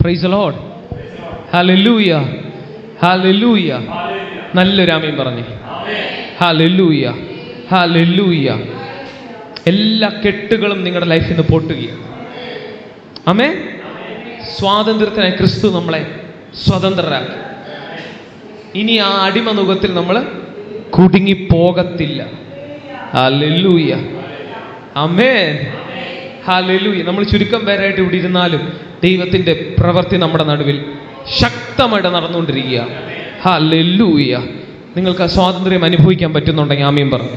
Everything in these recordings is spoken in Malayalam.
Praise the Lord. Hallelujah, hallelujah. നല്ലൊരു ആമേൻ പറഞ്ഞേ. Hallelujah, hallelujah. എല്ലാ കെട്ടുകളും നിങ്ങളുടെ ലൈഫിൽ നിന്ന് പൊട്ടുകയാണ്. ആമേൻ. സ്വാതന്ത്ര്യത്തിനായി ക്രിസ്തു നമ്മളെ സ്വതന്ത്രരാക്കി. ഇനി ആ അടിമനുഖത്തിൽ നമ്മൾ കുടുങ്ങിപ്പോകത്തില്ല. ഹല്ലേലൂയ, ആമേൻ, ഹല്ലേലൂയ. നമ്മൾ ചുരുക്കം പേരായിട്ട് ഇവിടെ ഇരുന്നാലും ദൈവത്തിൻ്റെ പ്രവൃത്തി നമ്മുടെ നടുവിൽ ശക്തമായിട്ട് നടന്നുകൊണ്ടിരിക്കുക. ഹല്ലേലൂയ. നിങ്ങൾക്ക് ആ സ്വാതന്ത്ര്യം അനുഭവിക്കാൻ പറ്റുന്നുണ്ടെങ്കിൽ ആമേൻ പറഞ്ഞു.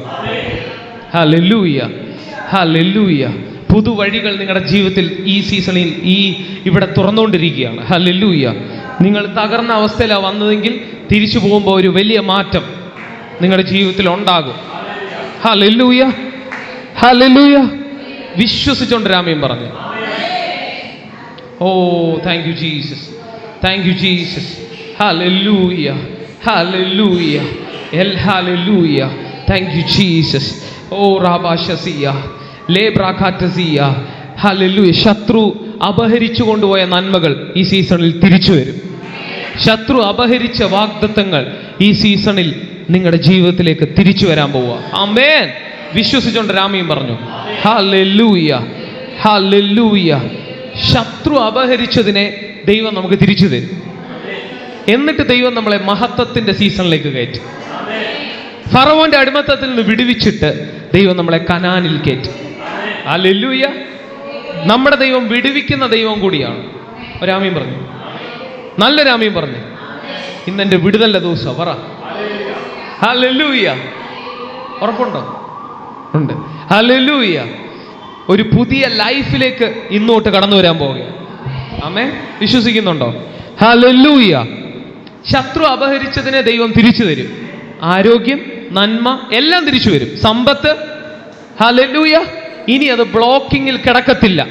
Hallelujah, hallelujah. പുതുവഴികൾ നിങ്ങളുടെ ജീവിതത്തിൽ ഈ സീസണിൽ ഇവിടെ തുറന്നുകൊണ്ടിരിക്കുകയാണ്. ഹല്ലേലൂയ. നിങ്ങൾ തകർന്ന അവസ്ഥയിലാണ് വന്നതെങ്കിൽ തിരിച്ചു പോകുമ്പോൾ ഒരു വലിയ മാറ്റം നിങ്ങളുടെ ജീവിതത്തിൽ ഉണ്ടാകും. Hallelujah, hallelujah. വിശ്വസിച്ചുകൊണ്ട് ആമേൻ പറഞ്ഞു. Oh thank you Jesus, thank you Jesus. Hallelujah, hallelujah, hallelujah. Thank you Jesus. Oh റാബാശസിയ ലേബ്രാഖാറ്റസിയ. ഹല്ലേലൂയ. ശത്രു അപഹരിച്ചു കൊണ്ടുപോയ നന്മകൾ ഈ സീസണിൽ തിരിച്ചു വരും. ശത്രു അപഹരിച്ച വാഗ്ദത്തങ്ങൾ ഈ സീസണിൽ നിങ്ങളുടെ ജീവിതത്തിലേക്ക് തിരിച്ചു വരാൻ പോവുക. ആമേൻ. വിശ്വസിച്ചുകൊണ്ട് ആമേൻ പറഞ്ഞു. Hallelujah, hallelujah. ശത്രു അപഹരിച്ചതിനെ ദൈവം നമുക്ക് തിരിച്ചു തരും. എന്നിട്ട് ദൈവം നമ്മളെ മഹത്വത്തിന്റെ സീസണിലേക്ക് കയറ്റും. ഫറവോന്റെ അടിമത്തത്തിൽ നിന്ന് വിടുവിച്ചിട്ട് ദൈവം നമ്മളെ കനാനിൽ കയറ്റും. ഹല്ലേലൂയ. നമ്മുടെ ദൈവം വിടുവിക്കുന്ന ദൈവം കൂടിയാണ്. ഒരാമീൻ പറഞ്ഞു. നല്ലൊരാമീൻ പറഞ്ഞു. ഇന്നെന്റെ വിടുതലിന്റെ ദിവസം പറ. ഹല്ലേലൂയ. ഉറപ്പുണ്ടോ? ഉണ്ട്. ഹല്ലേലൂയ. ഒരു പുതിയ ലൈഫിലേക്ക് ഇന്നോട്ട് കടന്നു വരാൻ പോവുകയാണ്. ആമേൻ. വിശ്വസിക്കുന്നുണ്ടോ? ഹല്ലേലൂയ. ശത്രു അപഹരിച്ചതിനെ ദൈവം തിരിച്ചു തരും. ആരോഗ്യം, നന്മ എല്ലാം തിരിച്ചു വരും. സമ്പത്ത്. ഹല്ലേലൂയ. ഇനി അത് ബ്ലോക്കിങ്ങിൽ കിടക്കത്തില്ല.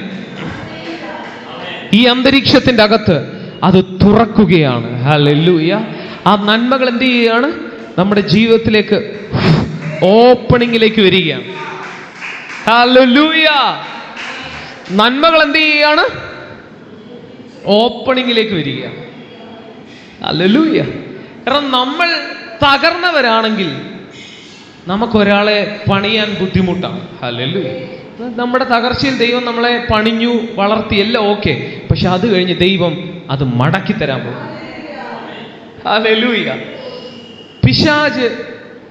ഈ അന്തരീക്ഷത്തിന്റെ അകത്ത് അത് തുറക്കുകയാണ്. ഹല്ലേലൂയ. ആ നന്മകൾ എന്ത് ചെയ്യുകയാണ്? നമ്മുടെ ജീവിതത്തിലേക്ക് ഓപ്പണിങ്ങിലേക്ക് വരികയാണ്. ഹല്ലേലൂയ. നന്മകൾ എന്ത് ചെയ്യുകയാണ്? ഓപ്പണിങ്ങിലേക്ക് വരികയാണ്. ഹല്ലേലൂയ. കാരണം നമ്മൾ തകർന്നവരാണെങ്കിൽ നമുക്കൊരാളെ പണിയാൻ ബുദ്ധിമുട്ടാണ്. ഹല്ലേലൂയ. നമ്മുടെ തകർച്ചയിൽ ദൈവം നമ്മളെ പണിഞ്ഞു വളർത്തി എല്ലാം ഓക്കെ. പക്ഷെ അത് കഴിഞ്ഞ് ദൈവം അത് മടക്കി തരാൻ പോകും. ഹല്ലേലൂയ. പിശാച്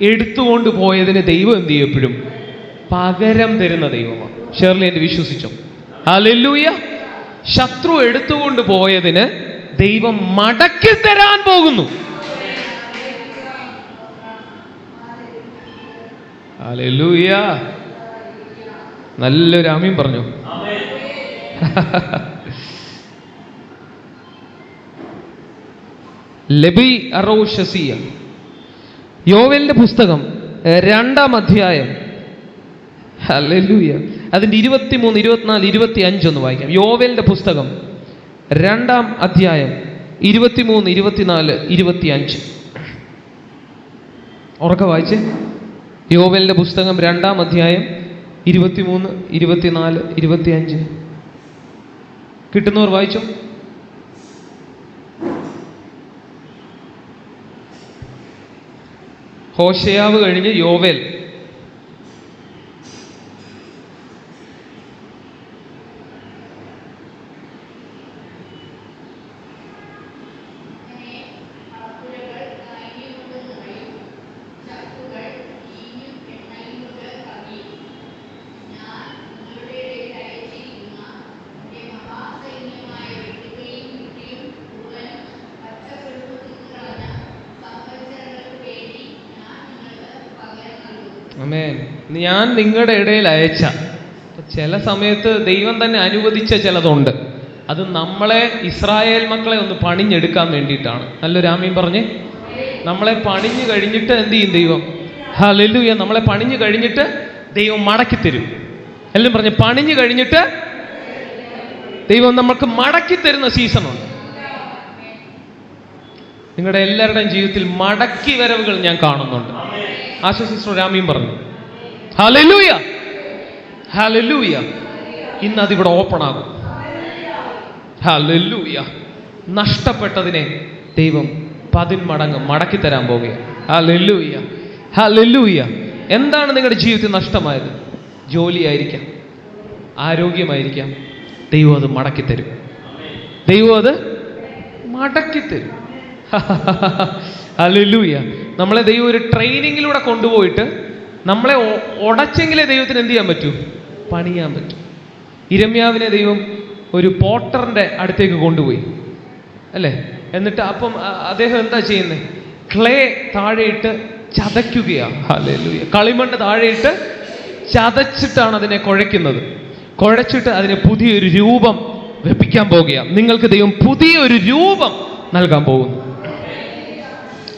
എടുത്തുകൊണ്ട് പോയതിന് ദൈവം എന്ത് ചെയ്യും? എപ്പോഴും പകരം തരുന്ന ദൈവമാണ്. ഷേർലി എന്നെ വിശ്വസിച്ചോ? ഹല്ലേലൂയ. ശത്രു എടുത്തുകൊണ്ട് പോയതിന് ദൈവം മടക്കി തരാൻ പോകുന്നു. ഹല്ലേലൂയ. നല്ലൊരു ആമീൻ പറഞ്ഞു. ലബി അറോഷസിയ. യോവേലിന്റെ പുസ്തകം 2-ാം അധ്യായം. ഹല്ലേലൂയ. അതിന്റെ 23, 24, 25 ഒന്ന് വായിക്കാം. യോവേലിന്റെ പുസ്തകം 2-ാം അധ്യായം 23, 24, 25 ഉറക്കെ വായിച്ചേ. യോവേലിന്റെ പുസ്തകം 2-ാം അധ്യായം 23, 24, 25 കിട്ടുന്നവർ വായിച്ചോ. ഹോശയാവ് കഴിഞ്ഞ് യോവേൽ. ആമേൻ. ഞാൻ നിങ്ങളുടെ ഇടയിൽ അയച്ച, ചില സമയത്ത് ദൈവം തന്നെ അനുവദിച്ച ചിലതുണ്ട്. അത് നമ്മളെ, ഇസ്രായേൽ മക്കളെ ഒന്ന് പണിഞ്ഞെടുക്കാൻ വേണ്ടിയിട്ടാണ്. നല്ലൊരു ആമീൻ പറഞ്ഞേ. നമ്മളെ പണിഞ്ഞു കഴിഞ്ഞിട്ട് എന്ത് ചെയ്യും ദൈവം? ഹല്ലേലൂയ. നമ്മളെ പണിഞ്ഞു കഴിഞ്ഞിട്ട് ദൈവം മടക്കി തരും. എല്ലാം പറഞ്ഞ് പണിഞ്ഞു കഴിഞ്ഞിട്ട് ദൈവം നമുക്ക് മടക്കി തരുന്ന സീസണുണ്ട്. നിങ്ങളുടെ എല്ലാവരുടെയും ജീവിതത്തിൽ മടക്കി വരവുകൾ ഞാൻ കാണുന്നുണ്ട്. ആശംസിച്ചു രാമീൻ പറഞ്ഞു. Hallelujah, hallelujah. ഇന്ന് അതിവിടെ ഓപ്പൺ ആകും. ഹല്ലേലൂയ. നഷ്ടപ്പെട്ടതിനെ ദൈവം 10 മടങ്ങ് മടക്കി തരാൻ പോവുകയാണ്. Hallelujah, hallelujah. എന്താണ് നിങ്ങളുടെ ജീവിതത്തിൽ നഷ്ടമായത്? ജോലിയായിരിക്കാം, ആരോഗ്യമായിരിക്കാം. ദൈവം അത് മടക്കിത്തരും. ദൈവം അത് മടക്കിത്തരും. ഹല്ലേലൂയ. നമ്മളെ ദൈവം ഒരു ട്രെയിനിങ്ങിലൂടെ കൊണ്ടുപോയിട്ട് നമ്മളെ ഉടച്ചെങ്കിലേ ദൈവത്തിന് എന്ത് ചെയ്യാൻ പറ്റൂ? പണിയാൻ പറ്റും. ഇരമ്യാവിനെ ദൈവം ഒരു പോട്ടറിന്റെ അടുത്തേക്ക് കൊണ്ടുപോയി അല്ലേ? എന്നിട്ട് അപ്പം അദ്ദേഹം എന്താ ചെയ്യുന്നത്? ക്ലേ താഴെയിട്ട് ചതയ്ക്കുകയാണ്. ഹല്ലേലൂയ. കളിമണ്ണ് താഴെയിട്ട് ചതച്ചിട്ടാണ് അതിനെ കുഴയ്ക്കുന്നത്. കുഴച്ചിട്ട് അതിന് പുതിയൊരു രൂപം വെപ്പിക്കാൻ പോവുകയാണ്. നിങ്ങൾക്ക് ദൈവം പുതിയൊരു രൂപം നൽകാൻ പോകുന്നു.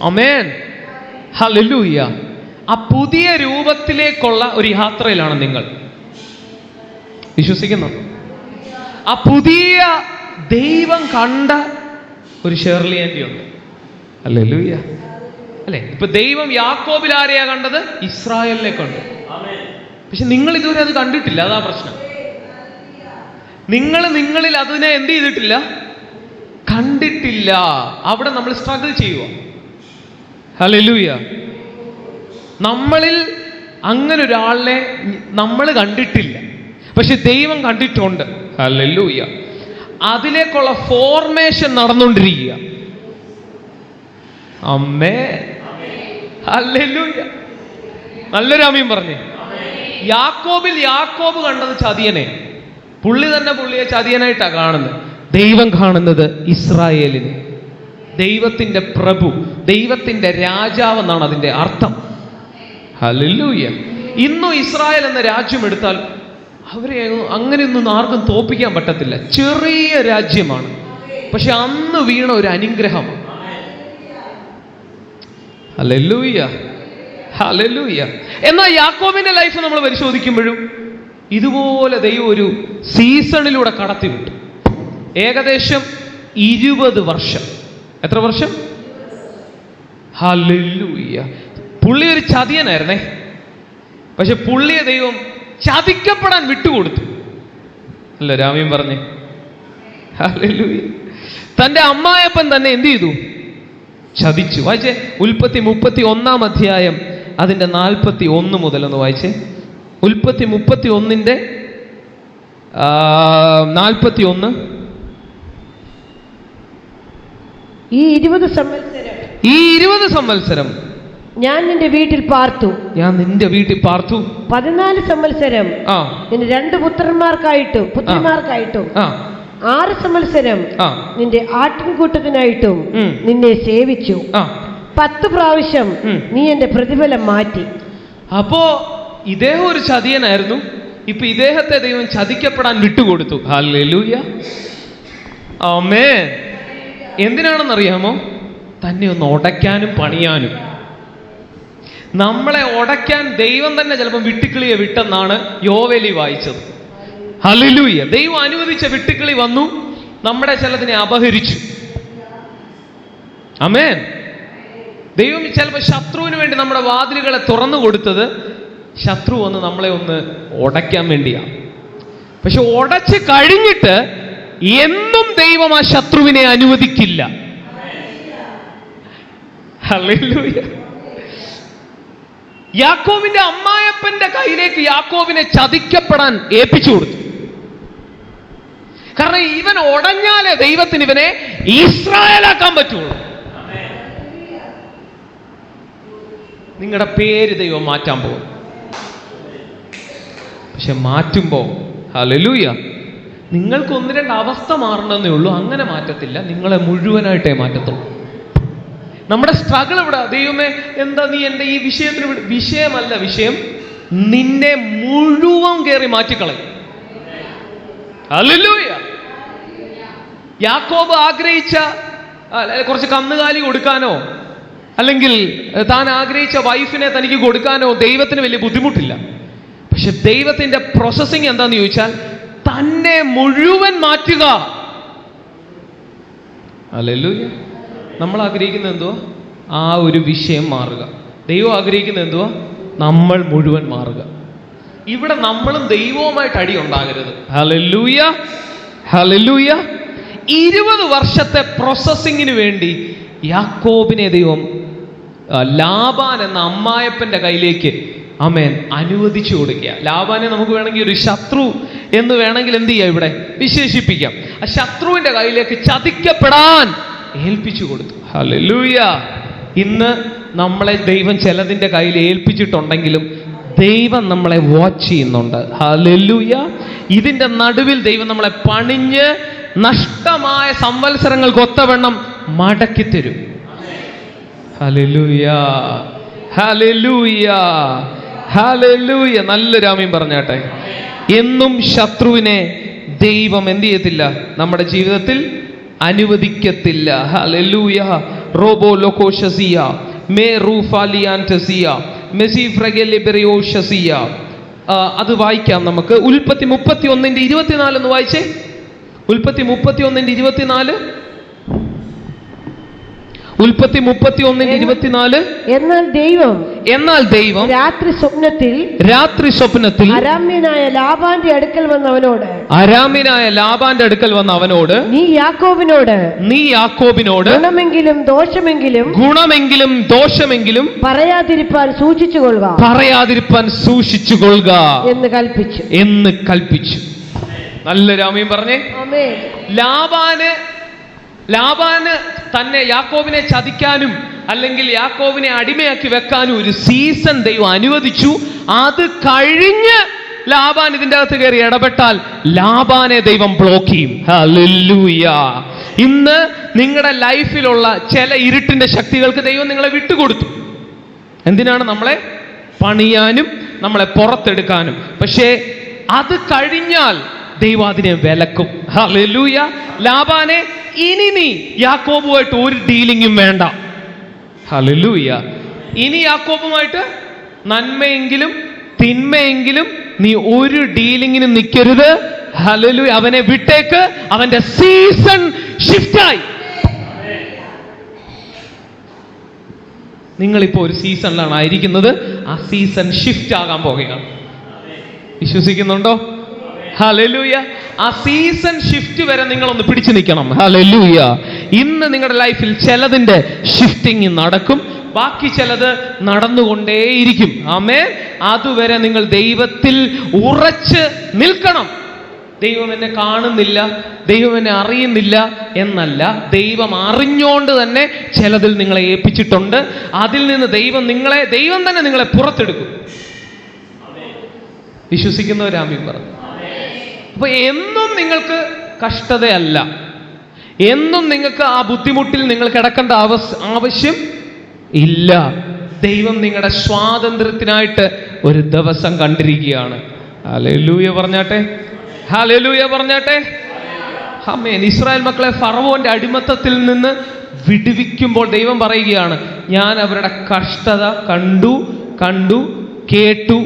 ആമേൻ, ഹല്ലേലൂയ. ആ പുതിയ രൂപത്തിലേക്കുള്ള ഒരു യാത്രയിലാണ് നിങ്ങൾ. വിശ്വസിക്കുന്നു? ആ പുതിയ ദൈവം കണ്ട ഒരു ഷേർലി ആന്റി ഉണ്ട്. ഹല്ലേലൂയ. അല്ലെ? ഇപ്പൊ ദൈവം യാക്കോബിൽ ആരെയാ കണ്ടത്? ഇസ്രായേലിനെ കണ്ടു. പക്ഷെ നിങ്ങൾ ഇതുവരെ അത് കണ്ടിട്ടില്ല. അതാ പ്രശ്നം. നിങ്ങളിൽ അതിനെ എന്ത് ചെയ്തിട്ടില്ല? കണ്ടിട്ടില്ല. അവിടെ നമ്മൾ സ്ട്രഗിൾ ചെയ്യുക. ഹല്ലേലൂയ. നമ്മളിൽ അങ്ങനെ ഒരാളിനെ നമ്മൾ കണ്ടിട്ടില്ല, പക്ഷെ ദൈവം കണ്ടിട്ടുണ്ട്. ഹല്ലേലൂയ. അതിലേക്കുള്ള ഫോർമേഷൻ നടന്നുകൊണ്ടിരിക്കുക. അമ്മേ, ഹല്ലേലൂയ. നല്ലൊരു ആമീൻ പറഞ്ഞേ. യാക്കോബ് കണ്ടത് ചതിയനെ. പുള്ളി തന്നെ പുള്ളിയെ ചതിയനായിട്ടാണ് കാണുന്നത്. ദൈവം കാണുന്നത് ഇസ്രായേലിനെ. ദൈവത്തിന്റെ പ്രഭു, ദൈവത്തിന്റെ രാജാവ് എന്നാണ് അതിന്റെ അർത്ഥം. ഹല്ലേലൂയ. ഇന്നും ഇസ്രായേൽ എന്ന രാജ്യം എടുത്താൽ അവരെ അങ്ങനെയൊന്നും ആർക്കും തോൽപ്പിക്കാൻ പറ്റത്തില്ല. ചെറിയ രാജ്യമാണ്, പക്ഷെ അന്ന് വീണ ഒരു അനുഗ്രഹം. Hallelujah, hallelujah. എന്നാൽ യാക്കോബിന്റെ ലൈഫ് നമ്മൾ പരിശോധിക്കുമ്പോഴും ഇതുപോലെ ദൈവം ഒരു സീസണിലൂടെ കടത്തിവിട്ടു. ഏകദേശം 20 വർഷം. എത്ര വർഷം? ഹല്ലേലൂയ. പുള്ളി ഒരു ചതിയനായിരുന്നേ, പക്ഷെ പുള്ളിയെ ദൈവം ചതിക്കപ്പെടാൻ വിട്ടുകൊടുത്തു. അല്ല രാമീൻ പറഞ്ഞേ? ഹല്ലേലൂയ. തന്റെ അമ്മായപ്പൻ തന്നെ എന്ത് ചെയ്തു? ചതിച്ചു. വായിച്ചേ ഉൽപ്പത്തി 31-ാം അധ്യായം അതിന്റെ 41 മുതൽ ഒന്ന് വായിച്ചേ. ഉൽപ്പത്തി 31-ന്റെ 41. ഈ 20 സംവത്സരം ഞാൻ നിന്റെ വീട്ടിൽ പാർത്തു. 14 സംവത്സരം നിന്റെ 2 പുത്രിമാർക്കായിട്ടും 6 സംവത്സരം നിന്റെ ആട്ടിൻകൂട്ടത്തിനായിട്ടും നിന്നെ സേവിച്ചു. 10 പ്രാവശ്യം നീ എന്റെ പ്രതിഫലം മാറ്റി. അപ്പോ ഇദ്ദേഹം ഒരു ചതിയനായിരുന്നു. ഇപ്പൊ ഇദ്ദേഹത്തെ ദൈവം ചതിക്കപ്പെടാൻ വിട്ടുകൊടുത്തു. ഹല്ലേലൂയ, ആമേൻ. എന്തിനാണെന്നറിയാമോ? തന്നെ ഒന്ന് ഉടയ്ക്കാനും പണിയാനും. നമ്മളെ ഉടയ്ക്കാൻ ദൈവം തന്നെ ചിലപ്പോൾ വിട്ടുക്കിളിയെ വിട്ടെന്നാണ് യോവേലി വായിച്ചത്. ഹല്ലേലൂയ. ദൈവം അനുവദിച്ച വിട്ടുക്കിളി വന്നു, നമ്മുടെ ചിലതിനെ അപഹരിച്ചു. ആമേൻ. ദൈവം ചിലപ്പോൾ ശത്രുവിന് വേണ്ടി നമ്മുടെ വാതിലുകളെ തുറന്നു കൊടുത്തത് ശത്രു വന്ന് നമ്മളെ ഒന്ന് ഉടയ്ക്കാൻ വേണ്ടിയാണ്. പക്ഷെ ഉടച്ച് കഴിഞ്ഞിട്ട് എന്നും ദൈവം ആ ശത്രുവിനെ അനുവദിക്കില്ല. ഹല്ലേലൂയ. യാക്കോബിന്റെ അമ്മായപ്പന്റെ കയ്യിലേക്ക് യാക്കോബിനെ ചതിക്കപ്പെടാൻ ഏൽപ്പിച്ചു കൊടുത്തു. കാരണം ഇവൻ ഉടഞ്ഞാലേ ദൈവത്തിന് ഇവനെ ഇസ്രായേലാക്കാൻ പറ്റുള്ളൂ. നിങ്ങളുടെ പേര് ദൈവം മാറ്റാൻ പോകും. പക്ഷെ മാറ്റുമ്പോ ഹല്ലേലൂയ, നിങ്ങൾക്ക് 1-2 അവസ്ഥ മാറണമെന്നേ ഉള്ളൂ. അങ്ങനെ മാറ്റത്തില്ല, നിങ്ങളെ മുഴുവനായിട്ടേ മാറ്റത്തുള്ളൂ. നമ്മുടെ സ്ട്രഗിൾ ഇവിടെ, ദൈവമേ എന്താ നീ എൻ്റെ ഈ വിഷയത്തിന് വിഷയമല്ല, വിഷയം നിന്നെ മുഴുവൻ കയറി മാറ്റിക്കളയും. ഹല്ലേലൂയ. യാക്കോബ് ആഗ്രഹിച്ച കുറച്ച് കന്നുകാലി കൊടുക്കാനോ അല്ലെങ്കിൽ താൻ ആഗ്രഹിച്ച വൈഫിനെ തനിക്ക് കൊടുക്കാനോ ദൈവത്തിന് വലിയ ബുദ്ധിമുട്ടില്ല. പക്ഷെ ദൈവത്തിന്റെ പ്രോസസ്സിങ് എന്താന്ന് ചോദിച്ചാൽ തന്നെ മുഴുവൻ മാറ്റുക. ഹല്ലേലൂയ. നമ്മൾ ആഗ്രഹിക്കുന്നത് എന്തുവാ? ആ ഒരു വിഷയം മാറുക. ദൈവം ആഗ്രഹിക്കുന്നത് എന്തുവാ? നമ്മൾ മുഴുവൻ മാറുക. ഇവിടെ നമ്മളും ദൈവവുമായിട്ട് അടി ഉണ്ടാകരുത്. Hallelujah, hallelujah. 20 വർഷത്തെ പ്രോസസ്സിങ്ങിന് വേണ്ടി യാക്കോബിനെ ദൈവം ലാബാൻ എന്ന അമ്മായപ്പന്റെ കയ്യിലേക്ക് ആമേൻ അനുവദിച്ചു കൊടുക്കുക. ലാബാനെ നമുക്ക് വേണമെങ്കിൽ ഒരു ശത്രു എന്ന് വേണമെങ്കിൽ എന്ത് ചെയ്യാം, ഇവിടെ വിശേഷിപ്പിക്കാം. ആ ശത്രുവിന്റെ കയ്യിലേക്ക് ചതിക്കപ്പെടാൻ ഏൽപ്പിച്ചു കൊടുത്തു. ഹല്ലേലൂയ. ഇന്ന് നമ്മളെ ദൈവം ചിലതിൻ്റെ കയ്യിൽ ഏൽപ്പിച്ചിട്ടുണ്ടെങ്കിലും ദൈവം നമ്മളെ വാച്ച് ചെയ്യുന്നുണ്ട്. ഹല്ലേലൂയ. ഇതിൻ്റെ നടുവിൽ ദൈവം നമ്മളെ പണിഞ്ഞ് നഷ്ടമായ സംവത്സരങ്ങൾക്ക് ഒത്തവണ്ണം മടക്കി തരും. Hallelujah, hallelujah, hallelujah. നല്ലൊരു ആമീൻ പറഞ്ഞാട്ടെ. എന്നും ശത്രുവിനെ ദൈവം എന്ത് ചെയ്യത്തില്ല, നമ്മുടെ ജീവിതത്തിൽ അനുവദിക്കത്തില്ല. ഹല്ലേലൂയ. Robo ലോകോഷസിയ may റൂഫാലിയാൻറ്റസിയ Messi ഫ്രഗലിബറിയോഷസിയ. അത് വായിക്കാം നമുക്ക്. ഉൽപ്പത്തി 31:24 എന്ന് വായിച്ചേ. ഉൽപ്പത്തി 31:24. ഉൽപ്പത്തി 31:24. എന്നാൽ ദൈവം രാത്രി സ്വപ്നത്തിൽ അരാമ്യനായ ലാബാന്റെ അടുക്കൽ വന്ന അവനോട് നീ യാക്കോബിനോട് ഗുണമെങ്കിലും ദോഷമെങ്കിലും പറയാതിരിപ്പാൻ സൂക്ഷിച്ചുകൊള്ളുക എന്ന് കൽപ്പിച്ചു. നല്ലൊരു ആമേൻ പറഞ്ഞേ. ലാബാന് തന്നെ യാക്കോബിനെ ചതിക്കാനും അല്ലെങ്കിൽ യാക്കോബിനെ അടിമയാക്കി വെക്കാനും ഒരു സീസൺ ദൈവം അനുവദിച്ചു. അത് കഴിഞ്ഞ് ലാബാൻ ഇതിൻ്റെ അകത്ത് കയറി ഇടപെട്ടാൽ ലാബാനെ ദൈവം ബ്ലോക്ക് ചെയ്യും. ഹല്ലേലൂയ. ഇന്ന് നിങ്ങളുടെ ലൈഫിലുള്ള ചില ഇരുട്ടിന്റെ ശക്തികൾക്ക് ദൈവം നിങ്ങളെ വിട്ടുകൊടുത്തു. എന്തിനാണ്? നമ്മളെ പണിയാനും നമ്മളെ പുറത്തെടുക്കാനും. പക്ഷേ അത് കഴിഞ്ഞാൽ ദൈവം അതിനെ വിലക്കും. ഹല്ലേലൂയ. ലാബാനെ ഇനി നീ യാക്കോബുമായിട്ട് ഒരു ഡീലിങ്ങും വേണ്ട. ഹല്ലേലൂയ. ഇനി യാക്കോബുമായിട്ട് നന്മയെങ്കിലും തിന്മയെങ്കിലും നീ ഒരു ഡീലിങ്ങിനും നിൽക്കരുത്. ഹല്ലേലൂയ. അവനെ വിട്ടേക്ക്. അവന്റെ സീസൺ ഷിഫ്റ്റായി. നിങ്ങളിപ്പോ ഒരു സീസണിലാണ് ആയിരിക്കുന്നത്. ആ സീസൺ ഷിഫ്റ്റ് ആകാൻ പോകുകയാണ്. വിശ്വസിക്കുന്നുണ്ടോ? ഹല്ലേലൂയ. ആ സീസൺ ഷിഫ്റ്റ് വരെ നിങ്ങളൊന്ന് പിടിച്ചു നിൽക്കണം. ഹല്ലേലൂയ. ഇന്ന് നിങ്ങളുടെ ലൈഫിൽ ചിലതിന്റെ ഷിഫ്റ്റിംഗ് നടക്കും, ബാക്കി ചിലത് നടന്നുകൊണ്ടേയിരിക്കും. ആമേൻ. അതുവരെ നിങ്ങൾ ദൈവത്തിൽ ഉറച്ച് നിൽക്കണം. ദൈവം എന്നെ കാണുന്നില്ല, ദൈവം എന്നെ അറിയുന്നില്ല എന്നല്ല, ദൈവം അറിഞ്ഞുകൊണ്ട് തന്നെ ചിലതിൽ നിങ്ങളെ ഏൽപ്പിച്ചിട്ടുണ്ട്. അതിൽ നിന്ന് ദൈവം തന്നെ നിങ്ങളെ പുറത്തെടുക്കും. വിശ്വസിക്കുന്നവരാമീൻ പറഞ്ഞു. അപ്പൊ എന്നും നിങ്ങൾക്ക് കഷ്ടതയല്ല, എന്നും നിങ്ങൾക്ക് ആ ബുദ്ധിമുട്ടിൽ നിങ്ങൾ കിടക്കേണ്ട ആവശ്യം ഇല്ല. ദൈവം നിങ്ങളുടെ സ്വാതന്ത്ര്യത്തിനായിട്ട് ഒരു ദിവസം കണ്ടിരിക്കുകയാണ്. ഹല്ലേലൂയ പറഞ്ഞാട്ടെ, ഹല്ലേലൂയ പറഞ്ഞാട്ടെ. ആമേൻ. ഇസ്രായേൽ മക്കളെ ഫറവോന്റെ അടിമത്തത്തിൽ നിന്ന് വിടുവിക്കുമ്പോൾ ദൈവം പറയുകയാണ്, ഞാൻ അവരുടെ കഷ്ടത കണ്ടു കേട്ടു.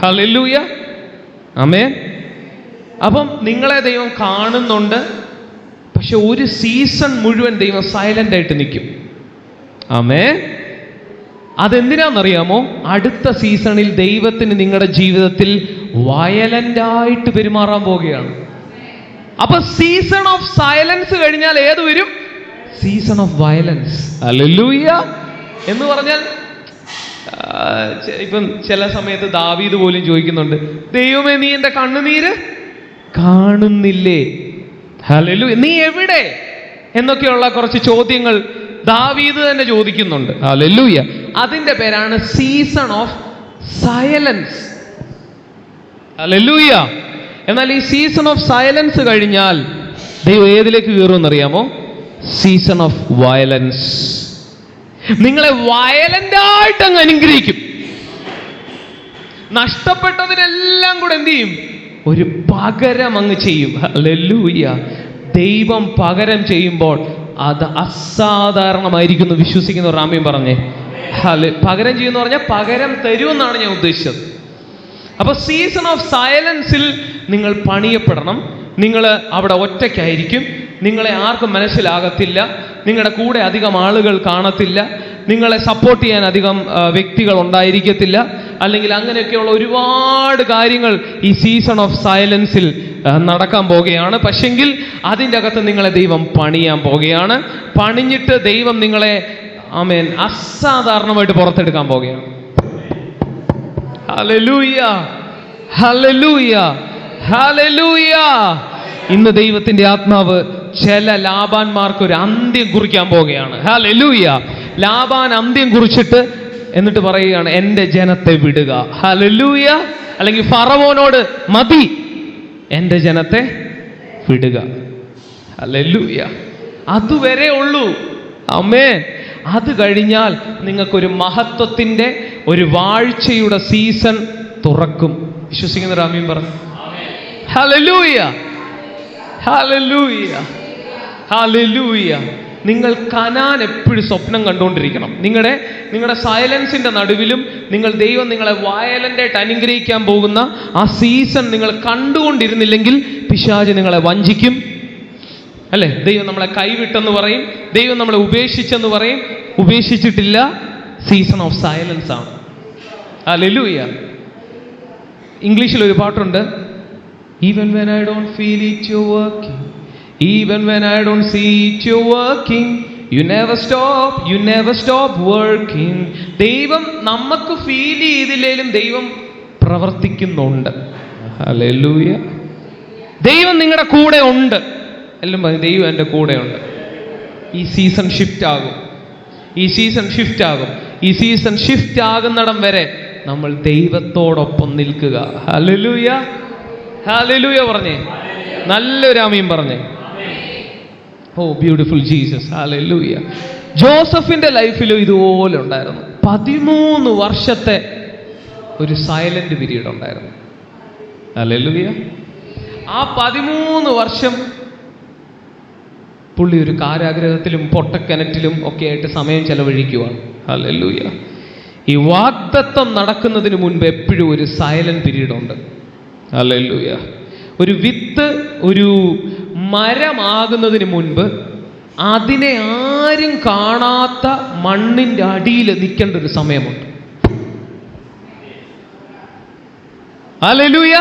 ഹല്ലേലൂയ. ആമേൻ. അപ്പം നിങ്ങളെ ദൈവം കാണുന്നുണ്ട്. പക്ഷെ ഒരു സീസൺ മുഴുവൻ ദൈവം സൈലന്റ് ആയിട്ട് നിൽക്കും. ആമേൻ. അതെന്തിനാണെന്നറിയാമോ? അടുത്ത സീസണിൽ ദൈവത്തിന് നിങ്ങളുടെ ജീവിതത്തിൽ വയലന്റായിട്ട് പെരുമാറാൻ പോവുകയാണ്. അപ്പൊ സീസൺ ഓഫ് സൈലൻസ് കഴിഞ്ഞാൽ ഏത് വരും? Season of violence. ഹല്ലേലൂയ. എന്ന് പറഞ്ഞാൽ ഇപ്പം ചില സമയത്ത് ദാവീദ് പോലും ചോദിക്കുന്നുണ്ട്, ദൈവമേ നീ എൻ്റെ കണ്ണുനീര് കാണുന്നില്ലേ? ഹല്ലേലൂയ. നീ എവിടെ എന്നൊക്കെയുള്ള കുറച്ച് ചോദ്യങ്ങൾ ദാവീദ് തന്നെ ചോദിക്കുന്നുണ്ട്. ഹല്ലേലൂയ. അതിന്റെ പേരാണ് സീസൺ ഓഫ് സൈലൻസ്. ഹല്ലേലൂയ. എന്നാൽ ഈ സീസൺ ഓഫ് സൈലൻസ് കഴിഞ്ഞാൽ ദൈവം ഏതിലേക്ക് കയറുമെന്നറിയാമോ? Season of violence. നിങ്ങളെ വയലന്റായിട്ട് അങ്ങ് അനുഗ്രഹിക്കും. നഷ്ടപ്പെട്ടതിനെല്ലാം കൂടെ എന്ത് ചെയ്യും? ഒരു പകരം അങ്ങ് ചെയ്യും. ഹല്ലേലൂയ. ദൈവം പകരം ചെയ്യുമ്പോൾ അത് അസാധാരണമായിരിക്കുന്നു. വിശ്വസിക്കുന്ന റാമ്യം പറഞ്ഞേ. പകരം ചെയ്യുന്ന പറഞ്ഞാൽ പകരം തരുമെന്നാണ് ഞാൻ ഉദ്ദേശിച്ചത്. അപ്പൊ സീസൺ ഓഫ് സൈലൻസിൽ നിങ്ങൾ പണിയപ്പെടണം. നിങ്ങൾ അവിടെ ഒറ്റയ്ക്കായിരിക്കും. നിങ്ങളെ ആർക്കും മനസ്സിലാകത്തില്ല. നിങ്ങളുടെ കൂടെ അധികം ആളുകൾ കാണത്തില്ല. നിങ്ങളെ സപ്പോർട്ട് ചെയ്യാൻ അധികം വ്യക്തികൾ ഉണ്ടായിരിക്കത്തില്ല. അല്ലെങ്കിൽ അങ്ങനെയൊക്കെയുള്ള ഒരുപാട് കാര്യങ്ങൾ ഈ സീസൺ ഓഫ് സൈലൻസിൽ നടക്കാൻ പോകുകയാണ്. പക്ഷെങ്കിൽ അതിൻ്റെ അകത്ത് നിങ്ങളെ ദൈവം പണിയാൻ പോകുകയാണ്. പണിഞ്ഞിട്ട് ദൈവം നിങ്ങളെ ആമേൻ അസാധാരണമായിട്ട് പുറത്തെടുക്കാൻ പോകുകയാണ്. Hallelujah, hallelujah, hallelujah. ഇന്ന് ദൈവത്തിന്റെ ആത്മാവ് ചില ലാബാന്മാർക്ക് ഒരു അന്ത്യം കുറിക്കാൻ പോവുകയാണ്. ഹല്ലേലൂയ. ലാബാൻ അന്ത്യം കുറിച്ചിട്ട് എന്നിട്ട് പറയുകയാണ്, എൻ്റെ ജനത്തെ വിടുക. ഹല്ലേലൂയ. അല്ലെങ്കിൽ ഫറവോനോട് മതി, എൻ്റെ ജനത്തെ വിടുക. ഹല്ലേലൂയ. അതുവരെ ഉള്ളൂ. ആമേൻ. അത് കഴിഞ്ഞാൽ നിങ്ങൾക്കൊരു മഹത്വത്തിന്റെ ഒരു വാഴ്ചയുടെ സീസൺ തുറക്കും. വിശ്വസിക്കുന്ന ആമേൻ പറഞ്ഞു. Hallelujah, hallelujah, hallelujah. നിങ്ങൾ കനാൻ എപ്പോഴും സ്വപ്നം കണ്ടുകൊണ്ടിരിക്കണം. നിങ്ങളുടെ സൈലൻസിന്റെ നടുവിലും ദൈവം നിങ്ങളെ വയലന്റായിട്ട് അനുഗ്രഹിക്കാൻ പോകുന്ന ആ സീസൺ നിങ്ങൾ കണ്ടുകൊണ്ടിരുന്നില്ലെങ്കിൽ പിശാച് നിങ്ങളെ വഞ്ചിക്കും. അല്ലേ? ദൈവം നമ്മളെ കൈവിട്ടെന്ന് പറയും, ദൈവം നമ്മളെ ഉപേക്ഷിച്ചെന്ന് പറയും. ഉപേക്ഷിച്ചിട്ടില്ല. സീസൺ ഓഫ് സൈലൻസ് ആണ്. ഹല്ലേലൂയ. ഇംഗ്ലീഷിൽ ഒരു പാട്ടുണ്ട്, Even when I don't feel it, you're working. Even when I don't see it, you're working. You never stop working. ദൈവം നമുക്ക് ഫീൽ ചെയ്തില്ലേലും ദൈവം പ്രവർത്തിക്കുന്നുണ്ട്. ഹല്ലേലൂയ. ദൈവം നിങ്ങളുടെ കൂടെ ഉണ്ട്. എല്ലാം പറഞ്ഞു, ദൈവം എൻ്റെ കൂടെ ഉണ്ട്. ഈ സീസൺ ഷിഫ്റ്റ് ആകും. ഈ സീസൺ ഷിഫ്റ്റ് ആകുന്നിടം വരെ നമ്മൾ ദൈവത്തോടൊപ്പം നിൽക്കുക. ഹല്ലേലൂയ, ഹല്ലേലൂയ പറഞ്ഞേ. നല്ലൊരു ആമീൻ പറഞ്ഞേ. ഓ ബ്യൂട്ടിഫുൾ ജീസസ്. ഹല്ലേലൂയ. ജോസഫിന്റെ ലൈഫിലും ഇതുപോലെ ഉണ്ടായിരുന്നു. 13 വർഷത്തെ ഒരു സൈലന്റ് പീരീഡ് ഉണ്ടായിരുന്നു. ഹല്ലേലൂയ. ആ 13 വർഷം പുള്ളി ഒരു കാരാഗ്രഹത്തിലും പൊട്ടക്കിണറ്റിലും ഒക്കെ ആയിട്ട് സമയം ചെലവഴിക്കുവാണ്. ഹല്ലേലൂയ. ഈ വാഗ്ദത്തം നടക്കുന്നതിന് മുൻപ് എപ്പോഴും ഒരു സൈലന്റ് പീരീഡ് ഉണ്ട്. ഹല്ലേലൂയ. ഒരു വിത്ത് ഒരു മരമാകുന്നതിന് മുൻപ് അതിനെ ആരും കാണാത്ത മണ്ണിന്റെ അടിയിൽ നിൽക്കേണ്ട ഒരു സമയമുണ്ട്. ഹല്ലേലൂയ.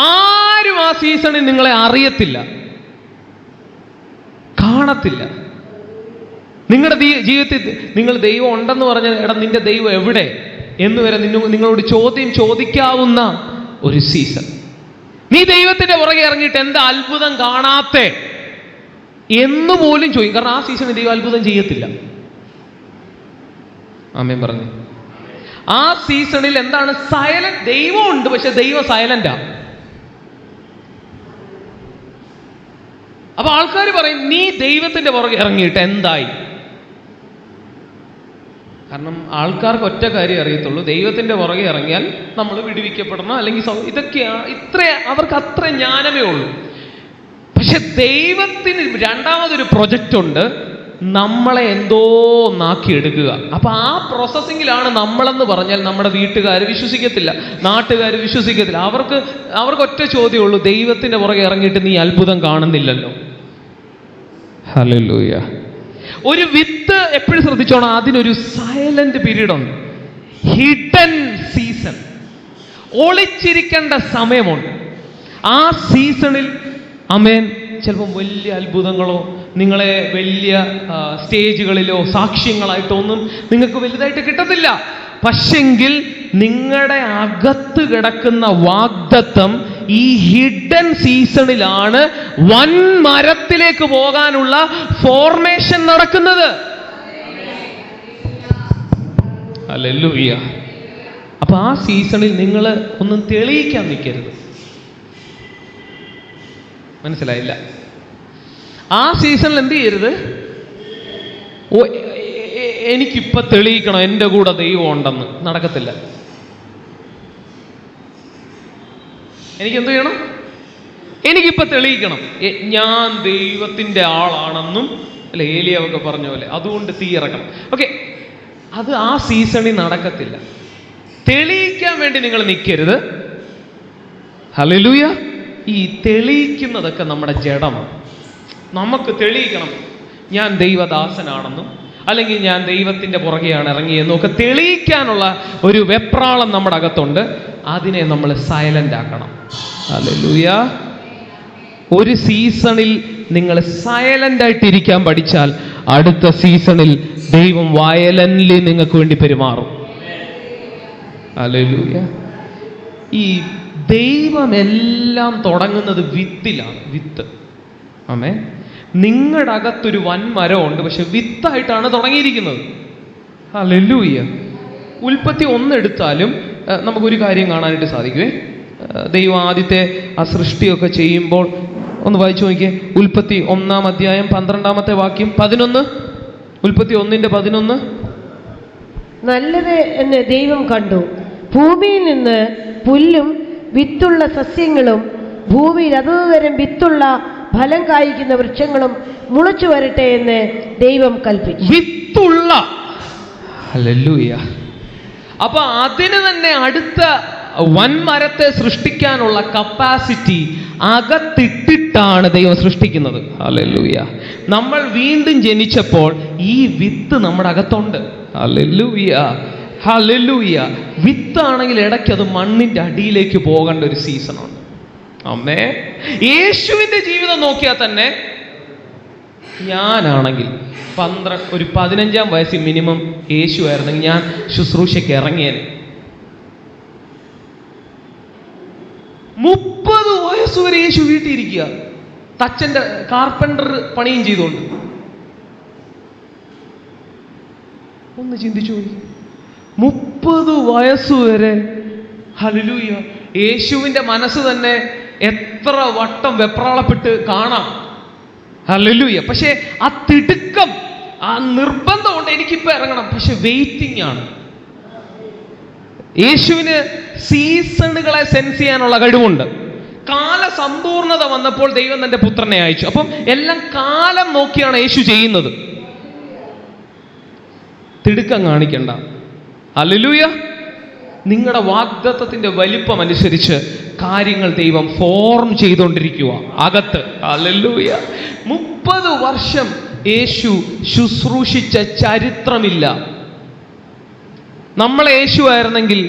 ആരും ആ സീസണിൽ നിങ്ങളെ അറിയത്തില്ല, കാണത്തില്ല. നിങ്ങളുടെ ജീവിതത്തിൽ നിങ്ങൾ ദൈവം ഉണ്ടെന്ന് പറഞ്ഞാൽ, എടാ നിന്റെ ദൈവം എവിടെ എന്ന് വരെ നിങ്ങളോട് ചോദിക്കാവുന്ന ഒരു സീസൺ. നീ ദൈവത്തിന്റെ പുറകെ ഇറങ്ങിയിട്ട് എന്താ അത്ഭുതം കാണാത്തെ എന്ന് പോലും ചോദിക്കും. കാരണം ആ സീസണിൽ ദൈവം അത്ഭുതം ചെയ്യത്തില്ല. ആമേൻ പറഞ്ഞു. ആ സീസണിൽ എന്താണ്? സൈലന്റ്. ദൈവം ഉണ്ട്, പക്ഷെ ദൈവം സൈലന്റാ. അപ്പൊ ആൾക്കാർ പറയും, നീ ദൈവത്തിന്റെ പുറകെ ഇറങ്ങിയിട്ട് എന്തായി? കാരണം ആൾക്കാർക്ക് ഒറ്റ കാര്യം അറിയത്തുള്ളൂ, ദൈവത്തിന്റെ പുറകെ ഇറങ്ങിയാൽ നമ്മൾ വിടുവിക്കപ്പെടണം, അല്ലെങ്കിൽ ഇത്ര അവർക്ക് അത്ര ജ്ഞാനമേ ഉള്ളൂ. പക്ഷെ ദൈവത്തിന് രണ്ടാമതൊരു പ്രൊജക്റ്റ് ഉണ്ട്, നമ്മളെ എന്തോ ഒന്നാക്കിയെടുക്കുക. അപ്പൊ ആ പ്രോസസ്സിങ്ങിലാണ് നമ്മളെന്ന് പറഞ്ഞാൽ നമ്മുടെ വീട്ടുകാർ വിശ്വസിക്കത്തില്ല, നാട്ടുകാർ വിശ്വസിക്കത്തില്ല. അവർക്ക് ഒറ്റ ചോദ്യമുള്ളൂ, ദൈവത്തിന്റെ പുറകെ ഇറങ്ങിയിട്ട് നീ അത്ഭുതം കാണുന്നില്ലല്ലോ. ഹല്ലേലൂയ. ഒരു വിത്ത് എപ്പോഴും ശ്രദ്ധിച്ചോണം, അതിനൊരു സൈലന്റ് പീരീഡ് ഉണ്ട്, ഹിഡൻ സീസൺ, ഒളിച്ചിരിക്കേണ്ട സമയമുണ്ട്. ആ സീസണിൽ ആമേൻ ചിലപ്പോൾ വലിയ അത്ഭുതങ്ങളോ നിങ്ങളെ വലിയ സ്റ്റേജുകളിലോ സാക്ഷ്യങ്ങളായിട്ടൊന്നും നിങ്ങൾക്ക് വലുതായിട്ട് കിട്ടത്തില്ല. പക്ഷെങ്കിൽ നിങ്ങളുടെ അകത്ത് കിടക്കുന്ന വാഗ്ദത്തം ഈ ഹിഡൻ സീസണിലാണ് വൻ മരത്തിലേക്ക് പോകാനുള്ള ഫോർമേഷൻ നടക്കുന്നത്. ഹല്ലേലൂയ. അപ്പൊ ആ സീസണിൽ നിങ്ങൾ ഒന്നും തെളിയിക്കാൻ നിൽക്കരുത്. മനസ്സിലായില്ല? ആ സീസണിൽ എന്ത് ചെയ്യരുത്? എനിക്കിപ്പൊ തെളിയിക്കണം എൻ്റെ കൂടെ ദൈവം ഉണ്ടെന്ന്. നടക്കത്തില്ല. എനിക്കെന്ത് ചെയ്യണം? എനിക്കിപ്പൊ തെളിയിക്കണം ഞാൻ ദൈവത്തിന്റെ ആളാണെന്നും, അല്ലെ ഏലിയാവൊക്കെ പറഞ്ഞ പോലെ, അതുകൊണ്ട് തീ ഇറക്കണം. ഓക്കെ, അത് ആ സീസണിൽ നടക്കത്തില്ല. തെളിയിക്കാൻ വേണ്ടി നിങ്ങൾ നിൽക്കരുത്. ഹല്ലേലൂയ. ഈ തെളിയിക്കുന്നതൊക്കെ നമ്മുടെ ജഡമാണ്. നമുക്ക് തെളിയിക്കണം ഞാൻ ദൈവദാസനാണെന്നും അല്ലെങ്കിൽ ഞാൻ ദൈവത്തിൻ്റെ പുറകെയാണ് ഇറങ്ങിയെന്നൊക്കെ തെളിയിക്കാനുള്ള ഒരു വെപ്രാളം നമ്മുടെ അകത്തുണ്ട്. അതിനെ നമ്മൾ സൈലന്റ് ആക്കണം. ഹല്ലേലൂയ. ഒരു സീസണിൽ നിങ്ങൾ സൈലന്റ് ആയിട്ടിരിക്കാൻ പഠിച്ചാൽ അടുത്ത സീസണിൽ ദൈവം വയലന്റ്ലി നിങ്ങൾക്ക് വേണ്ടി പെരുമാറും. ഹല്ലേലൂയ. ഈ ദൈവമെല്ലാം തുടങ്ങുന്നത് വിത്തിലാണ്. വിത്ത്. ആമേൻ. നിങ്ങളുടെ അകത്തൊരു വൻമരമുണ്ട്, പക്ഷെ വിത്തായിട്ടാണ് തുടങ്ങിയിരിക്കുന്നത്. ഹല്ലേലൂയ. ഉൽപ്പത്തി 1 എടുത്താലും നമുക്കൊരു കാര്യം കാണാനായിട്ട് സാധിക്കുവേ. ദൈവം ആദ്യത്തെ ആ സൃഷ്ടിയൊക്കെ ചെയ്യുമ്പോൾ ഒന്ന് വായിച്ചു നോക്കിയേ. ഉൽപ്പത്തി 1-ാം അധ്യായം 12-ാമത്തെ വാക്യം 11. ഉൽപ്പത്തി 1:11. നല്ലത് എന്ന് ദൈവം കണ്ടു. ഭൂമിയിൽ നിന്ന് പുല്ലും വിത്തുള്ള സസ്യങ്ങളും ഭൂമിയിൽ അതത് തരം വിത്തുള്ള ഫലം കായ്ക്കുന്ന വൃക്ഷങ്ങളും മുളച്ചു വരട്ടെ എന്ന് ദൈവം കൽപ്പിച്ചു. വിത്തുള്ള. ഹല്ലേലൂയ. അപ്പൊ അതിന് തന്നെ അടുത്ത വൻമരത്തെ സൃഷ്ടിക്കാനുള്ള കപ്പാസിറ്റി അകത്തിട്ടിട്ടാണ് ദൈവം സൃഷ്ടിക്കുന്നത്. ഹല്ലേലൂയ. നമ്മൾ വീണ്ടും ജനിച്ചപ്പോൾ ഈ വിത്ത് നമ്മുടെ അകത്തുണ്ട്. ഹല്ലേലൂയ. ഹല്ലേലൂയ. വിത്താണെങ്കിൽ ഇടയ്ക്ക് അത് മണ്ണിന്റെ അടിയിലേക്ക് പോകേണ്ട ഒരു സീസണുണ്ട്. അമ്മേ, യേശുവിന്റെ ജീവിതം നോക്കിയാൽ തന്നെ ഞാനാണെങ്കിൽ ഒരു 15-ാം വയസ്സിൽ മിനിമം യേശു ആയിരുന്നെങ്കിൽ ഞാൻ ശുശ്രൂഷയ്ക്ക് ഇറങ്ങിയേനെ. 30 വയസ്സുവരെ യേശു വീട്ടിൽ ഇരിക്കുക, തച്ചന്റെ കാർപ്പൻറ്റർ പണിയും ചെയ്തുകൊണ്ട്. ഒന്ന് ചിന്തിച്ചു പോയി. 30 വയസ്സുവരെ. ഹല്ലേലൂയ. യേശുവിന്റെ മനസ്സ് തന്നെ എത്ര വട്ടം വെപ്രാളപ്പെട്ട് കാണാം. ഹല്ലേലൂയ. പക്ഷേ ആ തിടുക്കം, ആ നിർബന്ധമുണ്ട്, എനിക്കിപ്പോ ഇറങ്ങണം. പക്ഷെ വെയിറ്റിംഗ് ആണ്. യേശുവിന് സീസണുകളെ സെൻസ് ചെയ്യാനുള്ള കഴിവുണ്ട്. കാല സമ്പൂർണത വന്നപ്പോൾ ദൈവം തന്റെ പുത്രനെ അയച്ചു. അപ്പം എല്ലാം കാലം നോക്കിയാണ് യേശു ചെയ്യുന്നത്. തിടുക്കം കാണിക്കണ്ട. ഹല്ലേലൂയ. നിങ്ങളുടെ വാഗ്ദത്തത്തിന്റെ വലിപ്പം അനുസരിച്ച് കാര്യങ്ങൾ ദൈവം ഫോം ചെയ്തുകൊണ്ടിരിക്കുക അകത്ത്. ഹല്ലേലൂയ. 30 വർഷം യേശു ശുശ്രൂഷിച്ച ചരിത്രമില്ല. നമ്മളെ യേശു ആയിരുന്നെങ്കിൽ,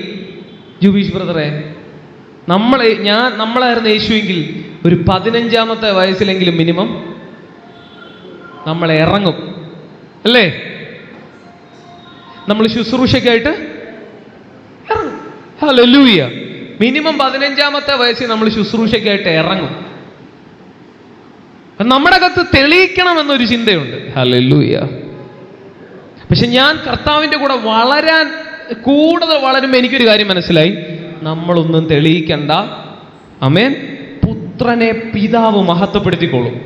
ജുബീഷ് ബ്രദറെ, നമ്മളായിരുന്ന യേശുവെങ്കിൽ ഒരു 15-ാമത്തെ വയസ്സിലെങ്കിലും മിനിമം നമ്മളെ ഇറങ്ങും അല്ലേ? നമ്മൾ ശുശ്രൂഷയ്ക്കായിട്ട് ഇറങ്ങും. ഹല്ലേലൂയ. മിനിമം 15-ാമത്തെ വയസ്സിൽ നമ്മൾ ശുശ്രൂഷയ്ക്കായിട്ട് ഇറങ്ങും. നമ്മുടെ അകത്ത് തെളിയിക്കണമെന്നൊരു ചിന്തയുണ്ട്. ഹല്ലേലൂയ. പക്ഷെ ഞാൻ കർത്താവിൻ്റെ കൂടെ കൂടുതൽ വളരുമ്പോൾ എനിക്കൊരു കാര്യം മനസ്സിലായി. നമ്മളൊന്നും തെളിയിക്കണ്ട. ആമേൻ. പുത്രനെ പിതാവ് മഹത്വപ്പെടുത്തിക്കോളും.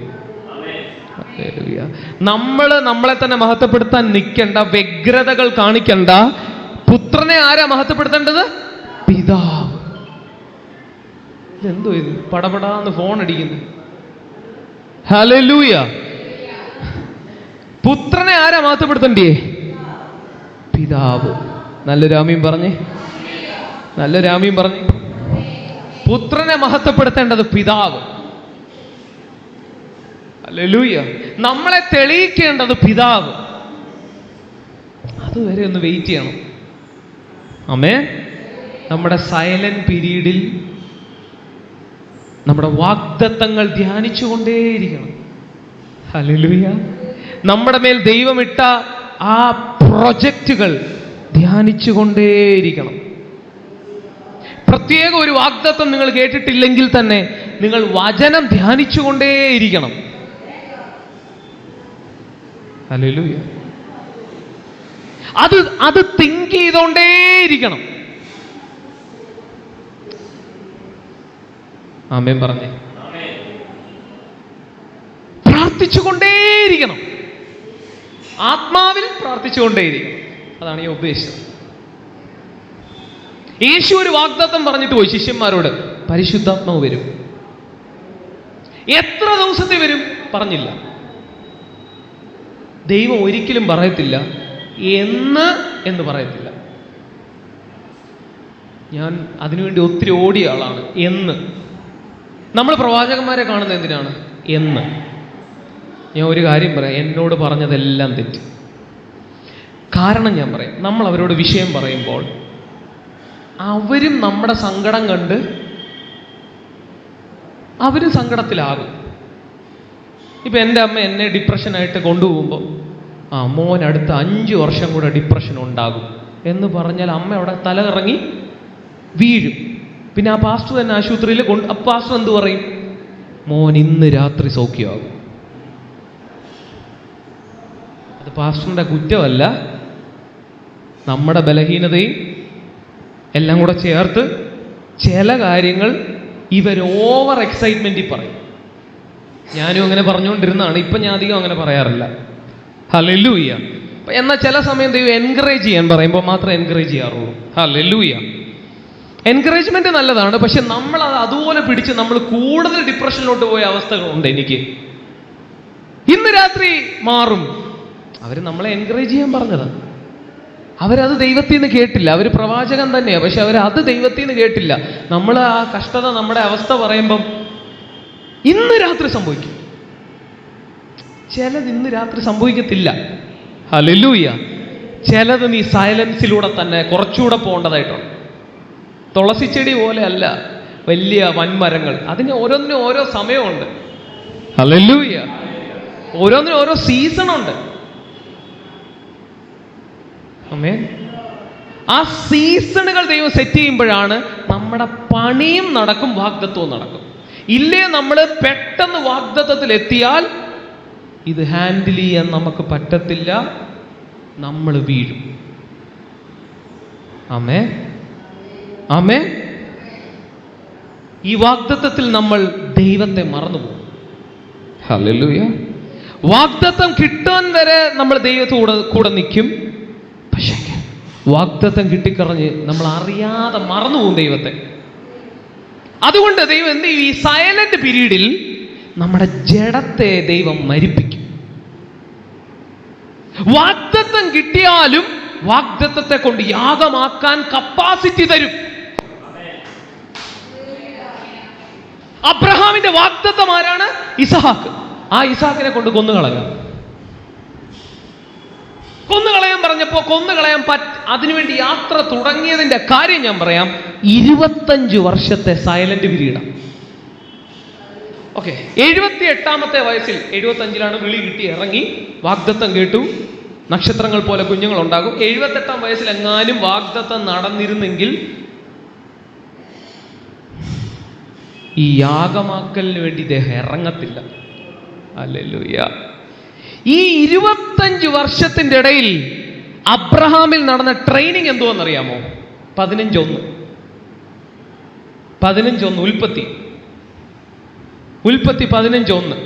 നമ്മളെ തന്നെ മഹത്വപ്പെടുത്താൻ നിൽക്കണ്ട, വ്യഗ്രതകൾ കാണിക്കണ്ട. പുത്രനെ ആരാ മഹത്വപ്പെടുത്തേണ്ടത്? പിതാവ്. എന്തോ ഇത് പടപടാന്ന് ഫോൺ അടിക്കുന്നു. ഹല്ലേലൂയ. പുത്രനെ ആരാ മഹത്വപ്പെടുത്തണ്ടേ? പിതാവ്. നല്ലൊരു ആമീൻ പറഞ്ഞേ. നല്ലൊരു ആമീൻ പറഞ്ഞേ. പുത്രനെ മഹത്വപ്പെടുത്തേണ്ടത് പിതാവ്. ഹല്ലേലൂയ. നമ്മളെ തെളിയിക്കേണ്ടത് പിതാവ്. അതുവരെ ഒന്ന് വെയിറ്റ് ചെയ്യണം. ആമേൻ. നമ്മുടെ സൈലന്റ് പീരീഡിൽ നമ്മുടെ വാഗ്ദത്തങ്ങൾ ധ്യാനിച്ചുകൊണ്ടേയിരിക്കണം. ഹല്ലേലൂയ. നമ്മുടെ മേൽ ദൈവമിട്ട ആ പ്രൊജക്റ്റുകൾ ധ്യാനിച്ചുകൊണ്ടേയിരിക്കണം. പ്രത്യേക ഒരു വാഗ്ദത്തം നിങ്ങൾ കേട്ടിട്ടില്ലെങ്കിൽ തന്നെ നിങ്ങൾ വചനം ധ്യാനിച്ചുകൊണ്ടേയിരിക്കണം. ഹല്ലേലൂയ. അത് തിങ്ക് ചെയ്തോണ്ടേയിരിക്കണം. ആമേൻ പറഞ്ഞേ. പ്രാർത്ഥിച്ചുകൊണ്ടേയിരിക്കണം. ആത്മാവിൽ പ്രാർത്ഥിച്ചുകൊണ്ടേയിരിക്കണം. അതാണ് ഞാൻ ഉദ്ദേശിച്ചത്. യേശു ഒരു വാഗ്ദത്തം പറഞ്ഞിട്ട് പോയി ശിഷ്യന്മാരോട്, പരിശുദ്ധാത്മാവ് വരും. എത്ര ദിവസത്തിൽ വരും പറഞ്ഞില്ല. ദൈവം ഒരിക്കലും പറയത്തില്ല എന്ന് പറയത്തില്ല. ഞാൻ അതിനുവേണ്ടി ഒത്തിരി ഓടിയ ആളാണ്. എന്ന് നമ്മൾ പ്രവാചകന്മാരെ കാണുന്നത് എന്തിനാണ്? എന്ന്. ഞാൻ ഒരു കാര്യം പറയാം, എന്നോട് പറഞ്ഞതെല്ലാം തെറ്റി. കാരണം ഞാൻ പറയാം, നമ്മൾ അവരോട് വിഷയം പറയുമ്പോൾ അവരും നമ്മുടെ സങ്കടം കണ്ട് അവരും സങ്കടത്തിലാകും. ഇപ്പം എൻ്റെ അമ്മ എന്നെ ഡിപ്രഷനായിട്ട് കൊണ്ടുപോകുമ്പോൾ മോൻ അടുത്ത 5 വർഷം കൂടെ ഡിപ്രഷൻ ഉണ്ടാകും എന്ന് പറഞ്ഞാൽ അമ്മ അവിടെ തലകറങ്ങി വീഴും. പിന്നെ ആ പാസ്റ്റർ തന്നെ ആശുപത്രിയിൽ പാസ്റ്റർ എന്ത് പറയും? മോൻ ഇന്ന് രാത്രി സൗഖ്യമാകും. അത് പാസ്റ്ററിൻ്റെ കുറ്റമല്ല, നമ്മുടെ ബലഹീനതയും എല്ലാം കൂടെ ചേർത്ത് ചില കാര്യങ്ങൾ ഇവർ ഓവർ എക്സൈറ്റ്മെൻറ്റിൽ പറയും. ഞാനും അങ്ങനെ പറഞ്ഞുകൊണ്ടിരുന്നതാണ്, ഇപ്പം ഞാൻ അധികം അങ്ങനെ പറയാറില്ല. ഹല്ലേലൂയ. എന്നാൽ ചില സമയം ദൈവം എൻകറേജ് ചെയ്യാൻ പറയുമ്പോൾ മാത്രമേ എൻകറേജ് ചെയ്യാറുള്ളൂ. ഹല്ലേലൂയ. എൻകറേജ്മെന്റ് നല്ലതാണ്, പക്ഷെ നമ്മൾ അത് അതുപോലെ പിടിച്ച് നമ്മൾ കൂടുതൽ ഡിപ്രഷനിലോട്ട് പോയ അവസ്ഥകളുണ്ട്. എനിക്ക് ഇന്ന് രാത്രി മാറും. അവർ നമ്മളെ എൻകറേജ് ചെയ്യാൻ പറഞ്ഞതാണ്. അവരത് ദൈവത്തിൽ നിന്ന് കേട്ടില്ല. അവർ പ്രവാചകൻ തന്നെയാണ്, പക്ഷെ അവരത് ദൈവത്തിൽ നിന്ന് കേട്ടില്ല. നമ്മൾ ആ കഷ്ടത, നമ്മുടെ അവസ്ഥ പറയുമ്പം ഇന്ന് രാത്രി സംഭവിക്കും. ചിലത് ഇന്ന് രാത്രി സംഭവിക്കത്തില്ല. ഹല്ലേലൂയ. ചിലത് നീ സൈലൻസിലൂടെ തന്നെ കുറച്ചുകൂടെ പോകേണ്ടതായിട്ടുണ്ട്. തുളസിച്ചെടി പോലെ അല്ല വലിയ വൻമരങ്ങൾ, അതിന് ഓരോന്നിനും ഓരോ സമയമുണ്ട്. ഹല്ലേലൂയ. ഓരോന്നിനും ഓരോ സീസണുണ്ട്. ആമേൻ. ആ സീസണുകൾ ദൈവം സെറ്റ് ചെയ്യുമ്പോഴാണ് നമ്മുടെ പണിയും നടക്കും, വാഗ്ദത്വവും നടക്കും. ഇല്ലേ നമ്മൾ പെട്ടെന്ന് വാഗ്ദത്തത്തിൽ എത്തിയാൽ ഇത് ഹാൻഡിൽ ചെയ്യാൻ നമുക്ക് പറ്റത്തില്ല, നമ്മൾ വീഴും. ആമേൻ, ആമേൻ. ഈ വാഗ്ദത്തത്തിൽ നമ്മൾ ദൈവത്തെ മറന്നുപോകും. ഹല്ലേലൂയ. വാഗ്ദത്തം കിട്ടാൻ വരെ നമ്മൾ ദൈവത്തോട് കൂടെ നിൽക്കും. പക്ഷേ വാഗ്ദത്തം കിട്ടിക്കറിഞ്ഞ് നമ്മൾ അറിയാതെ മറന്നുപോകും ദൈവത്തെ. അതുകൊണ്ട് ദൈവം എന്ത് ചെയ്യും? ഈ സൈലന്റ് പീരീഡിൽ നമ്മുടെ ജഡത്തെ ദൈവം മരിപ്പിക്കും. വാഗ്ദത്തം കിട്ടിയാലും വാഗ്ദത്തത്തെ കൊണ്ട് യാഗമാക്കാൻ കപ്പാസിറ്റി തരും. അബ്രഹാമിന്റെ വാഗ്ദത്തം ആരാണ്? ഇസഹാക്ക്. ആ ഇസഹാക്കിനെ കൊണ്ട് കൊന്നുകളയാൻ പറഞ്ഞപ്പോ കൊന്നുകളയാൻ അതിനുവേണ്ടി യാത്ര തുടങ്ങിയതിന്റെ കാര്യം ഞാൻ പറയാം. 25 വർഷത്തെ സൈലന്റ് പീരീഡാണ്. ഓക്കെ, 78ാമത്തെ വയസ്സിൽ, 75ലാണ് വിളി കിട്ടി ഇറങ്ങി, വാഗ്ദത്തം കേട്ടു, നക്ഷത്രങ്ങൾ പോലെ കുഞ്ഞുങ്ങൾ ഉണ്ടാകും. 78ാം വയസ്സിൽ എങ്ങാനും വാഗ്ദത്തം നടന്നിരുന്നെങ്കിൽ ഈ യാഗമാക്കലിന് വേണ്ടി ഇദ്ദേഹം ഇറങ്ങത്തില്ല. ഹല്ലേലൂയ. ഈ 25 വർഷത്തിന്റെ ഇടയിൽ അബ്രഹാമിൽ നടന്ന ട്രെയിനിങ് എന്തുവെന്നറിയാമോ? 15:1 ഉൽപ്പത്തി 15:1.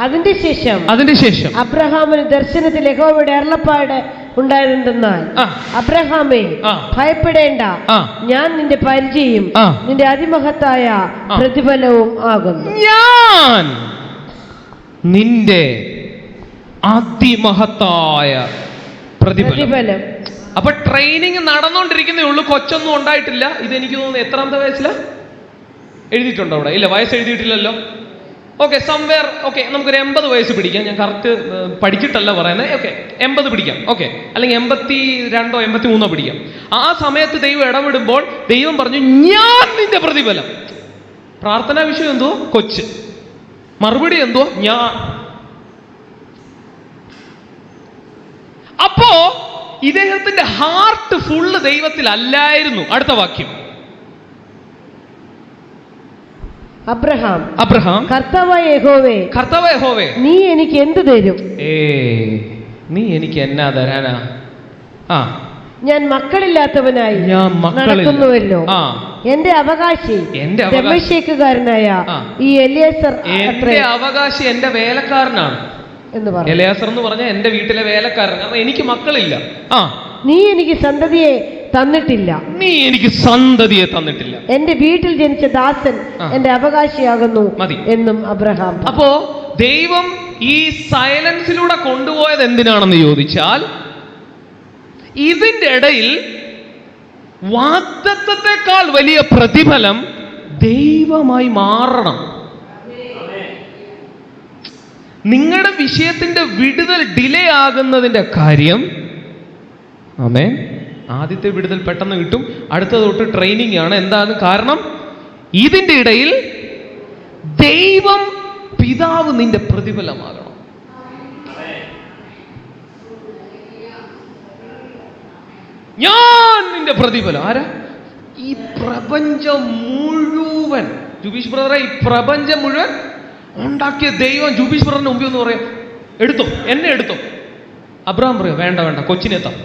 അതിന്റെ ശേഷം അബ്രഹാമിന് ദർശനത്തിൽ യഹോവയുടെ അരുളപ്പാട് ഉണ്ടായിരുന്നെന്നാൽ, അബ്രഹാമേ ഭയപ്പെടേണ്ട, ഞാൻ നിന്റെ പരിചയം നിന്റെ അതിമഹത്തായ പ്രതിഫലവും ആകുന്നു. ഞാൻ നിന്റെ അതിമഹത്തായ പ്രതിഫലം. അപ്പൊ ട്രെയിനിങ് നടന്നുകൊണ്ടിരിക്കുന്നേ ഉള്ളൂ, കൊച്ചൊന്നും ഉണ്ടായിട്ടില്ല. ഇതെനിക്ക് തോന്നുന്നു എത്രാമത്തെ വയസ്സിലാ എഴുതിയിട്ടുണ്ടോ അവിടെ? ഇല്ല, വയസ്സ് എഴുതിയിട്ടില്ലല്ലോ. Okay, somewhere. ഓക്കെ, നമുക്കൊരു 80 വയസ്സ് പിടിക്കാം. ഞാൻ കറക്റ്റ് പഠിച്ചിട്ടല്ല പറയുന്നത്. ഓക്കെ, 80 പിടിക്കാം. ഓക്കെ, അല്ലെങ്കിൽ 82 83 പിടിക്കാം. ആ സമയത്ത് ദൈവം ഇടപെടുമ്പോൾ ദൈവം പറഞ്ഞു, ഞാൻ നിന്റെ പ്രതിഫലം. പ്രാർത്ഥനാ വിഷയം എന്തുവോ? കൊച്ച്. മറുപടി എന്തുവോ? ഞാൻ. അപ്പോ ഇദ്ദേഹത്തിന്റെ ഹാർട്ട് ഫുള്ള് ദൈവത്തിലല്ലായിരുന്നു. അടുത്ത വാക്യം. അബ്രഹാം കർത്താവായ യഹോവേ, നീ എനിക്ക് എന്ത് തരും? നീ എനിക്ക് എന്നാ തരാനാ? ഞാൻ മക്കളില്ലാത്തവനായി നടക്കുന്നുവല്ലോ. എന്റെ അവകാശി ദമ്മേശേക്കുകാരനായ ഈ എലിയാസർ. എന്റെ അവകാശി എന്റെ വേലക്കാരനാണ് എന്ന് പറഞ്ഞു. എലിയാസർ എന്ന് പറഞ്ഞാൽ എന്റെ വീട്ടിലെ വേലക്കാരൻ. കാരണം എനിക്ക് മക്കളില്ല. നീ എനിക്ക് സന്തതിയെ തന്നിട്ടില്ല. എന്റെ വീട്ടിൽ ജനിച്ച ദാസൻ എന്റെ അവകാശിയാകുന്നു എന്നും അബ്രഹാം. അപ്പോ ദൈവം ഈ സൈലൻസിലൂടെ കൊണ്ടുപോയത് എന്തിനാണെന്ന് ചോദിച്ചാൽ, ഇതിന്റെ ഇടയിൽ വാഗ്ദത്തത്തെക്കാൾ വലിയ പ്രതിഫലം ദൈവമായി മാറണം. നിങ്ങളുടെ വിഷയത്തിന്റെ വിടുതൽ ഡിലേ ആകുന്നതിന്റെ കാര്യം, ആമേൻ, ആദ്യത്തെ വിടുതൽ പെട്ടെന്ന് കിട്ടും, അടുത്ത തൊട്ട് ട്രെയിനിങ് ആണ്. എന്താണ് കാരണം? ഇതിന്റെ ഇടയിൽ ദൈവം പിതാവ് നിന്റെ പ്രതിഫലമാകണം. ഞാൻ നിന്റെ പ്രതിഫലം. ആരാ? ഈ പ്രപഞ്ചം മുഴുവൻ, ജുബീഷ് ബ്രദറെ, ഈ പ്രപഞ്ചം മുഴുവൻ ഉണ്ടാക്കിയ ദൈവം ജുബീഷ് ബ്രദറിന് മുമ്പിൽ ഒന്ന് പറയാം, എടുത്തോ, എന്നെ എടുത്തോ. അബ്രഹാം പറയോ, വേണ്ട വേണ്ട, കൊച്ചിനെത്താം.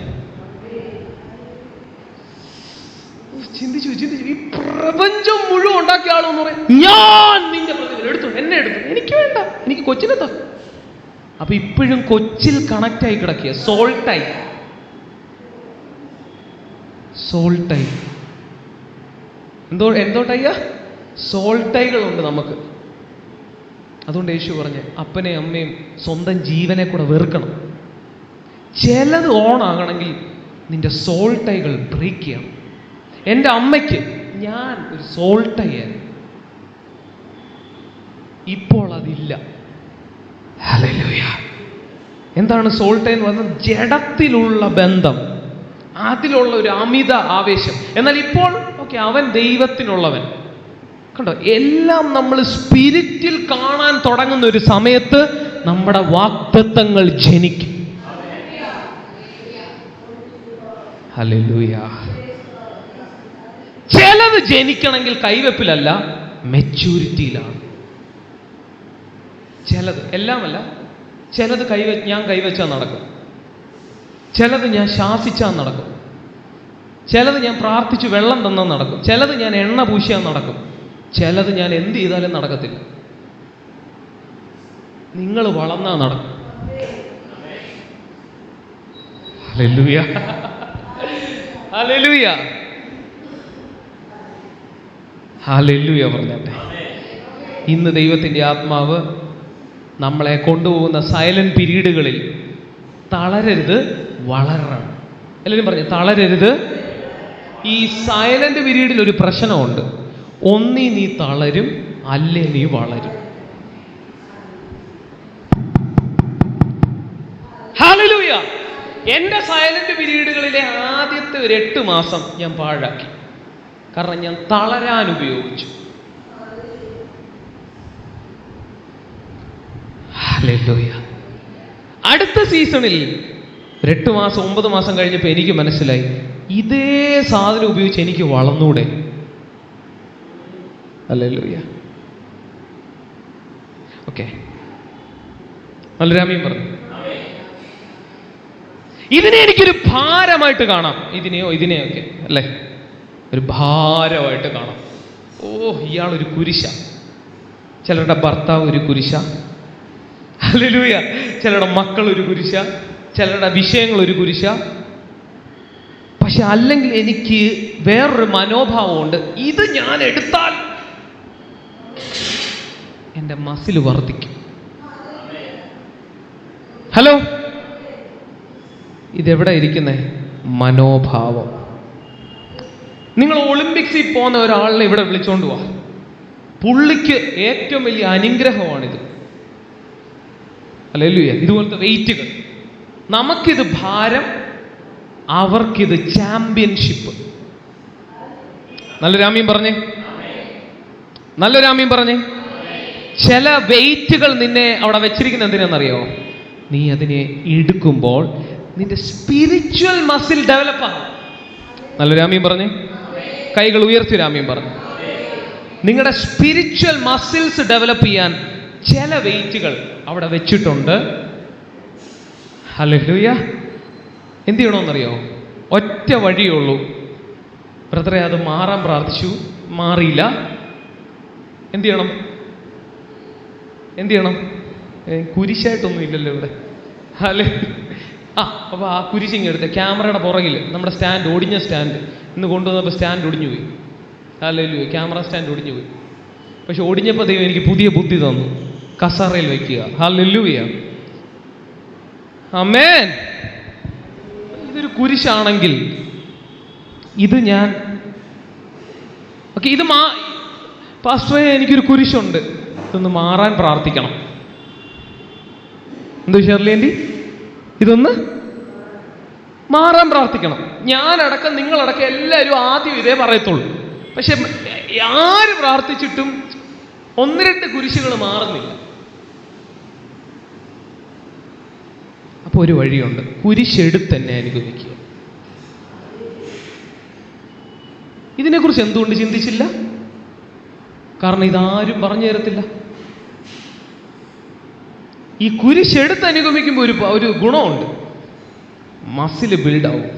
ചിന്തിച്ചു, ഈ പ്രപഞ്ചം മുഴുവൻ ഉണ്ടാക്കിയ ആളെന്ന് പറയാം, ഞാൻ നിന്റെ പ്രതിഫലം, എടുത്തു, എന്നെ എടുത്തു, എനിക്ക് വേണ്ട, എനിക്ക് കൊച്ചിനെത്താം. അപ്പൊ ഇപ്പോഴും കൊച്ചിൽ കണക്റ്റ് ആയി കിടക്കിയ സോൾട്ടായി എന്തോട്ടയ്യ സോൾട്ടൈകളുണ്ട് നമുക്ക്. അതുകൊണ്ട് യേശു പറഞ്ഞ് അപ്പനെയും അമ്മയും സ്വന്തം ജീവനെ കൂടെ വെറുക്കണം. ചിലത് ഓണാകണമെങ്കിൽ നിന്റെ സോൾട്ടൈകൾ ബ്രേക്ക് ചെയ്യണം. എൻ്റെ അമ്മയ്ക്ക് ഞാൻ ഒരു സോൾട്ടൈയായിരുന്നു, ഇപ്പോൾ അതില്ല. ഹല്ലേലൂയ. എന്താണ് സോൾട്ടൈ എന്ന് പറഞ്ഞാൽ? ജഡത്തിലുള്ള ബന്ധം, അതിലുള്ള ഒരു അമിത ആവേശം. എന്നാൽ ഇപ്പോൾ ഓക്കെ, അവൻ ദൈവത്തിനുള്ളവൻ. കണ്ടോ, എല്ലാം നമ്മൾ സ്പിരിറ്റിൽ കാണാൻ തുടങ്ങുന്ന ഒരു സമയത്ത് നമ്മുടെ വാഗ്ദത്തങ്ങൾ ജനിക്കും. ഹല്ലേലൂയ. ചിലത് ജനിക്കണമെങ്കിൽ കൈവെപ്പിലല്ല, മെച്യൂരിറ്റിയിലാണ്. ചിലത്, എല്ലാമല്ല, ചിലത് ഞാൻ കൈവച്ചാൽ നടക്കും, ചിലത് ഞാൻ ശാസിച്ചാൽ നടക്കും, ചിലത് ഞാൻ പ്രാർത്ഥിച്ചു വെള്ളം തന്നാൽ നടക്കും, ചിലത് ഞാൻ എണ്ണ പൂശിയാൽ നടക്കും, ചിലത് ഞാൻ എന്ത് ചെയ്താലും നടക്കത്തില്ല. നിങ്ങൾ വളർന്നാൽ നടക്കും. ഹല്ലേലൂയ, ഹല്ലേലൂയ, ഹല്ലേലൂയ പറഞ്ഞാട്ടെ. ഇന്ന് ദൈവത്തിൻ്റെ ആത്മാവ് നമ്മളെ കൊണ്ടുപോകുന്ന സൈലന്റ് പീരീഡുകളിൽ തളരരുത്, വളരണം. എല്ലാവരും പറഞ്ഞു തളരരുത്. ഈ സൈലന്റ് പീരീഡിൽ ഒരു പ്രശ്നമുണ്ട്. ഒന്നി നീ തളരും, അല്ലേ നീ വളരും. ഹല്ലേലൂയ. എൻ്റെ സൈലന്റ് പീരീഡുകളിലെ ആദ്യത്തെ ഒരു 8 മാസം ഞാൻ പാഴാക്കി. കാരണം ഞാൻ തളരാൻ ഉപയോഗിച്ചു. ഹല്ലേലൂയ. അടുത്ത സീസണിൽ 8 മാസം 9 മാസം കഴിഞ്ഞപ്പോൾ എനിക്ക് മനസ്സിലായി, ഇതേ സാധനം ഉപയോഗിച്ച് എനിക്ക് വളർന്നൂടെ. ഹല്ലേലൂയ. ഓക്കെ, നല്ലൊരു ആമീൻ പറഞ്ഞു. ഇതിനെ എനിക്കൊരു ഭാരമായിട്ട് കാണാം, ഇതിനെയൊക്കെ അല്ലേ, ഒരു ഭാരമായിട്ട് കാണാം. ഓ, ഇയാളൊരു കുരിശ. ചിലരുടെ ഭർത്താവ് ഒരു കുരിശ. ഹല്ലേലൂയ. ചിലരുടെ മക്കൾ ഒരു കുരിശ, ചിലരുടെ വിഷയങ്ങൾ ഒരു കുരിശ. പക്ഷെ അല്ലെങ്കിൽ എനിക്ക് വേറൊരു മനോഭാവമുണ്ട്, ഇത് ഞാൻ എടുത്താൽ എൻ്റെ മസിൽ വർദ്ധിക്കും. ഹലോ, ഇതെവിടെ ഇരിക്കുന്നേ? മനോഭാവം. നിങ്ങൾ ഒളിമ്പിക്സിൽ പോകുന്ന ഒരാളിനെ ഇവിടെ വിളിച്ചോണ്ട് പോവാ, പുള്ളിക്ക് ഏറ്റവും വലിയ അനുഗ്രഹമാണിത്. ഹല്ലേലൂയ. ഇതുപോലത്തെ വെയിറ്റുകൾ. നമുക്കിത് ഭാരം, അവർക്കിത് ചാമ്പ്യൻഷിപ്പ്. നല്ലൊരാമീൻ പറഞ്ഞേ, നല്ലൊരാമീൻ പറഞ്ഞേ. ചില വെയിറ്റുകൾ നിന്നെ അവിടെ വെച്ചിരിക്കുന്ന എന്തിനാണെന്നറിയോ? നീ അതിനെ എടുക്കുമ്പോൾ നിന്റെ സ്പിരിച്വൽ മസിൽ ഡെവലപ്പാണ്. നല്ലൊരാമീൻ പറഞ്ഞേ. കൈകൾ ഉയർത്തി രാമീൻ പറഞ്ഞു. നിങ്ങളുടെ സ്പിരിച്വൽ മസിൽസ് ഡെവലപ്പ് ചെയ്യാൻ ചില വെയിറ്റുകൾ അവിടെ വെച്ചിട്ടുണ്ട്. ഹല്ലേലൂയ. എന്ത് ചെയ്യണമെന്നറിയോ? ഒറ്റ വഴിയുള്ളൂ. ബ്രദറെ, അത് മാറാൻ പ്രാർത്ഥിച്ചു, മാറിയില്ല. എന്ത് ചെയ്യണം? കുരിശായിട്ടൊന്നും ഇല്ലല്ലോ ഇവിടെ. അല്ലേ? അപ്പോൾ ആ കുരിശിങ്ങെടുത്ത് ക്യാമറയുടെ പുറകിൽ നമ്മുടെ സ്റ്റാൻഡ്, ഒടിഞ്ഞ സ്റ്റാൻഡ് ഇന്ന് കൊണ്ടുവന്നപ്പോൾ സ്റ്റാൻഡ് ഒടിഞ്ഞു പോയി. ഹല്ലേലൂയ. ക്യാമറ സ്റ്റാൻഡ് ഒടിഞ്ഞു പോയി. പക്ഷെ ഒടിഞ്ഞപ്പോൾ ദൈവം എനിക്ക് പുതിയ ബുദ്ധി തന്നു, കസറയിൽ വയ്ക്കുക. ഹല്ലേലൂയ, ആമേൻ. ഇതൊരു കുരിശാണെങ്കിൽ ഇത് ഞാൻ ഓക്കെ, ഇത് പാസ്റ്ററെ എനിക്കൊരു കുരിശുണ്ട്, ഇതൊന്ന് മാറാൻ പ്രാർത്ഥിക്കണം. എന്തോ ഷെർലിയൻറ്റി, ഇതൊന്ന് മാറാൻ പ്രാർത്ഥിക്കണം. ഞാനടക്കം നിങ്ങളടക്കം എല്ലാവരും ആദ്യം ഇതേ പറയത്തുള്ളൂ. പക്ഷെ ആര് പ്രാർത്ഥിച്ചിട്ടും 1-2 കുരിശുകൾ മാറുന്നില്ല. അപ്പോൾ ഒരു വഴിയുണ്ട്, കുരിശെടുത്ത് തന്നെ അനുഗമിക്കുക. ഇതിനെക്കുറിച്ച് എന്തുകൊണ്ട് ചിന്തിച്ചില്ല? കാരണം ഇതാരും പറഞ്ഞു തരത്തില്ല. ഈ കുരിശെടുത്ത് അനുഗമിക്കുമ്പോൾ ഒരു ഗുണമുണ്ട്, മസിൽ ബിൽഡാവും.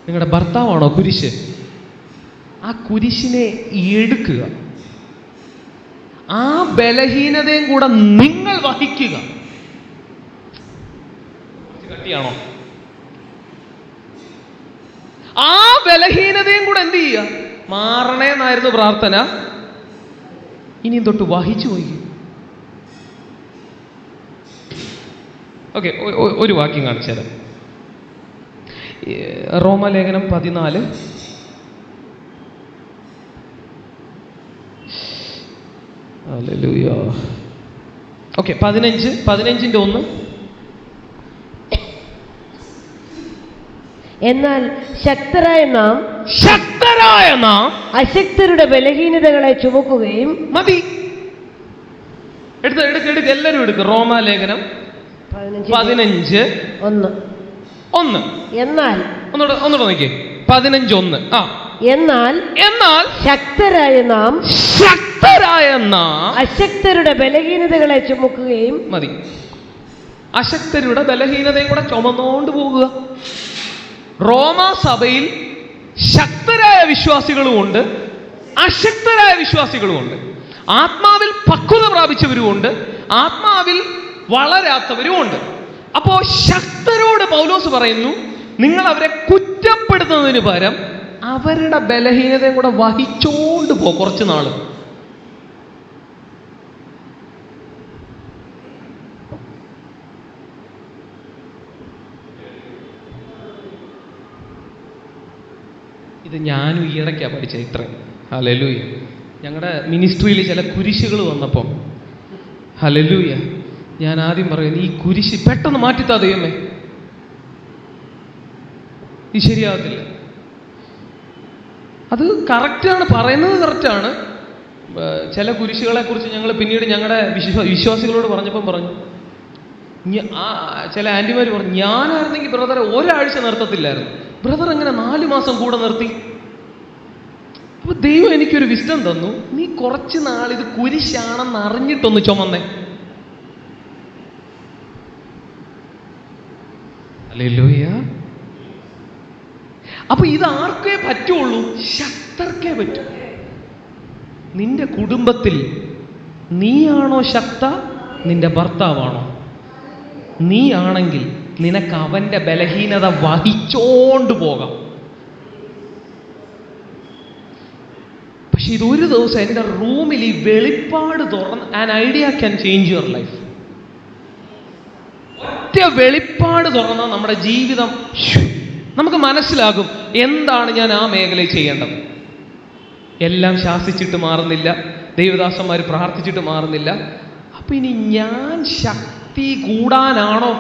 നിങ്ങളുടെ ഭർത്താവാണോ കുരിശ്? ആ കുരിശിനെ എടുക്കുക, ആ ബലഹീനതയും കൂടെ നിങ്ങൾ വഹിക്കുക. കട്ടിയാണോ? ആ ബലഹീനതയും കൂടെ എന്ത് ചെയ്യുക? മാറണേന്നായിരുന്നു പ്രാർത്ഥന, ഇനിയും തൊട്ട് വഹിച്ചു പോയി. ഓക്കെ, ഒരു വാക്യം കാണിച്ചുതരാം. റോമാലേഖനം 14 ഹല്ലേലൂയ. ഓക്കെ, 15-ന്റെ 1. എന്നാൽ ശക്തരായ നാം അശക്തരുടെ ബലഹീനതകളെ ചുമക്കുകയും. മതി, എടുക്ക് എല്ലാവരും എടുക്കും. റോമാലേഖനം 15:1. എന്നാൽ ഒന്നുകൂടെ നോക്കിയേ, 15:1. എന്നാൽ ശക്തരായ നാം അശക്തരുടെ ബലഹീനതകളെ ചുമക്കുകയും. മതി, അശക്തരുടെ ബലഹീനതയും കൂടെ ചുമന്നുകൊണ്ട് പോകുക. റോമാ സഭയിൽ ശക്തരായ വിശ്വാസികളുമുണ്ട്, അശക്തരായ വിശ്വാസികളുമുണ്ട്. ആത്മാവിൽ പക്വത പ്രാപിച്ചവരുമുണ്ട്, ആത്മാവിൽ വളരാത്തവരുമുണ്ട്. അപ്പോ ശക്തരോട് പൗലോസ് പറയുന്നു, നിങ്ങൾ അവരെ കുറ്റപ്പെടുത്തുന്നതിന് പകരം അവരുടെ ബലഹീനതയും കൂടെ വഹിച്ചോണ്ട് പോ കുറച്ച് നാള്. ഇത് ഞാനും ഈയിടയ്ക്കാണ് പഠിച്ചത് ഇത്രയും. ഹല്ലേലൂയ. ഞങ്ങളുടെ മിനിസ്ട്രിയിൽ ചില കുരിശുകൾ വന്നപ്പം, ഹല്ലേലൂയ, ഞാൻ ആദ്യം പറയുന്നു, ഈ കുരിശ് പെട്ടെന്ന് മാറ്റിത്താ ദൈവമേ, ഇത് ശരിയാകത്തില്ല. അത് കറക്റ്റാണ്, പറയുന്നത് കറക്റ്റാണ്. ചില കുരിശുകളെ കുറിച്ച് ഞങ്ങൾ പിന്നീട് ഞങ്ങളുടെ വിശ്വാസികളോട് പറഞ്ഞപ്പം പറഞ്ഞു, ചില ആൻറ്റിമാർ പറഞ്ഞു, ഞാനായിരുന്നെങ്കിൽ ബ്രദറെ ഒരാഴ്ച നിർത്തത്തില്ലായിരുന്നു, ബ്രദർ എങ്ങനെ 4 മാസം കൂടെ നിർത്തി? അപ്പൊ ദൈവം എനിക്കൊരു വിസ്ഡം തന്നു, നീ കുറച്ച് നാൾ ഇത് കുരിശാണെന്ന് അറിഞ്ഞിട്ടൊന്ന് ചുമന്നേ. ഹല്ലേലൂയ. അപ്പൊ ഇത് ആർക്കേ പറ്റുള്ളൂ? ശക്തർക്കേ പറ്റൂ. നിന്റെ കുടുംബത്തിൽ നീയാണോ ശക്ത, നിന്റെ ഭർത്താവാണോ? നീ ആണെങ്കിൽ നിനക്ക് അവന്റെ ബലഹീനത വഹിച്ചോണ്ട് പോകാം. പക്ഷെ ഇതൊരു ദിവസം എൻ്റെ റൂമിൽ ഈ വെളിപ്പാട് തുറന്ന്, an idea can change your life. ഒറ്റ വെളിപ്പാട് തുറന്നാൽ നമ്മുടെ ജീവിതം നമുക്ക് മനസ്സിലാകും എന്താണ് ഞാൻ ആ മേഖലയിൽ ചെയ്യേണ്ടത്. എല്ലാം ശാസിച്ചിട്ട് മാറുന്നില്ല, ദൈവദാസന്മാർ പ്രാർത്ഥിച്ചിട്ട് മാറുന്നില്ല. അപ്പൊ ഇനി ഞാൻ ശക്തി കൂടാനാണോ?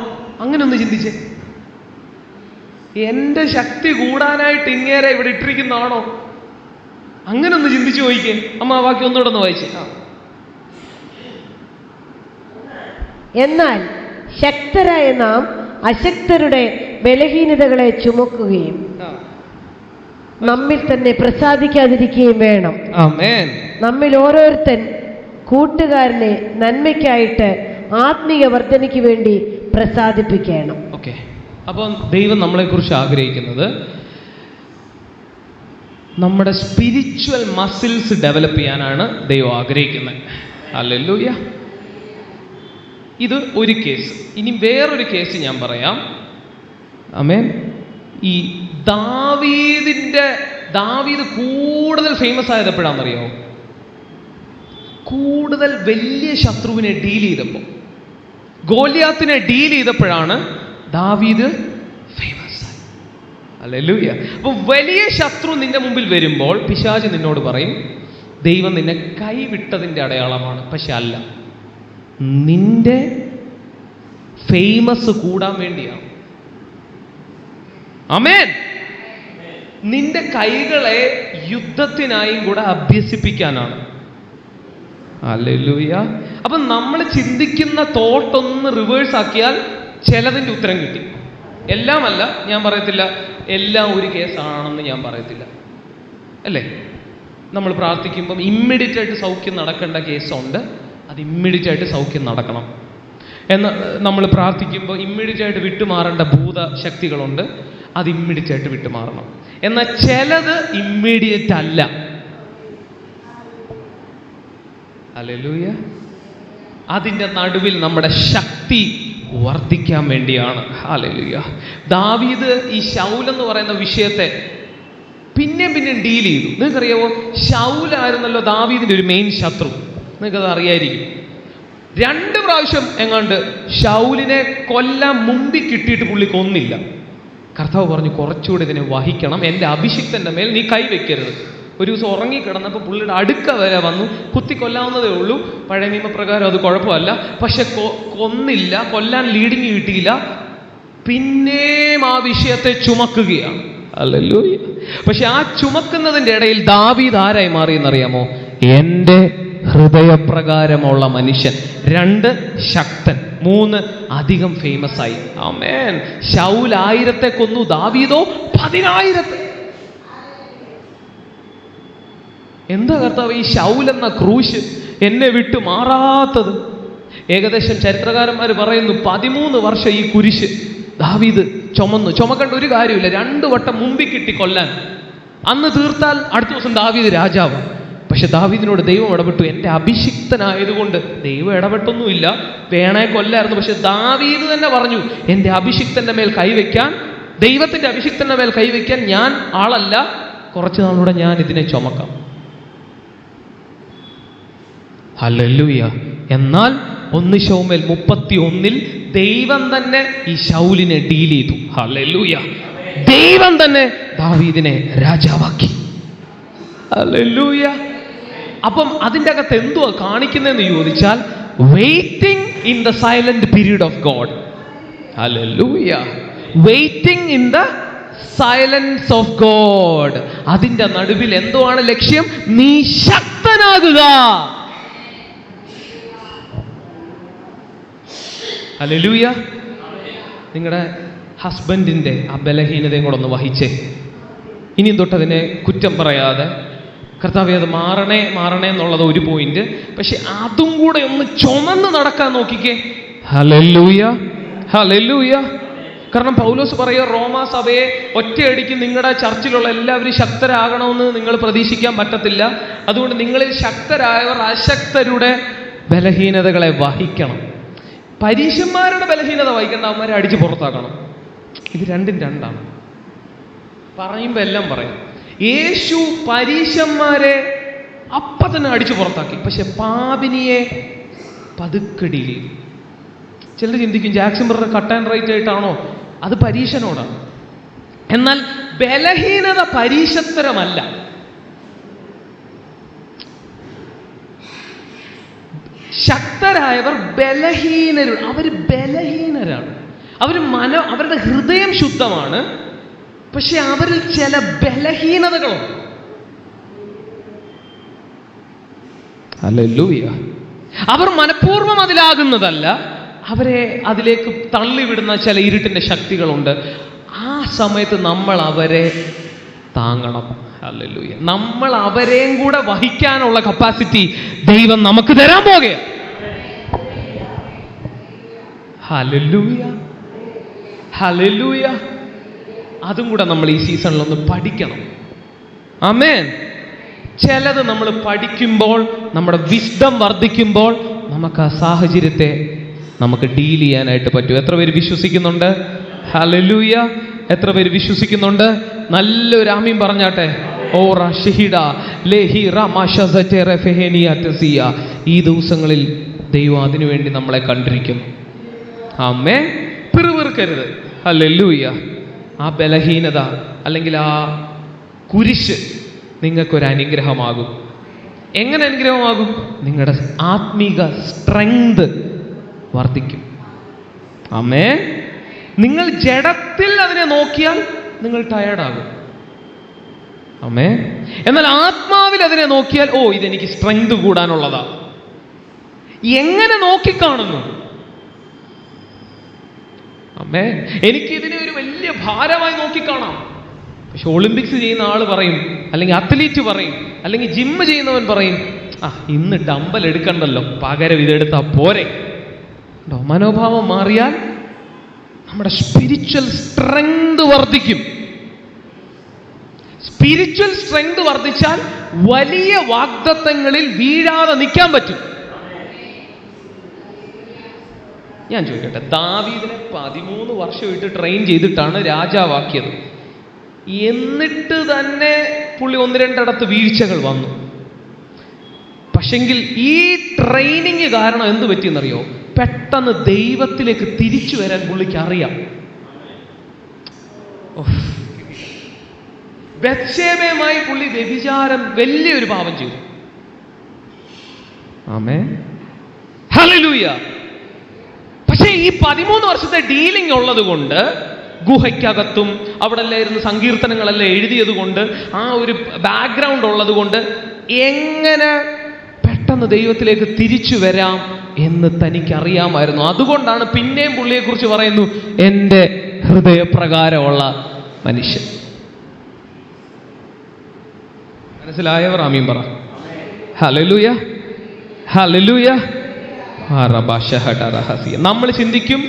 അങ്ങനെ ഒന്ന് ചിന്തിച്ചേ. എൻ്റെ ശക്തി കൂടാനായിട്ട് ഇങ്ങേരെ ഇവിടെ ഇട്ടിരിക്കുന്നതാണോ? അങ്ങനെ ഒന്ന് ചിന്തിച്ചു നോക്കിക്കേ. അമ്മ ആ വാക്യം ഒന്നുകൂടെ ഒന്ന് വായിച്ചേ. എന്നാൽ ശക്തരായ നാം അശക്തരുടെ ബലഹീനതകളെ ചുമക്കുകയും നമ്മിൽ തന്നെ പ്രസാദിക്കാതിരിക്കുകയും വേണം. ആമേൻ. നമ്മിൽ ഓരോരുത്തൻ കൂട്ടുകാരനെ നന്മയ്ക്കായിട്ട് ആത്മീയ വർധനയ്ക്ക് വേണ്ടി പ്രസാദിപ്പിക്കണം. ഓക്കെ, അപ്പം ദൈവം നമ്മളെക്കുറിച്ച് ആഗ്രഹിക്കുന്നത് നമ്മുടെ സ്പിരിച്വൽ മസിൽസ് ഡെവലപ്പ് ചെയ്യാനാണ് ദൈവം ആഗ്രഹിക്കുന്നത്. ഹല്ലേലൂയ. ഇത് ഒരു കേസ്. ഇനി വേറൊരു കേസ് ഞാൻ പറയാം. ആമേൻ. ഈ ദാവീദ് കൂടുതൽ ഫേമസ് ആയത് എപ്പോഴാണെന്നറിയാമോ? കൂടുതൽ വലിയ ശത്രുവിനെ ഡീൽ ചെയ്തപ്പോൾ, ഗോലിയാത്തിനെ ഡീൽ ചെയ്തപ്പോഴാണ് ദാവീദ് ഫേമസ് ആയി. ഹല്ലേലൂയ. അപ്പൊ വലിയ ശത്രു നിന്റെ മുമ്പിൽ വരുമ്പോൾ പിശാച് നിന്നോട് പറയും, ദൈവം നിന്നെ കൈവിട്ടതിൻ്റെ അടയാളമാണ്. പക്ഷെ അല്ല, നിന്റെ ഫേമസ് കൂടാൻ വേണ്ടിയാണ്. ആമേൻ. നിന്റെ കൈകളെ യുദ്ധത്തിനായും കൂടെ അഭ്യസിപ്പിക്കാനാണ്. ഹല്ലേലൂയ. അപ്പൊ നമ്മൾ ചിന്തിക്കുന്ന തോട്ടൊന്ന് റിവേഴ്സ് ആക്കിയാൽ ചിലതിൻ്റെ ഉത്തരം കിട്ടി. എല്ലാമല്ല, ഞാൻ പറയത്തില്ല എല്ലാം ഒരു കേസാണെന്ന് ഞാൻ പറയത്തില്ല, അല്ലേ? നമ്മൾ പ്രാർത്ഥിക്കുമ്പം ഇമ്മീഡിയറ്റ് ആയിട്ട് സൗഖ്യം നടക്കേണ്ട കേസുണ്ട്, അത് ഇമ്മീഡിയറ്റ് ആയിട്ട് സൗഖ്യം നടക്കണം. എന്നാൽ നമ്മൾ പ്രാർത്ഥിക്കുമ്പോൾ ഇമ്മീഡിയറ്റ് ആയിട്ട് വിട്ടുമാറേണ്ട ഭൂതശക്തികളുണ്ട്, അത് ഇമ്മീഡിയറ്റ് ആയിട്ട് വിട്ടുമാറണം. എന്നാൽ ചിലത് ഇമ്മീഡിയറ്റ് അല്ല. ഹല്ലേലൂയ. അതിൻ്റെ നടുവിൽ നമ്മുടെ ശക്തി വർദ്ധിക്കാൻ വേണ്ടിയാണ്. ഹല്ലേലൂയ. ദാവീദ് ഈ ശൗൽ എന്ന് പറയുന്ന വിഷയത്തെ പിന്നെ ഡീൽ ചെയ്തു. നിങ്ങൾക്കറിയാമോ, ശൗലായിരുന്നല്ലോ ദാവീദിന്റെ ഒരു മെയിൻ ശത്രു. നിങ്ങൾക്കത് അറിയായിരിക്കും. 2 പ്രാവശ്യം എങ്ങാണ്ട് ശൗലിനെ കൊല്ലാൻ മുമ്പിൽ കിട്ടിയിട്ട് പുള്ളി കൊന്നില്ല. കർത്താവ് പറഞ്ഞു, കുറച്ചുകൂടി ഇതിനെ വഹിക്കണം, എൻ്റെ അഭിഷിക്തന്റെ മേൽ നീ കൈവയ്ക്കരുത്. ഒരു ദിവസം ഉറങ്ങിക്കിടന്നപ്പോൾ പുള്ളിയുടെ അടുക്ക വരെ വന്നു, കുത്തിക്കൊല്ലാവുന്നതേ ഉള്ളൂ. പഴയ നിയമപ്രകാരം അത് കുഴപ്പമല്ല. പക്ഷെ കൊന്നില്ല, കൊല്ലാൻ ലീഡിങ് കിട്ടിയില്ല. പിന്നെയും ആ വിഷയത്തെ ചുമക്കുകയാണ്. ഹല്ലേലൂയ. പക്ഷെ ആ ചുമക്കുന്നതിൻ്റെ ഇടയിൽ ദാവീദ് ആരായി മാറിയെന്നറിയാമോ? എൻ്റെ ഹൃദയപ്രകാരമുള്ള മനുഷ്യൻ. 2 ശക്തൻ, 3 അധികം ഫേമസ് ആയി. ആമേൻ. ശൗൽ 1000 കൊന്നു, ദാവീദോ 10,000. എന്താ കർത്താവ് ഈ ശൗൽ എന്ന ക്രൂശ് എന്നെ വിട്ടു മാറാത്തത്? ഏകദേശം ചരിത്രകാരന്മാർ പറയുന്നു 13 വർഷം ഈ കുരിശ് ദാവീദ് ചുമക്കേണ്ട ഒരു കാര്യമില്ല. 2 വട്ടം മുമ്പിൽ കിട്ടി കൊല്ലാൻ. അന്ന് തീർത്താൽ അടുത്ത ദിവസം ദാവീദ് രാജാവ്. പക്ഷെ ദാവീദിനോട് ദൈവം ഇടപെട്ടു. എൻ്റെ അഭിഷിക്തനായതുകൊണ്ട്. ദൈവം ഇടപെട്ടൊന്നുമില്ല, വേണേ കൊല്ലായിരുന്നു. പക്ഷെ ദാവീദ് തന്നെ പറഞ്ഞു, എൻ്റെ അഭിഷിക്തന്റെ മേൽ കൈവയ്ക്കാൻ, ദൈവത്തിന്റെ അഭിഷിക്തന്റെ മേൽ കൈവയ്ക്കാൻ ഞാൻ ആളല്ല, കുറച്ച് നാളൂടെ ഞാൻ ഇതിനെ ചുമക്കാം. ഹല്ലേലൂയ. എന്നാൽ 1 ശമൂവേൽ 31 ദൈവം തന്നെ ഈ ശൗലിനെ ഡീൽ ചെയ്തു. ഹല്ലേലൂയ. ദൈവം തന്നെ ദാവീദിനെ രാജാവാക്കി. ഹല്ലേലൂയ. അപ്പം അതിൻ്റെ അകത്ത് എന്തുവാ കാണിക്കുന്നതെന്ന് ചോദിച്ചാൽ, waiting in the silent period of God. Hallelujah. Waiting in the silence of God. അതിൻ്റെ നടുവിൽ എന്തുവാണ് ലക്ഷ്യം? നീ ശക്തനാകുക. ഹല്ലേലൂയ. നിങ്ങളുടെ ഹസ്ബൻഡിൻ്റെ ആ ബലഹീനതയും കൂടെ ഒന്ന് വഹിച്ചേ. ഇനിയും തൊട്ടതിനെ കുറ്റം പറയാതെ, കർത്താവേ അത് മാറണേ എന്നുള്ളത് ഒരു പോയിന്റ്. പക്ഷെ അതും കൂടെ ഒന്ന് ചുമന്ന് നടക്കാൻ നോക്കിക്കേ. ഹല്ലേലൂയ. ഹല്ലേലൂയ. കാരണം പൗലോസ് പറയുക, റോമാ സഭയെ ഒറ്റയടിക്ക് നിങ്ങളുടെ ചർച്ചിലുള്ള എല്ലാവരും ശക്തരാകണമെന്ന് നിങ്ങൾ പ്രതീക്ഷിക്കാൻ പറ്റത്തില്ല. അതുകൊണ്ട് നിങ്ങളിൽ ശക്തരായവർ അശക്തരുടെ ബലഹീനതകളെ വഹിക്കണം. പരീശന്മാരുടെ ബലഹീനത വഹിക്കേണ്ട, അവന്മാരെ അടിച്ച് പുറത്താക്കണം. ഇത് 2 2ആണ്. പറയുമ്പോൾ എല്ലാം പറയും. യേശു പരീശന്മാരെ അപ്പം തന്നെ അടിച്ചു പുറത്താക്കി. പക്ഷെ പാപിനിയെ പതുക്കടിയിൽ. ചിലർ ചിന്തിക്കും Jackson brother cut and right ആയിട്ടാണോ? അത് പരീശനോടാണ്. എന്നാൽ ബലഹീനത പരീശത്തരമല്ല. ശക്തരായവർ ബലഹീനരാണ്. അവർ ബലഹീനരാണ്. അവരുടെ ഹൃദയം ശുദ്ധമാണ്, പക്ഷെ അവരിൽ ചില ബലഹീനതകളുണ്ട്. ഹല്ലേലൂയ. അവർ മനഃപൂർവ്വം അതിലാകുന്നതല്ല, അവരെ അതിലേക്ക് തള്ളിവിടുന്ന ചില ഇരുട്ടിന്റെ ശക്തികളുണ്ട്. ആ സമയത്ത് നമ്മൾ അവരെ താങ്ങണം. ഹല്ലേലൂയ. നമ്മൾ അവരെയും കൂടെ വഹിക്കാനുള്ള കപ്പാസിറ്റി ദൈവം നമുക്ക് തരാൻ പോകുകയാണ്. ഹല്ലേലൂയ. ഹല്ലേലൂയ. അതും കൂടെ നമ്മൾ ഈ സീസണിലൊന്ന് പഠിക്കണം. ആമേൻ. ചിലത് നമ്മൾ പഠിക്കുമ്പോൾ, നമ്മുടെ വിസ്ഡം വർദ്ധിക്കുമ്പോൾ, നമുക്ക് ആ സാഹചര്യത്തെ നമുക്ക് ഡീൽ ചെയ്യാനായിട്ട് പറ്റും. എത്ര പേര് വിശ്വസിക്കുന്നുണ്ട്? ഹല്ലേലൂയ. എത്ര പേര് വിശ്വസിക്കുന്നുണ്ട്? നല്ലൊരു ആമീൻ പറഞ്ഞാട്ടെ. ഈ ദിവസങ്ങളിൽ ദൈവം അതിനുവേണ്ടി നമ്മളെ കണ്ടിരിക്കുന്നു. ആമേ. പിറുപിറുക്കരുത്. ഹല്ലേലൂയ. ആ ബലഹീനത അല്ലെങ്കിൽ ആ കുരിശ് നിങ്ങൾക്കൊരു അനുഗ്രഹമാകും. എങ്ങനെ അനുഗ്രഹമാകും? നിങ്ങളുടെ ആത്മീക സ്ട്രെങ്ത് വർദ്ധിക്കും. ആമേൻ. നിങ്ങൾ ജഡത്തിൽ അതിനെ നോക്കിയാൽ നിങ്ങൾ ടയർഡാകും. ആമേൻ. എന്നാൽ ആത്മാവിൽ അതിനെ നോക്കിയാൽ, ഓ, ഇതെനിക്ക് സ്ട്രെങ്ത് കൂടാനുള്ളതാ. എങ്ങനെ നോക്കിക്കാണുന്നു? ആമേൻ. എനിക്ക് ഇതിനെ ഒരു വലിയ ഭാരമായി നോക്കിക്കാണാം. പക്ഷെ ഒളിമ്പിക്സ് ചെയ്യുന്ന ആള് പറയും, അല്ലെങ്കിൽ അത്ലീറ്റ് പറയും, അല്ലെങ്കിൽ ജിമ്മ് ചെയ്യുന്നവൻ പറയും, ഇന്ന് ഡമ്പൽ എടുക്കണ്ടല്ലോ, പകരം ഇതെടുത്താ പോരെ. മനോഭാവം മാറിയാൽ നമ്മുടെ സ്പിരിച്വൽ സ്ട്രെങ്ത് വർദ്ധിക്കും. സ്പിരിച്വൽ സ്ട്രെങ്ത് വർദ്ധിച്ചാൽ വലിയ വാഗ്ദത്തങ്ങളിൽ വീഴാതെ നിൽക്കാൻ പറ്റും. ഞാൻ ചോദിക്കട്ടെ, ദാവീദിനെ 13 വർഷം ഇട്ട് ട്രെയിൻ ചെയ്തിട്ടാണ് രാജാവാക്കിയത്. എന്നിട്ട് തന്നെ പുള്ളി 1-2 വീഴ്ചകൾ വന്നു. പക്ഷെങ്കിൽ ഈ ട്രെയിനിങ് കാരണം എന്ത് പറ്റിയെന്നറിയോ? പെട്ടെന്ന് ദൈവത്തിലേക്ക് തിരിച്ചു വരാൻ പുള്ളിക്ക് അറിയാം. ബത്ശേബയുമായി പുള്ളി വ്യഭിചാരം വലിയൊരു പാപം ചെയ്തു. ആമേൻ, ഹല്ലേലൂയ. പക്ഷേ ഈ 13 വർഷത്തെ ഡീലിംഗ് ഉള്ളത് കൊണ്ട്, ഗുഹയ്ക്കകത്തും അവിടെ ഇരുന്ന് സങ്കീർത്തനങ്ങളെല്ലാം എഴുതിയത് കൊണ്ട്, ആ ഒരു ബാക്ക്ഗ്രൗണ്ട് ഉള്ളത് കൊണ്ട് എങ്ങനെ പെട്ടെന്ന് ദൈവത്തിലേക്ക് തിരിച്ചു വരാം എന്ന് തനിക്കറിയാമായിരുന്നു. അതുകൊണ്ടാണ് പിന്നെയും പുള്ളിയെക്കുറിച്ച് പറയുന്നു, എൻ്റെ ഹൃദയപ്രകാരമുള്ള മനുഷ്യൻ. മനസ്സിലായവർ ആമീൻ പറ. Hallelujah, hallelujah. നമ്മൾ ചിന്തിക്കും,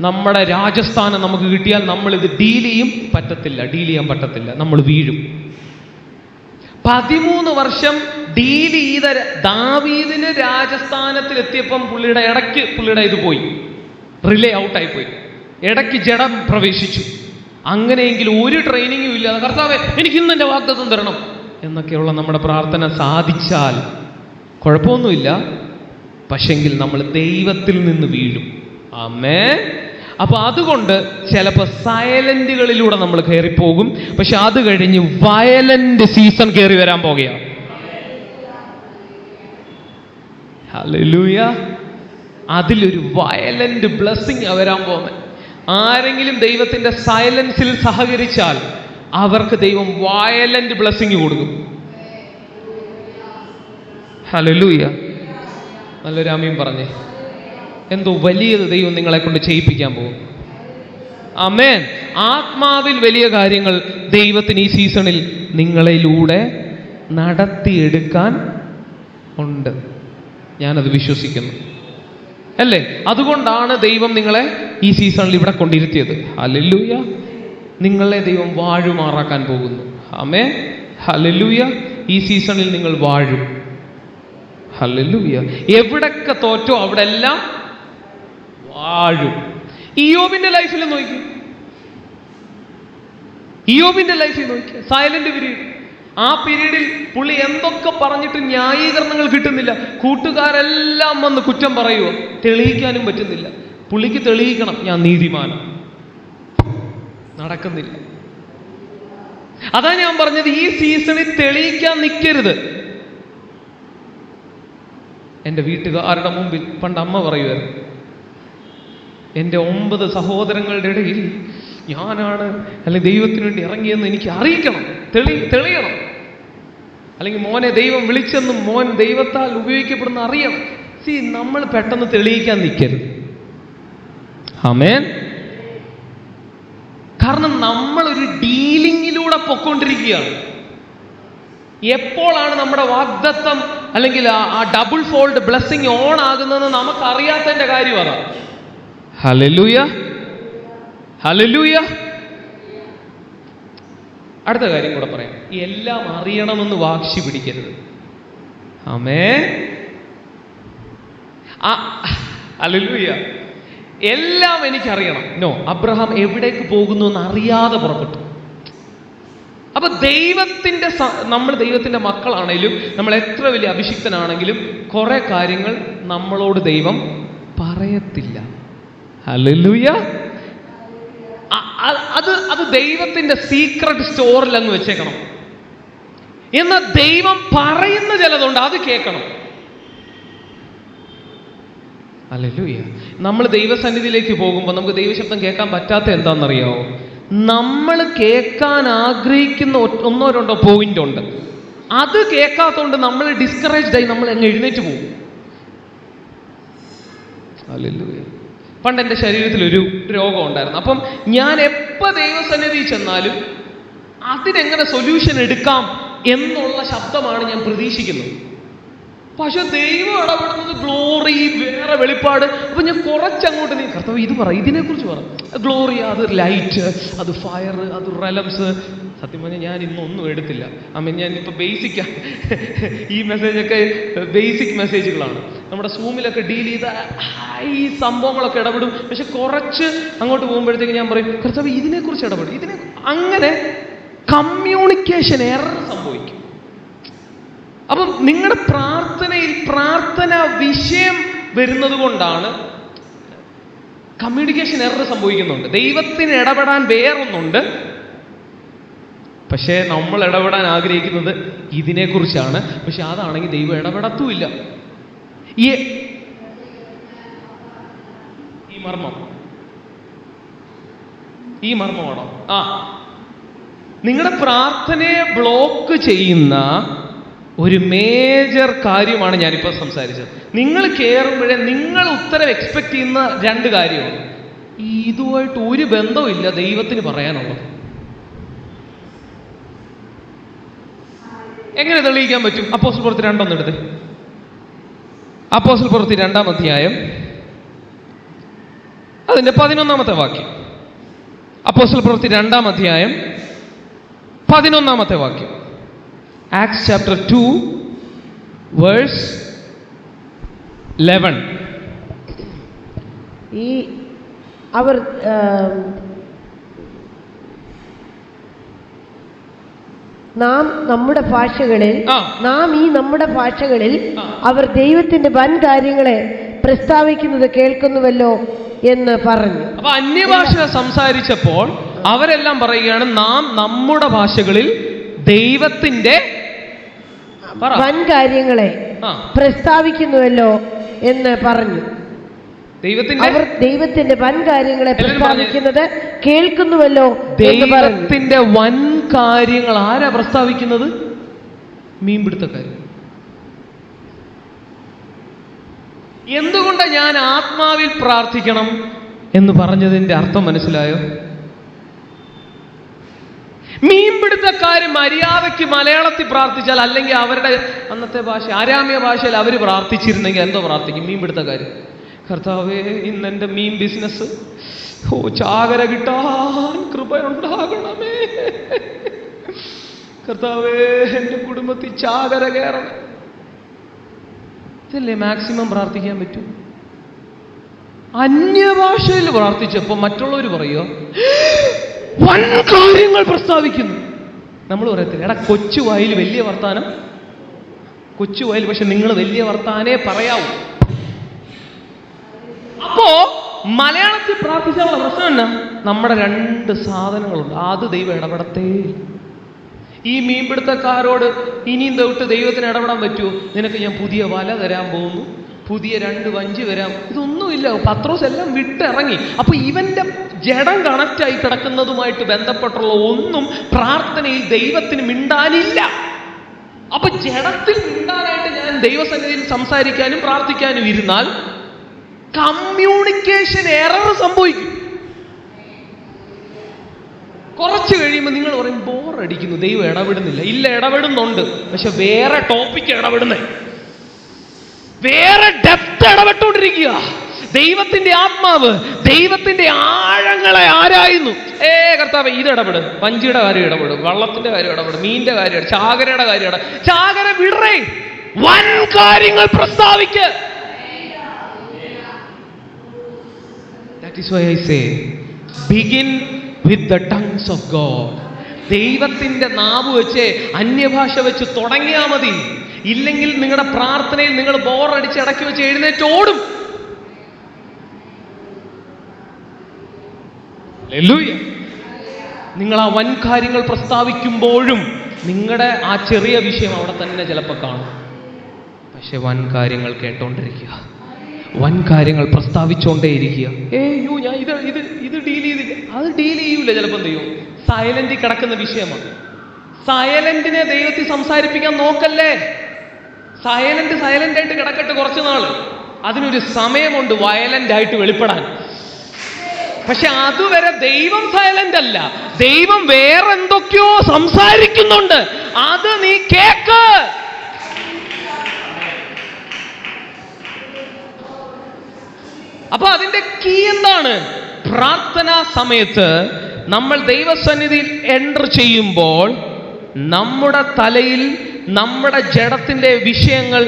നമ്മുടെ രാജസ്ഥാനം നമുക്ക് കിട്ടിയാൽ നമ്മൾ ഇത് ഡീൽ ചെയ്യാൻ പറ്റത്തില്ല, നമ്മൾ വീഴും. 13 വർഷം ഡീൽ ചെയ്ത ദാവീദിന് രാജസ്ഥാനത്തിൽ എത്തിയപ്പം പുള്ളിയുടെ ഇത് പോയി, റിലേ ഔട്ടായി പോയി, ഇടയ്ക്ക് ജഡം പ്രവേശിച്ചു. അങ്ങനെയെങ്കിൽ ഒരു ട്രെയിനിങ്ങും ഇല്ലാതെ, കർത്താവേ എനിക്ക് ഇന്ന് എൻ്റെ വാഗ്ദത്തം തരണം എന്നൊക്കെയുള്ള നമ്മുടെ പ്രാർത്ഥന സാധിച്ചാൽ കുഴപ്പമൊന്നുമില്ല. പക്ഷെങ്കിൽ നമ്മൾ ദൈവത്തിൽ നിന്ന് വീഴും. ആമേൻ. അപ്പൊ അതുകൊണ്ട് ചിലപ്പോൾ സൈലന്റുകളിലൂടെ നമ്മൾ കയറിപ്പോകും. പക്ഷെ അത് കഴിഞ്ഞ് വയലന്റ് സീസൺ കയറി വരാൻ പോകുകയാണ്. ഹല്ലേലൂയ. അതിലൊരു വയലന്റ് ബ്ലെസ്സിങ് വരാൻ പോകുന്നത്. ആരെങ്കിലും ദൈവത്തിന്റെ സൈലൻസിൽ സഹകരിച്ചാൽ അവർക്ക് ദൈവം വയലന്റ് ബ്ലെസ്സിങ് കൊടുക്കും. ഹല്ലേലൂയ. നല്ലൊരു ആമീൻ പറഞ്ഞേ. എന്തോ വലിയത് ദൈവം നിങ്ങളെ കൊണ്ട് ചെയ്യിപ്പിക്കാൻ പോകും. ആമേൻ. ആത്മാവിൽ വലിയ കാര്യങ്ങൾ ദൈവത്തിന് ഈ സീസണിൽ നിങ്ങളിലൂടെ നടത്തിയെടുക്കാൻ ഉണ്ട്. ഞാനത് വിശ്വസിക്കുന്നു, അല്ലേ? അതുകൊണ്ടാണ് ദൈവം നിങ്ങളെ ഈ സീസണിൽ ഇവിടെ കൊണ്ടിരുത്തിയത്. ഹല്ലേലൂയ. നിങ്ങളെ ദൈവം വാഴുമാറാക്കാൻ പോകുന്നു. ആമേൻ, ഹല്ലേലൂയ. ഈ സീസണിൽ നിങ്ങൾ വാഴും. ഹല്ലേലൂയ. എവിടൊക്കെ തോറ്റോ അവിടെ എല്ലാം വാഴും. ഇയ്യോബിന്റെ ലൈഫിൽ നോക്കി, ഇയ്യോബിന്റെ ലൈഫിൽ നോക്കി, സൈലന്റ് പീരീഡ്. ആ പീരീഡിൽ പുള്ളി എന്തൊക്കെ പറഞ്ഞിട്ട് ന്യായീകരണങ്ങൾ കിട്ടുന്നില്ല. കൂട്ടുകാരെല്ലാം വന്ന് കുറ്റം പറയുമോ, തെളിയിക്കാനും പറ്റുന്നില്ല. പുള്ളിക്ക് തെളിയിക്കണം, ഞാൻ നീതിമാനം. നടക്കുന്നില്ല. അതാ ഞാൻ പറഞ്ഞത്, ഈ സീസണിൽ തെളിയിക്കാൻ നിൽക്കരുത്. എൻ്റെ വീട്ടുകാരുടെ മുമ്പിൽ പണ്ട് അമ്മ പറയുമായിരുന്നു, എൻ്റെ 9 സഹോദരങ്ങളുടെ ഇടയിൽ ഞാനാണ് അല്ലെങ്കിൽ ദൈവത്തിന് വേണ്ടി ഇറങ്ങിയെന്ന് എനിക്ക് അറിയിക്കണം, തെളിയണം. അല്ലെങ്കിൽ മോനെ ദൈവം വിളിച്ചെന്നും മോൻ ദൈവത്താൽ ഉപയോഗിക്കപ്പെടുന്ന അറിയണം. നമ്മൾ പെട്ടെന്ന് തെളിയിക്കാൻ നിൽക്കരുത്. ആമേൻ. കാരണം നമ്മളൊരു ഡീലിങ്ങിലൂടെ പൊയ്ക്കൊണ്ടിരിക്കുകയാണ്. എപ്പോഴാണ് നമ്മുടെ വാഗ്ദത്തം അല്ലെങ്കിൽ ആ ഡബിൾ ഫോൾഡ് ബ്ലെസ്സിങ് ഓൺ ആകുന്നതെന്ന് നമുക്കറിയാത്തതിന്റെ കാര്യം അതാ. Hallelujah, hallelujah. അടുത്ത കാര്യം കൂടെ പറയാം. എല്ലാം അറിയണമെന്ന് വാശി പിടിക്കരുത്. ആമേൻ, ഹല്ലേലൂയ. എല്ലാം എനിക്കറിയണം. നോ, അബ്രഹാം എവിടേക്ക് പോകുന്നു എന്ന് അറിയാതെ പുറപ്പെട്ടു. അപ്പൊ നമ്മൾ ദൈവത്തിന്റെ മക്കളാണെങ്കിലും നമ്മൾ എത്ര വലിയ അഭിഷിക്തനാണെങ്കിലും കുറെ കാര്യങ്ങൾ നമ്മളോട് ദൈവം പറയത്തില്ല. ഹല്ലേലൂയ. അത് ദൈവത്തിന്റെ സീക്രട്ട് സ്റ്റോറിൽ അങ്ങ് വെച്ചേക്കണം. എന്നാൽ ദൈവം പറയുന്ന ചിലതുണ്ട്, അത് കേൾക്കണം. ഹല്ലേലൂയ. നമ്മൾ ദൈവസന്നിധിയിലേക്ക് പോകുമ്പോൾ നമുക്ക് ദൈവശബ്ദം കേൾക്കാൻ പറ്റാത്ത എന്താണെന്നറിയാമോ? നമ്മൾ കേൾക്കാൻ ആഗ്രഹിക്കുന്ന ഒന്നോ രണ്ടോ പോയിന്റ് ഉണ്ട്. അത് കേൾക്കാത്തതുകൊണ്ട് നമ്മൾ ഡിസ്കറേജ്ഡ് ആയി നമ്മൾ അങ്ങ് എഴുന്നേറ്റ് പോകും. ഹല്ലേലൂയ. പണ്ട് എൻ്റെ ശരീരത്തിലൊരു രോഗം ഉണ്ടായിരുന്നു. അപ്പം ഞാൻ എപ്പോൾ ദൈവസന്നിധി ചെന്നാലും അതിനെങ്ങനെ സൊല്യൂഷൻ എടുക്കാം എന്നുള്ള ശബ്ദമാണ് ഞാൻ പ്രതീക്ഷിക്കുന്നത്. പക്ഷെ ദൈവം ഇടപെടുന്നത് ഗ്ലോറി, വേറെ വെളിപ്പാട്. അപ്പൊ ഞാൻ കുറച്ചങ്ങോട്ട് നീ കർത്താവ് ഇത് പറ, ഇതിനെക്കുറിച്ച് പറ. ഗ്ലോറി, അത് ലൈറ്റ്, അത് ഫയർ, അത് റെലംസ്. സത്യം പറഞ്ഞാൽ ഞാൻ ഇന്നൊന്നും എടുത്തില്ല. ഞാനിപ്പോൾ ബേസിക്കാ ഈ മെസ്സേജൊക്കെ ബേസിക് മെസ്സേജുകളാണ്. നമ്മുടെ സൂമിലൊക്കെ ഡീൽ ചെയ്ത ഈ സംഭവങ്ങളൊക്കെ ഇടപെടും. പക്ഷെ കുറച്ച് അങ്ങോട്ട് പോകുമ്പോഴത്തേക്ക് ഞാൻ പറയും കർത്താവ് ഇതിനെക്കുറിച്ച് ഇടപെടും. അങ്ങനെ കമ്മ്യൂണിക്കേഷൻ എറർ സംഭവിക്കും. അപ്പം നിങ്ങളുടെ പ്രാർത്ഥനയിൽ പ്രാർത്ഥന വിഷയം വരുന്നത് കൊണ്ടാണ് കമ്മ്യൂണിക്കേഷൻ എറർ സംഭവിക്കുന്നുണ്ട്. ദൈവത്തിന് ഇടപെടാൻ വേറൊന്നുണ്ട്, പക്ഷേ നമ്മൾ ഇടപെടാൻ ആഗ്രഹിക്കുന്നത് ഇതിനെക്കുറിച്ചാണ്. പക്ഷെ അതാണെങ്കിൽ ദൈവം ഇടപെടത്തുമില്ല. ഈ മർമ്മമാണോ? നിങ്ങളുടെ പ്രാർത്ഥനയെ ബ്ലോക്ക് ചെയ്യുന്ന ഒരു മേജർ കാര്യമാണ് ഞാനിപ്പോൾ സംസാരിച്ചത്. നിങ്ങൾ കയറുമ്പോഴേ നിങ്ങൾ ഉത്തരം എക്സ്പെക്ട് ചെയ്യുന്ന രണ്ട് കാര്യമാണ്. ഇതുമായിട്ട് ഒരു ബന്ധവുമില്ല ദൈവത്തിന് പറയാനുള്ളത്. എങ്ങനെ തെളിയിക്കാൻ പറ്റും? അപ്പോസ്തല പ്രവൃത്തി 2 എടുത്ത്. അപ്പോസ്തല പ്രവൃത്തി 2-ാം അധ്യായം അതിന്റെ 11-ാമത്തെ വാക്യം. അപ്പോസ്തല പ്രവൃത്തി 2-ാം അധ്യായം 11-ാമത്തെ വാക്യം. Acts chapter 2 verse 11. അവർ നാം നമ്മുടെ ഭാഷകളിൽ അവർ ദൈവത്തിന്റെ വൻ കാര്യങ്ങളെ പ്രസ്താവിക്കുന്നത് കേൾക്കുന്നുവല്ലോ എന്ന് പറഞ്ഞു. അപ്പൊ അന്യഭാഷ സംസാരിച്ചപ്പോൾ അവരെല്ലാം പറയുകയാണ് നാം നമ്മുടെ ഭാഷകളിൽ ദൈവത്തിന്റെ വൻ കാര്യങ്ങളെ പ്രസ്താവിക്കുന്നുവല്ലോ എന്ന് പറഞ്ഞു. അവർ ദൈവത്തിന്റെ വൻ കാര്യങ്ങളെ പ്രസ്താവിക്കുന്നത് കേൾക്കുന്നുവല്ലോ. ദൈവത്തിന്റെ വൻ കാര്യങ്ങൾ ആരാ പ്രസ്താവിക്കുന്നത്? മീൻപിടുത്തക്കാർ. എന്തുകൊണ്ട് ഞാൻ ആത്മാവിൽ പ്രാർത്ഥിക്കണം എന്ന് പറഞ്ഞതിന്റെ അർത്ഥം മനസ്സിലായോ? മീൻപിടുത്തക്കാര് മര്യാദയ്ക്ക് മലയാളത്തിൽ പ്രാർത്ഥിച്ചാൽ, അല്ലെങ്കിൽ അവരുടെ അന്നത്തെ ഭാഷ ആരാമ്യ ഭാഷയിൽ അവർ പ്രാർത്ഥിച്ചിരുന്നെങ്കിൽ എന്തോ പ്രാർത്ഥിക്കും മീൻപിടുത്തക്കാര്? കർത്താവേ, ഇന്നെന്റെ മീൻ ബിസിനസ് ചാകര കിട്ടാൻ കൃപയുണ്ടാകണമേ. കർത്താവേ, എന്റെ കുടുംബത്തിൽ ചാകര കയറണം. ഇതല്ലേ മാക്സിമം പ്രാർത്ഥിക്കാൻ പറ്റൂ. അന്യഭാഷയിൽ പ്രാർത്ഥിച്ചപ്പോ മറ്റുള്ളവർ പറയുക വൻ കാര്യങ്ങൾ പ്രസ്താവിക്കുന്നു. നമ്മൾ പറയത്തില്ല, എടാ കൊച്ചു വായിൽ വലിയ വർത്താനം, കൊച്ചു വായിൽ പക്ഷെ നിങ്ങൾ വലിയ വർത്താനേ പറയാവൂ. അപ്പോ മലയാളത്തിൽ പ്രാർത്ഥിച്ചാലുള്ള പ്രശ്നം എന്നാ? നമ്മുടെ 2 സാധനങ്ങളുണ്ട്, അത് ദൈവം ഇടപെടത്തേ. ഈ മീൻപിടുത്തക്കാരോട് ഇനിയും തൊട്ട് ദൈവത്തിന് ഇടപെടാൻ പറ്റുമോ? നിനക്ക് ഞാൻ പുതിയ വല തരാൻ പോകുന്നു, പുതിയ 2 വഞ്ചി വരാം. ഇതൊന്നുമില്ല. പത്രോസ് എല്ലാം വിട്ടിറങ്ങി. അപ്പൊ ഇവന്റെ ജഡം കണക്റ്റായി കിടക്കുന്നതുമായിട്ട് ബന്ധപ്പെട്ടുള്ള ഒന്നും പ്രാർത്ഥനയിൽ ദൈവത്തിന് മിണ്ടാനില്ല. അപ്പൊ ജഡത്തിൽ മിണ്ടാനായിട്ട് ഞാൻ ദൈവസന്നിധിയിൽ സംസാരിക്കാനും പ്രാർത്ഥിക്കാനും ഇരുന്നാൽ കമ്മ്യൂണിക്കേഷൻ എറർ സംഭവിക്കും. കുറച്ച് കഴിയുമ്പോൾ നിങ്ങൾ പറയും ബോറടിക്കുന്നു, ദൈവം ഇടപെടുന്നില്ല. ഇല്ല, ഇടപെടുന്നുണ്ട്, പക്ഷെ വേറെ ടോപ്പിക്ക് ഇടപെടുന്നേ, വേറെ ഡെപ്ത് ഇടപെട്ടുകൊണ്ടിരിക്കുക. ദൈവത്തിന്റെ ആത്മാവ് ദൈവത്തിന്റെ ആഴങ്ങളെ ആരായുന്നു. കർത്താവ് ഇത് ഇടപെട്, വഞ്ചിയുടെ കാര്യം ഇടപെടും, വള്ളത്തിന്റെ കാര്യം ഇടപെടും, മീനിന്റെ കാര്യം, ചാകരയുടെ കാര്യം ചാകര വിടറേ, വൻ കാര്യങ്ങൾ പ്രസ്താവിക്ക്. That is why I say begin with the tongues of God. ദൈവത്തിന്റെ നാവ് വെച്ച് അന്യഭാഷ വെച്ച് തുടങ്ങിയാൽ മതി. ഇല്ലെങ്കിൽ നിങ്ങളുടെ പ്രാർത്ഥനയിൽ നിങ്ങൾ ബോറടിച്ച് ഇടയ്ക്ക് വെച്ച് എഴുന്നേറ്റ് ഓടും. നിങ്ങൾ ആ വൻ കാര്യങ്ങൾ പ്രസ്താവിക്കുമ്പോഴും നിങ്ങളുടെ ആ ചെറിയ വിഷയം അവിടെ തന്നെ ചിലപ്പോൾ കാണും. പക്ഷെ വൻ കാര്യങ്ങൾ കേട്ടോണ്ടിരിക്കുക, വൻ കാര്യങ്ങൾ പ്രസ്താവിച്ചുകൊണ്ടേയിരിക്കുക. യോ ഞാൻ ഇത് ഡീൽ ചെയ്തില്ല, അത് ഡീൽ ചെയ്യൂല. ചിലപ്പോൾ ദൈവം സൈലന്റിൽ കിടക്കുന്ന വിഷയമാണ്. സൈലന്റിനെ ദൈവത്തിൽ സംസാരിപ്പിക്കാൻ നോക്കല്ലേ. സൈലന്റ് ആയിട്ട് കിടക്കട്ടെ കുറച്ചു നാള്. അതിനൊരു സമയമുണ്ട് വയലന്റ് ആയിട്ട് വെളിപ്പെടാൻ. പക്ഷെ അതുവരെ ദൈവം സൈലന്റ് അല്ല, ദൈവം വേറെന്തൊക്കെയോ സംസാരിക്കുന്നുണ്ട്. അത് നീ കേക്ക്. അപ്പൊ അതിന്റെ കീ എന്താണ്? പ്രാർത്ഥനാ സമയത്ത് നമ്മൾ ദൈവസന്നിധിയിൽ എൻ്റർ ചെയ്യുമ്പോൾ നമ്മുടെ തലയിൽ നമ്മുടെ ജഡത്തിന്റെ വിഷയങ്ങൾ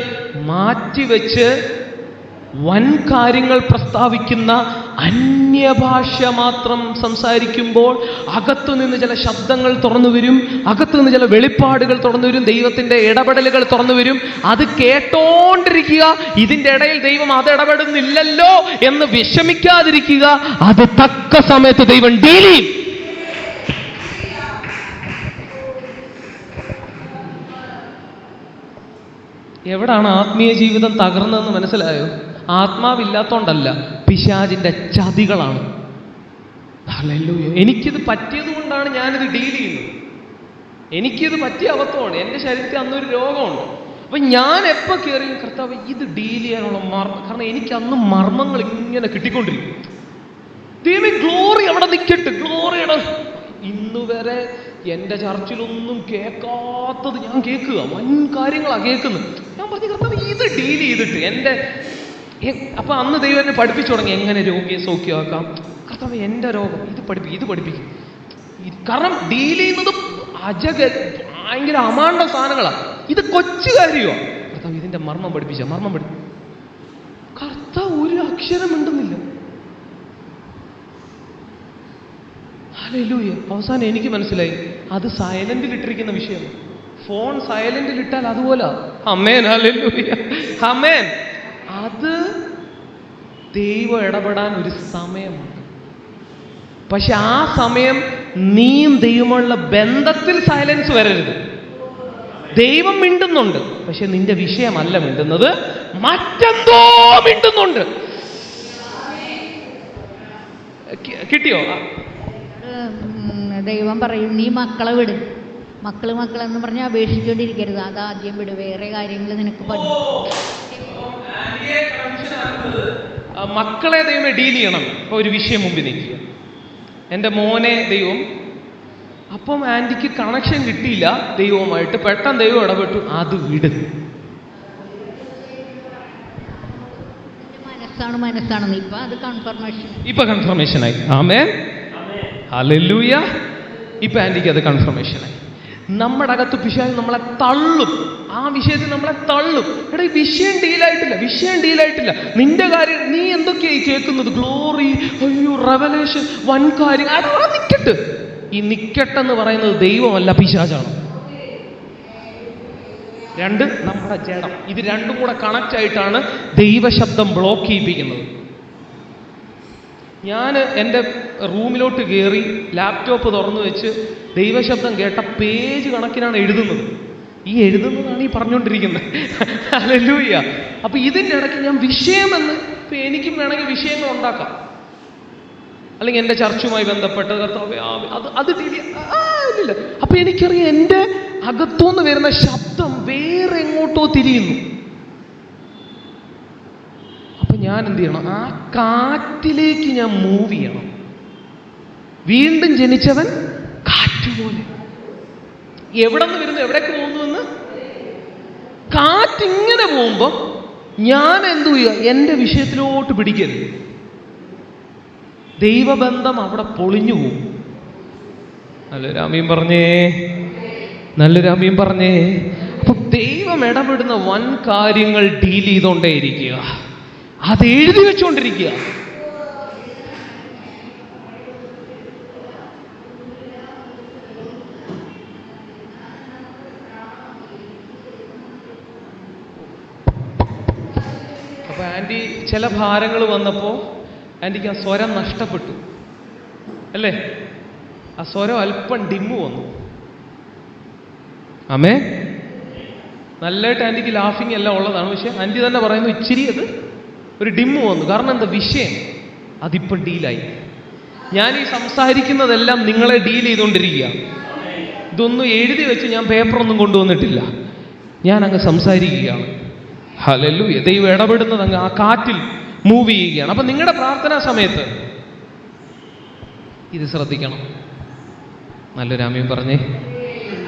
മാറ്റിവെച്ച് വൻ കാര്യങ്ങൾ പ്രസ്താവിക്കുന്ന അന്യഭാഷ മാത്രം സംസാരിക്കുമ്പോൾ അകത്തു നിന്ന് ചില ശബ്ദങ്ങൾ തുറന്നു വരും, അകത്തു നിന്ന് ചില വെളിപ്പാടുകൾ തുറന്നു വരും, ദൈവത്തിന്റെ ഇടപെടലുകൾ തുറന്നു വരും. അത് കേട്ടോണ്ടിരിക്കുക. ഇതിന്റെ ഇടയിൽ ദൈവം അത് ഇടപെടുന്നില്ലല്ലോ എന്ന് വിഷമിക്കാതിരിക്കുക. അത് തക്ക സമയത്ത് ദൈവം ഡീൽ ചെയ്യും. എവിടാണ് ആത്മീയ ജീവിതം തകർന്നതെന്ന് മനസ്സിലായോ? ആത്മാവില്ലാത്തോണ്ടല്ല, പിശാചിന്റെ ചതികളാണ്. ഹല്ലേലൂയ. എനിക്കിത് പറ്റിയത് കൊണ്ടാണ് ഞാനിത് ഡീൽ ചെയ്യുന്നത്. എനിക്കിത് പറ്റിയ അബദ്ധമാണ്. എൻ്റെ ശരീരത്തിൽ അന്നൊരു രോഗമുണ്ട്. അപ്പൊ ഞാൻ എപ്പോൾ കയറിയും കർത്താവ് ഇത് ഡീൽ ചെയ്യാനുള്ള മർമ്മം, കാരണം എനിക്ക് അന്ന് മർമ്മങ്ങൾ ഇങ്ങനെ കിട്ടിക്കൊണ്ടിരിക്കും. ദൈവമേ ഗ്ലോറി അവിടെ നിൽക്കട്ടെ, ഗ്ലോറിയുടെ ഇന്ന് വരെ എൻ്റെ ചർച്ചിലൊന്നും കേൾക്കാത്തത് ഞാൻ കേൾക്കുക, വൻ കാര്യങ്ങളാണ് കേൾക്കുന്നത്. ഞാൻ പറഞ്ഞു കർത്താവ് ഇത് ഡീൽ ചെയ്തിട്ട് എൻ്റെ അപ്പൊ അന്ന് ദൈവം എന്നെ പഠിപ്പിച്ചു തുടങ്ങി എങ്ങനെ രോഗിയെ സൗഖ്യമാക്കാം. കർത്താവ് എൻ്റെ രോഗം ഇത് പഠിപ്പിക്കും. കാരണം ഡീൽ ചെയ്യുന്നത് ഭയങ്കര അമാണ്ട സാധനങ്ങളാണ്. ഇത് കൊച്ചു കാര്യമോ? കർത്താവ് ഇതിന്റെ മർമ്മം പഠിപ്പിച്ച കർത്താവ് ഒരു അക്ഷരം മിണ്ടുന്നില്ല. ഹല്ലേലൂയ. അവസാനം എനിക്ക് മനസ്സിലായി അത് സൈലന്റിൽ ഇട്ടിരിക്കുന്ന വിഷയമാണ്. ഫോൺ സൈലന്റിൽ ഇട്ടാൽ അതുപോലെ. ആമേൻ. ഹല്ലേലൂയ. ആമേൻ. അത് ദൈവം ഇടപെടാൻ ഒരു സമയമുണ്ട്. പക്ഷെ ആ സമയം നീയും ദൈവമുള്ള ബന്ധത്തിൽ സൈലൻസ് വരരുത്. ദൈവം മിണ്ടുന്നുണ്ട്, പക്ഷെ നിന്റെ വിഷയമല്ല മിണ്ടുന്നത്, മറ്റെന്തോ മിണ്ടുന്നുണ്ട്. കിട്ടിയോ? ദൈവം പറയും നീ മക്കളെ വിടും. മക്കളെന്ന് പറഞ്ഞാൽ അപേക്ഷിച്ചുകൊണ്ടിരിക്കരുത്, അതാദ്യം വിട്, വേറെ കാര്യങ്ങൾ നിനക്ക് പഠിക്കും. മക്കളെ ദൈവം ഡീൽ ചെയ്യണം. ഇപ്പൊ ഒരു വിഷയം മുമ്പിൽ നിൽക്കുക, എൻ്റെ മോനെ ദൈവം, അപ്പം ആൻറ്റിക്ക് കണക്ഷൻ കിട്ടിയില്ല ദൈവവുമായിട്ട്, പെട്ടെന്ന് ദൈവം ഇടപെട്ടു, അത് വിട്. മനസ്സാണ് ഇപ്പൊ അത് കൺഫർമേഷനായി. ആമേൻ. ഹല്ലേലൂയ. ഇപ്പൊ ആൻറ്റിക്ക് അത് കൺഫർമേഷനായി. നമ്മുടെ അകത്ത് പിശാച് നമ്മളെ തള്ളും, ആ വിഷയത്തിൽ നമ്മളെ തള്ളും. എടാ ഈ വിഷയം ഡീലായിട്ടില്ല, നിന്റെ കാര്യം നീ എന്തൊക്കെയായി കേൾക്കുന്നത്? ഗ്ലോറി, അയ്യോ റെവലേഷൻ, വൻ കാര്യം. അതവിടെ നിൽക്കട്ടെ. ഈ നിൽക്കട്ടെന്ന് പറയുന്നത് ദൈവമല്ല, പിശാചാണ്. നമ്മുടെ ജഡം, ഇത് രണ്ടും കൂടെ കണക്റ്റ് ആയിട്ടാണ് ദൈവശബ്ദം ബ്ലോക്ക് ചെയ്യിപ്പിക്കുന്നത്. ഞാൻ എൻ്റെ റൂമിലോട്ട് കയറി ലാപ്ടോപ്പ് തുറന്നു വെച്ച് ദൈവശബ്ദം കേട്ട പേജ് കണക്കിനാണ് എഴുതുന്നത്. ഈ എഴുതുന്നതാണ് ഈ പറഞ്ഞുകൊണ്ടിരിക്കുന്നത്. ഹല്ലേലൂയ. അപ്പൊ ഇതിൻ്റെ ഇടയ്ക്ക് ഞാൻ വിഷയമെന്ന്, ഇപ്പൊ എനിക്കും വേണമെങ്കിൽ വിഷയങ്ങൾ ഉണ്ടാക്കാം, അല്ലെങ്കിൽ എൻ്റെ ചർച്ചുമായി ബന്ധപ്പെട്ട് കർത്താവേ അത് ഇല്ല. അപ്പൊ എനിക്കറിയാം എൻ്റെ അകത്തുനിന്ന് വരുന്ന ശബ്ദം വേറെ എങ്ങോട്ടോ തിരിയുന്നു. അപ്പൊ ഞാൻ എന്ത് ചെയ്യണം? ആ കാറ്റിലേക്ക് ഞാൻ മൂവ് ചെയ്യണം. വീണ്ടും ജനിച്ചവൻ കാറ്റുപോലെ. എവിടെ നിന്ന് വരുന്നു, എവിടേക്ക് പോകുന്നു എന്ന് കാറ്റിങ്ങനെ പോകുമ്പം ഞാൻ എന്തു ചെയ്യുക? എൻ്റെ വിഷയത്തിലോട്ട് പിടിക്കരുത്. ദൈവബന്ധം അവിടെ പൊളിഞ്ഞു പോകും. നല്ലൊരു ആമീൻ പറഞ്ഞേ. അപ്പൊ ദൈവം ഇടപെടുന്ന വൻ കാര്യങ്ങൾ ഡീൽ ചെയ്തോണ്ടേയിരിക്കുക, അത് എഴുതി വെച്ചുകൊണ്ടിരിക്കുക. അപ്പൊ ആൻറ്റി ചില ഭാരങ്ങൾ വന്നപ്പോ ആൻറ്റിക്ക് ആ സ്വരം നഷ്ടപ്പെട്ടു അല്ലേ? ആ സ്വരം അല്പം ഡിമ്മ് വന്നു. ആമേ. നല്ലതായിട്ട് ആൻറ്റിക്ക് ലാഫിങ് എല്ലാം ഉള്ളതാണ്. പക്ഷെ ആൻറ്റി തന്നെ പറയുന്നു ഇച്ചിരി അത് ഒരു ഡിമ്മ് വന്നു. കാരണം എന്താ, വിഷയം അതിപ്പോൾ ഡീലായി. ഞാൻ ഈ സംസാരിക്കുന്നതെല്ലാം നിങ്ങളെ ഡീൽ ചെയ്തുകൊണ്ടിരിക്കുക. ഇതൊന്നും എഴുതി വെച്ച് ഞാൻ പേപ്പറൊന്നും കൊണ്ടുവന്നിട്ടില്ല. ഞാൻ അങ്ങ് സംസാരിക്കുകയാണ്. ഹല്ലേലൂയ. ദൈവം ഇടപെടുന്നത് അങ്ങ് ആ കാറ്റിൽ മൂവ് ചെയ്യുകയാണ്. അപ്പം നിങ്ങളുടെ പ്രാർത്ഥനാ സമയത്ത് ഇത് ശ്രദ്ധിക്കണം. നല്ലൊരു ആമേൻ പറഞ്ഞേ.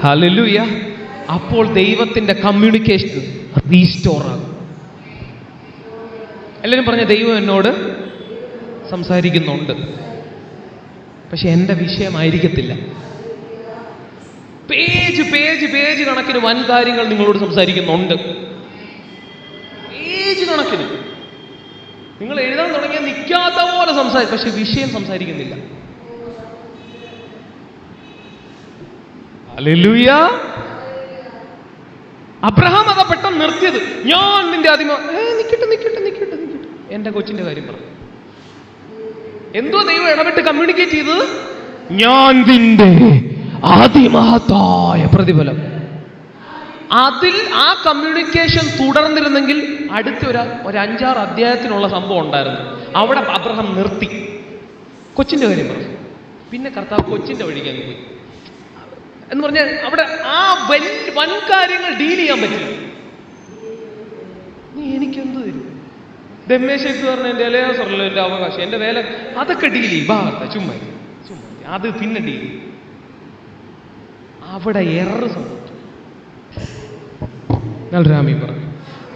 ഹല്ലേലൂയ. അപ്പോൾ ദൈവത്തിൻ്റെ കമ്മ്യൂണിക്കേഷൻ റീസ്റ്റോർ ആകും. എല്ലാവരും പറഞ്ഞ ദൈവം എന്നോട് സംസാരിക്കുന്നുണ്ട്, പക്ഷെ എൻ്റെ വിഷയമായിരിക്കത്തില്ല. പേജ് പേജ് പേജ് കണക്കിന് വൻ കാര്യങ്ങൾ നിങ്ങളോട് സംസാരിക്കുന്നുണ്ട്. പേജ് കണക്കിന് നിങ്ങൾ എഴുതാൻ തുടങ്ങിയാൽ നിൽക്കാത്ത പോലെ സംസാരിക്കും, പക്ഷെ വിഷയം സംസാരിക്കുന്നില്ല. ഹല്ലേലൂയ. അബ്രഹാം അതാ പെട്ടെന്ന് നിർത്തിയത്. ഞാൻ നിന്റെ നിക്കട്ടെ നിക്കട്ടെ നിക്കട്ടെ നിക്കട്ടെ, എന്റെ കൊച്ചിന്റെ കാര്യം പറഞ്ഞു. എന്തോ ദൈവം ഇടപെട്ട് കമ്മ്യൂണിക്കേറ്റ് ചെയ്തത്, ഞാൻ നിന്റെ അതിമഹത്തായ പ്രതിഫലം. അതിൽ ആ കമ്മ്യൂണിക്കേഷൻ തുടർന്നിരുന്നെങ്കിൽ അടുത്ത ഒരു 5-6 അധ്യായത്തിനുള്ള സംഭവം ഉണ്ടായിരുന്നു. അവിടെ അബ്രഹാം നിർത്തി, കൊച്ചിന്റെ കാര്യം പറഞ്ഞു. പിന്നെ കർത്താവ് കൊച്ചിന്റെ വഴിക്ക് അങ്ങ് പോയി എന്ന് പറഞ്ഞാൽ അവിടെ ആ വൻ കാര്യങ്ങൾ ഡീൽ ചെയ്യാൻ പറ്റില്ല. നീ എനിക്കെന്ത് തരും? ദമ്മേശേക്ക് പറഞ്ഞ എൻ്റെ ഇലയാസറല്ലോ എൻ്റെ അവകാശം, എൻ്റെ വേല, അതൊക്കെ ഡീൽ ചെയ്യും. ചുമ്മാ അത് പിന്നെ ഡീൽ ചെയ്യും. അവിടെ എറർ സംഭവിച്ചു. നല്ലൊരാമി പറഞ്ഞു,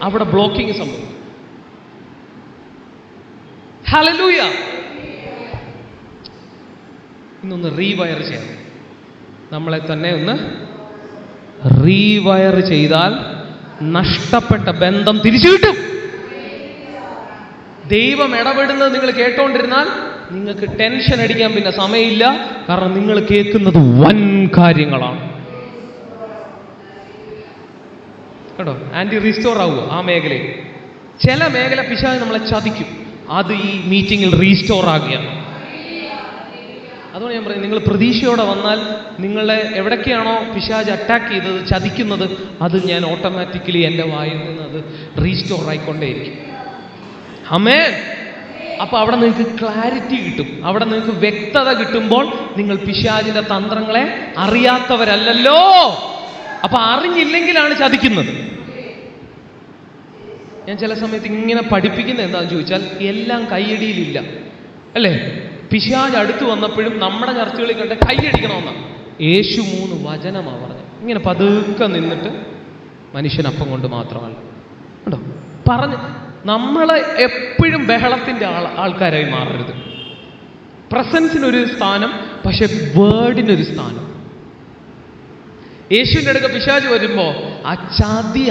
അവിടെ ബ്ലോക്കിങ് സംഭവിച്ചു. ഹല്ലേലൂയ. ഇന്നൊന്ന് റീവയർ ചെയ്യാം. നമ്മളെ തന്നെ ഒന്ന് റീവയർ ചെയ്താൽ നഷ്ടപ്പെട്ട ബന്ധം തിരിച്ചു കിട്ടും. ദൈവം ഇടപെടുന്നത് നിങ്ങൾ കേട്ടോണ്ടിരുന്നാൽ നിങ്ങൾക്ക് ടെൻഷൻ അടിക്കാൻ പിന്നെ സമയമില്ല. കാരണം നിങ്ങൾ കേൾക്കുന്നത് വൻ കാര്യങ്ങളാണ്. കേട്ടോ, ആന്റി റീസ്റ്റോർ ആവുക ആ മേഖലയിൽ. ചില മേഖല പിശാച് നമ്മളെ ചതിക്കും. അത് ഈ മീറ്റിങ്ങിൽ റീസ്റ്റോർ ആകുകയാണ്. അതുകൊണ്ട് ഞാൻ പറയും, നിങ്ങൾ പ്രതീക്ഷയോടെ വന്നാൽ നിങ്ങളെ എവിടൊക്കെയാണോ പിശാച് അറ്റാക്ക് ചെയ്തത്, ചതിക്കുന്നത്, അത് ഞാൻ ഓട്ടോമാറ്റിക്കലി എൻ്റെ വായിൽ നിന്ന് അത് റീസ്റ്റോർ ആയിക്കൊണ്ടേയിരിക്കും. ആമേൻ. അപ്പൊ അവിടെ നിങ്ങൾക്ക് ക്ലാരിറ്റി കിട്ടും, അവിടെ നിങ്ങൾക്ക് വ്യക്തത കിട്ടുമ്പോൾ നിങ്ങൾ പിശാചിന്റെ തന്ത്രങ്ങളെ അറിയാത്തവരല്ലല്ലോ. അപ്പൊ അറിഞ്ഞില്ലെങ്കിലാണ് ചതിക്കുന്നത്. ഞാൻ ചില സമയത്ത് ഇങ്ങനെ പഠിപ്പിക്കുന്നത് എന്താണെന്ന് ചോദിച്ചാൽ, എല്ലാം കയ്യടിയിലില്ല അല്ലേ. പിശാച് അടുത്ത് വന്നപ്പോഴും നമ്മുടെ ചർച്ചകളിൽ കണ്ട കൈയടിക്കണമെന്നാണ്. യേശു 3 വചനമാണ് പറഞ്ഞത്. ഇങ്ങനെ പതുക്കെ നിന്നിട്ട് മനുഷ്യനപ്പം കൊണ്ട് മാത്രമല്ല കേട്ടോ പറഞ്ഞ്. നമ്മളെ എപ്പോഴും ബഹളത്തിൻ്റെ ആൾക്കാരായി മാറരുത്. പ്രസൻസിനൊരു സ്ഥാനം, പക്ഷെ വേർഡിനൊരു സ്ഥാനം. യേശുവിൻ്റെ അടുക്ക പിശാച് വരുമ്പോ ആ ചതി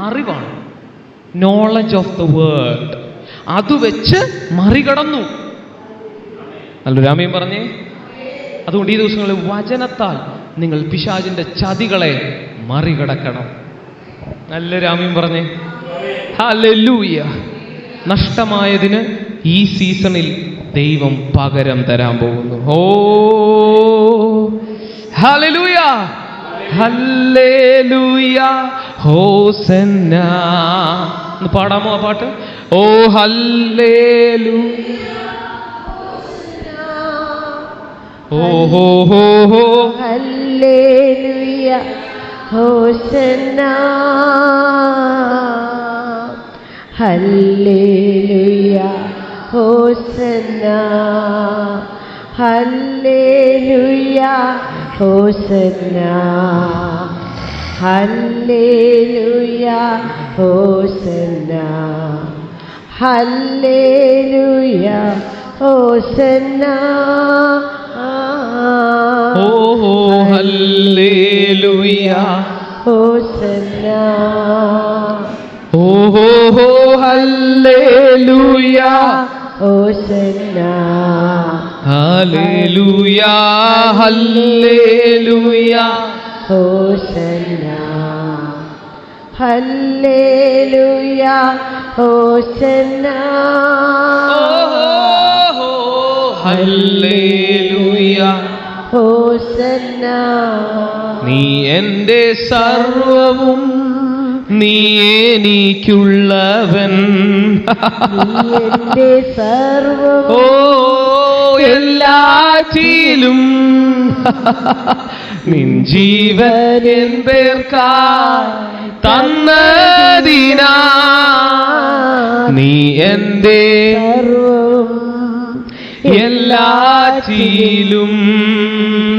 അറിവാണ്, നോളജ് ഓഫ് ദ വേർഡ്. അത് വെച്ച് മറികടന്നു. നല്ലൊരു ആമേൻ പറഞ്ഞേ. അതുകൊണ്ട് ഈ ദിവസങ്ങളിൽ വചനത്താൽ നിങ്ങൾ പിശാചിന്റെ ചതികളെ മറികടക്കണം. നല്ലൊരു ആമേൻ പറഞ്ഞേ. ഹല്ലേലൂയ. നഷ്ടമായതിന് ഈ സീസണിൽ ദൈവം പകരം തരാൻ പോകുന്നു. ഓ ഹല്ലേലൂയ, ഹല്ലേലൂയ, ഹോസന്ന. ഒന്ന് പാടാമോ ആ പാട്ട്? ഓ ഹല്ലേലൂയ, ഓ ho ho ho, hallelujah, hosanna, hallelujah, hosanna, hallelujah, hosanna, hallelujah, hosanna, hallelujah, hosanna. ഓഹോ ഹല്ലേലൂയ, ഹോസന്ന, ഓഹോ hallelujah, hosanna, hallelujah, hallelujah, hosanna, hallelujah, hosanna, ഓഹോ ഹല്ലേലൂയ, ഹോസന്ന. നീ എൻ്റെ സർവവും, നീ എനിക്കുള്ളവൻ. നീ എൻ്റെ സർവ്വവും, ഓ എല്ലാറ്റിലും നിൻ ജീവൻ എൻ പേർക്കായി തന്നതിനാ. നീ എൻ്റെ സർവ്വവും എല്ലാറ്റിലും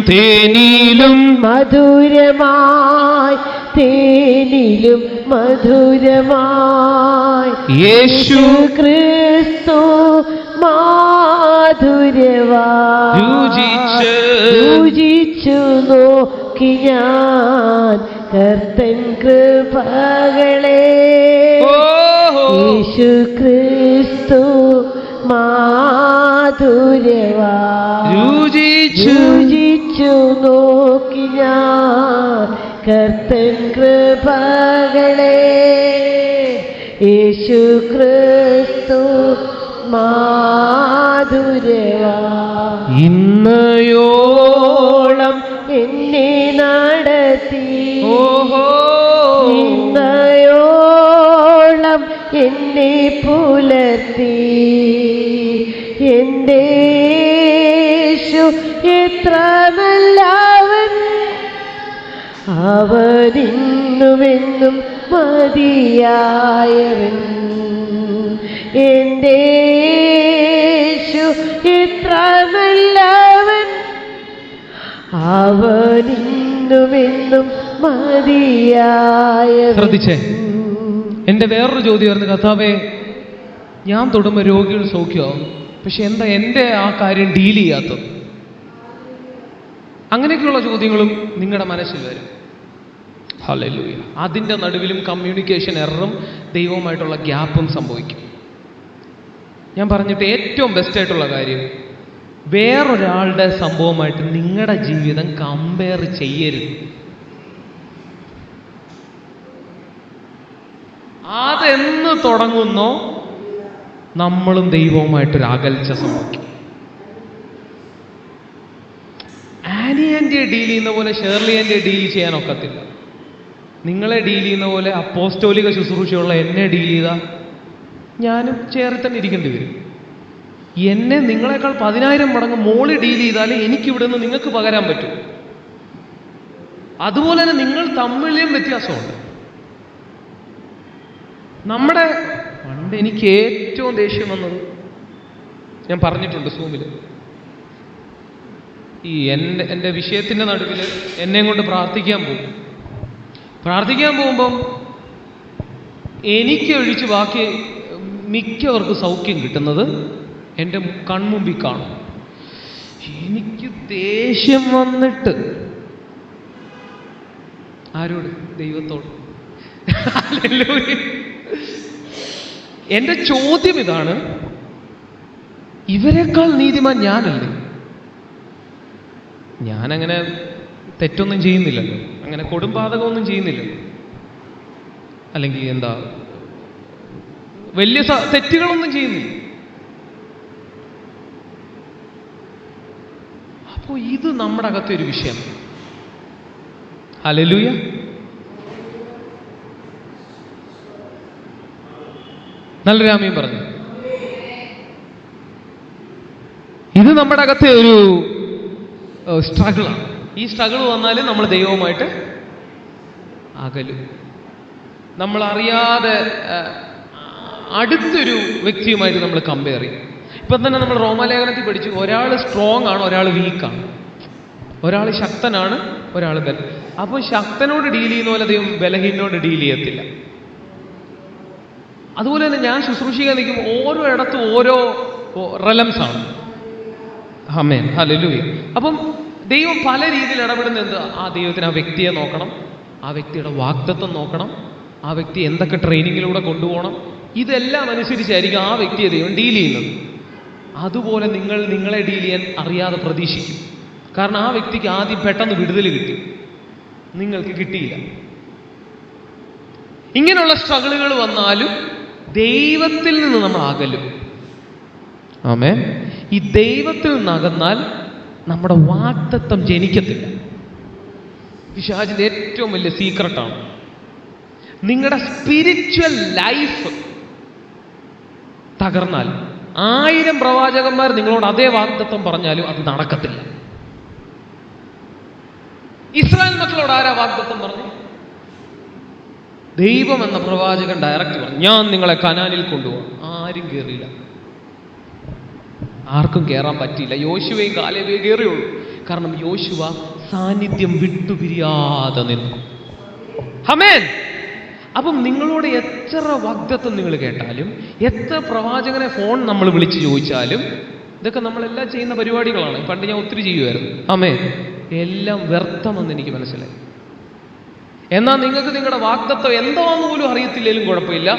തേനിലും മധുരമായി, തേനിലും മധുരമായി യേശു ക്രിസ്തു മാധുര്യമായി രുചിച്ചു നോക്കി ഞാൻ കർത്തൻ കൃപകളെ. യേശു ക്രിസ്തു മാധുര്യമായി രുചിച്ചു നോക്കി ഞാൻ കർത്തൻ കൃപകളെ. യേശു ക്രിസ്തു മാധുര്യമായി ഇന്നയോളം എന്നെ നടത്തി. ഇന്നയോളം എന്നെ പുലർത്തി. എൻ്റെ യേശു എത്ര നല്ലവൻ, അവനിന്നുമെന്നും മതിയായവൻ. എൻ്റെ യേശു എത്ര നല്ലവൻ, അവനിന്നുമെന്നും മതിയായവൻ. ശ്രദ്ധിച്ചേ, എൻ്റെ വേറൊരു ചോദ്യമായിരുന്നു, കർത്താവേ ഞാൻ തൊടുമ്പോൾ രോഗികൾ സൗഖ്യമാവും, പക്ഷെ എന്താ എൻ്റെ ആ കാര്യം ഡീൽ ചെയ്യാത്തത്? അങ്ങനെയൊക്കെയുള്ള ചോദ്യങ്ങളും നിങ്ങളുടെ മനസ്സിൽ വരും. ഹല്ലേലൂയ. അതിൻ്റെ നടുവിലും കമ്മ്യൂണിക്കേഷൻ എററും ദൈവവുമായിട്ടുള്ള ഗ്യാപ്പും സംഭവിക്കും. ഞാൻ പറഞ്ഞിട്ട് ഏറ്റവും ബെസ്റ്റായിട്ടുള്ള കാര്യം, വേറൊരാളുടെ സംഭവമായിട്ട് നിങ്ങളുടെ ജീവിതം കമ്പയർ ചെയ്യരുത്. അതെന്ന് തുടങ്ങുന്നോ നമ്മളും ദൈവവുമായിട്ടൊരു അകൽച്ച സംഭവിക്കും. ആനി ആൻറ്റിയെ ഡീൽ ചെയ്യുന്ന പോലെ ഷേർലി ആൻറ്റിയെ ഡീൽ ചെയ്യാനൊക്കത്തില്ല. നിങ്ങളെ ഡീൽ ചെയ്യുന്ന പോലെ അപ്പോസ്തോലിക ശുശ്രൂഷയുള്ള എന്നെ ഡീൽ ചെയ്താൽ ഞാനും ചേറി തന്നെ ഇരിക്കേണ്ടി വരും. എന്നെ നിങ്ങളെക്കാൾ 10,000 മടങ്ങ് മോള് ഡീൽ ചെയ്താലേ എനിക്കിവിടെ നിന്ന് നിങ്ങൾക്ക് പകരാൻ പറ്റും. അതുപോലെ തന്നെ നിങ്ങൾ തമ്മിലും വ്യത്യാസമുണ്ട്. നമ്മുടെ പണ്ട് എനിക്ക് ഏറ്റവും ദേഷ്യം വന്നത്, ഞാൻ പറഞ്ഞിട്ടുണ്ട് സൂമിൽ, ഈ എൻ്റെ വിഷയത്തിൻ്റെ നടുവിൽ എന്നെ കൊണ്ട് പ്രാർത്ഥിക്കാൻ പോകുമ്പം എനിക്ക് ഒഴിച്ച് ബാക്കി മിക്കവർക്ക് സൗഖ്യം കിട്ടുന്നത് എൻ്റെ കൺമുമ്പിൽ കാണും. എനിക്ക് ദേഷ്യം വന്നിട്ട് ആരോട്? ദൈവത്തോട്. എൻ്റെ ചോദ്യം ഇതാണ്, ഇവരെക്കാൾ നീതിമാൻ ഞാനല്ലേ? ഞാനങ്ങനെ തെറ്റൊന്നും ചെയ്യുന്നില്ലല്ലോ, അങ്ങനെ കൊടുംപാതകമൊന്നും ചെയ്യുന്നില്ലല്ലോ, അല്ലെങ്കിൽ എന്താ വലിയ തെറ്റുകളൊന്നും ചെയ്യുന്നില്ല. അപ്പോൾ ഇത് നമ്മുടെ അകത്തെ ഒരു വിഷയം. ഹല്ലേലൂയ. നല്ലൊരു ആമേൻ പറഞ്ഞു. ഇത് നമ്മുടെ അകത്തെ ഒരു സ്ട്രഗിളാണ്. ഈ സ്ട്രഗിൾ വന്നാൽ നമ്മൾ ദൈവവുമായിട്ട് അകലും. നമ്മൾ അറിയാതെ അടുത്തൊരു വ്യക്തിയുമായിട്ട് നമ്മൾ കമ്പയർ ചെയ്യും. ഇപ്പം തന്നെ നമ്മൾ റോമാലേഖനത്തിൽ പഠിച്ചു, ഒരാൾ സ്ട്രോങ് ആണ്, ഒരാൾ വീക്കാണ്, ഒരാൾ ശക്തനാണ്, ഒരാൾ ബലം. അപ്പോൾ ശക്തനോട് ഡീൽ ചെയ്യുന്ന പോലെ ദൈവം ബലഹീനോട് ഡീൽ ചെയ്യത്തില്ല. അതുപോലെ തന്നെ ഞാൻ ശുശ്രൂഷിക്കാൻ നിൽക്കുമ്പോൾ ഓരോ ഇടത്തും ഓരോ റെലംസ് ആണ്. ആമേൻ, ഹല്ലേലൂയ. അപ്പം ദൈവം പല രീതിയിൽ ഇടപെടുന്ന എന്ത്? ആ ദൈവത്തിന് ആ വ്യക്തിയെ നോക്കണം, ആ വ്യക്തിയുടെ വാഗ്ദത്തം നോക്കണം, ആ വ്യക്തി എന്തൊക്കെ ട്രെയിനിങ്ങിലൂടെ കൊണ്ടുപോകണം, ഇതെല്ലാം അനുസരിച്ചായിരിക്കും ആ വ്യക്തിയെ ദൈവം ഡീൽ ചെയ്യുന്നത്. അതുപോലെ നിങ്ങളെ ഡീൽ ചെയ്യാൻ അറിയാതെ പ്രതീക്ഷിക്കും. കാരണം ആ വ്യക്തിക്ക് ആദ്യം പെട്ടെന്ന് വിടുതൽ കിട്ടി, നിങ്ങൾക്ക് കിട്ടിയില്ല. ഇങ്ങനെയുള്ള സ്ട്രഗിളുകൾ വന്നാലും ദൈവത്തിൽ നിന്ന് നമ്മൾ അകലും. ആമേൻ. ഈ ദൈവത്തിൽ നിന്നകന്നാൽ നമ്മുടെ വാഗ്ദത്തം ജനിക്കത്തില്ല. പിശാചിന്റെ ഏറ്റവും വലിയ സീക്രട്ടാണ്. നിങ്ങളുടെ സ്പിരിച്വൽ ലൈഫ് തകർന്നാൽ 1000 പ്രവാചകന്മാർ നിങ്ങളോട് അതേ വാഗ്ദത്തം പറഞ്ഞാലും അത് നടക്കത്തില്ല. ഇസ്രായേൽ മക്കളോട് ആരാ വാഗ്ദത്തം പറഞ്ഞു? ദൈവം എന്ന പ്രവാചകൻ ഡയറക്റ്റ് പറഞ്ഞു, ഞാൻ നിങ്ങളെ കനാനിൽ കൊണ്ടുപോകും. ആരും കയറിയില്ല, ആർക്കും കയറാൻ പറ്റിയില്ല. യോശുവയും കാലേബയും കയറിയുള്ളൂ. കാരണം യോശുവ സാന്നിധ്യം വിട്ടുപിരിയാതെ നിന്നു. ആമേൻ. അപ്പം നിങ്ങളോട് എത്ര വാഗ്ദത്തം നിങ്ങൾ കേട്ടാലും, എത്ര പ്രവാചകനെ ഫോൺ നമ്മൾ വിളിച്ച് ചോദിച്ചാലും, ഇതൊക്കെ നമ്മളെല്ലാം ചെയ്യുന്ന പരിപാടികളാണ്. പണ്ട് ഞാൻ ഒത്തിരി ചെയ്യുമായിരുന്നു. ആമേൻ. എല്ലാം വ്യർത്ഥമെന്ന് എനിക്ക് മനസ്സിലായി. എന്നാൽ നിങ്ങൾക്ക് നിങ്ങളുടെ വാഗ്ദത്തം എന്താണെന്ന് പോലും അറിയത്തില്ലെങ്കിലും കുഴപ്പമില്ല.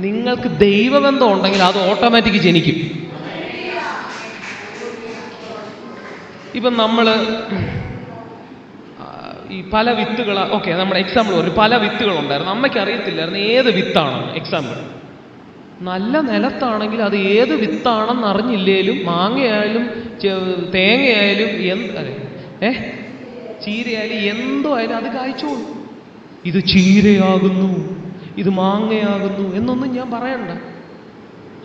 നിങ്ങൾക്ക് ദൈവബന്ധം ഉണ്ടെങ്കിൽ അത് ഓട്ടോമാറ്റിക് ജനിക്കും. ഇപ്പം നമ്മൾ ഈ പല വിത്തുകൾ, ഓക്കെ, നമ്മുടെ എക്സാമ്പിൾ പറഞ്ഞു, പല വിത്തുകളുണ്ടായിരുന്നു. അമ്മയ്ക്ക് അറിയത്തില്ലായിരുന്നു ഏത് വിത്താണ്. എക്സാമ്പിൾ, നല്ല നിലത്താണെങ്കിൽ അത് ഏത് വിത്താണെന്ന് അറിഞ്ഞില്ലേലും മാങ്ങയായാലും തേങ്ങയായാലും ചീരയായാലും എന്തോ ആയാലും അത് കായ്ച്ചോളൂ. ഇത് ചീരയാകുന്നു, ഇത് മാങ്ങയാകുന്നു എന്നൊന്നും ഞാൻ പറയണ്ട.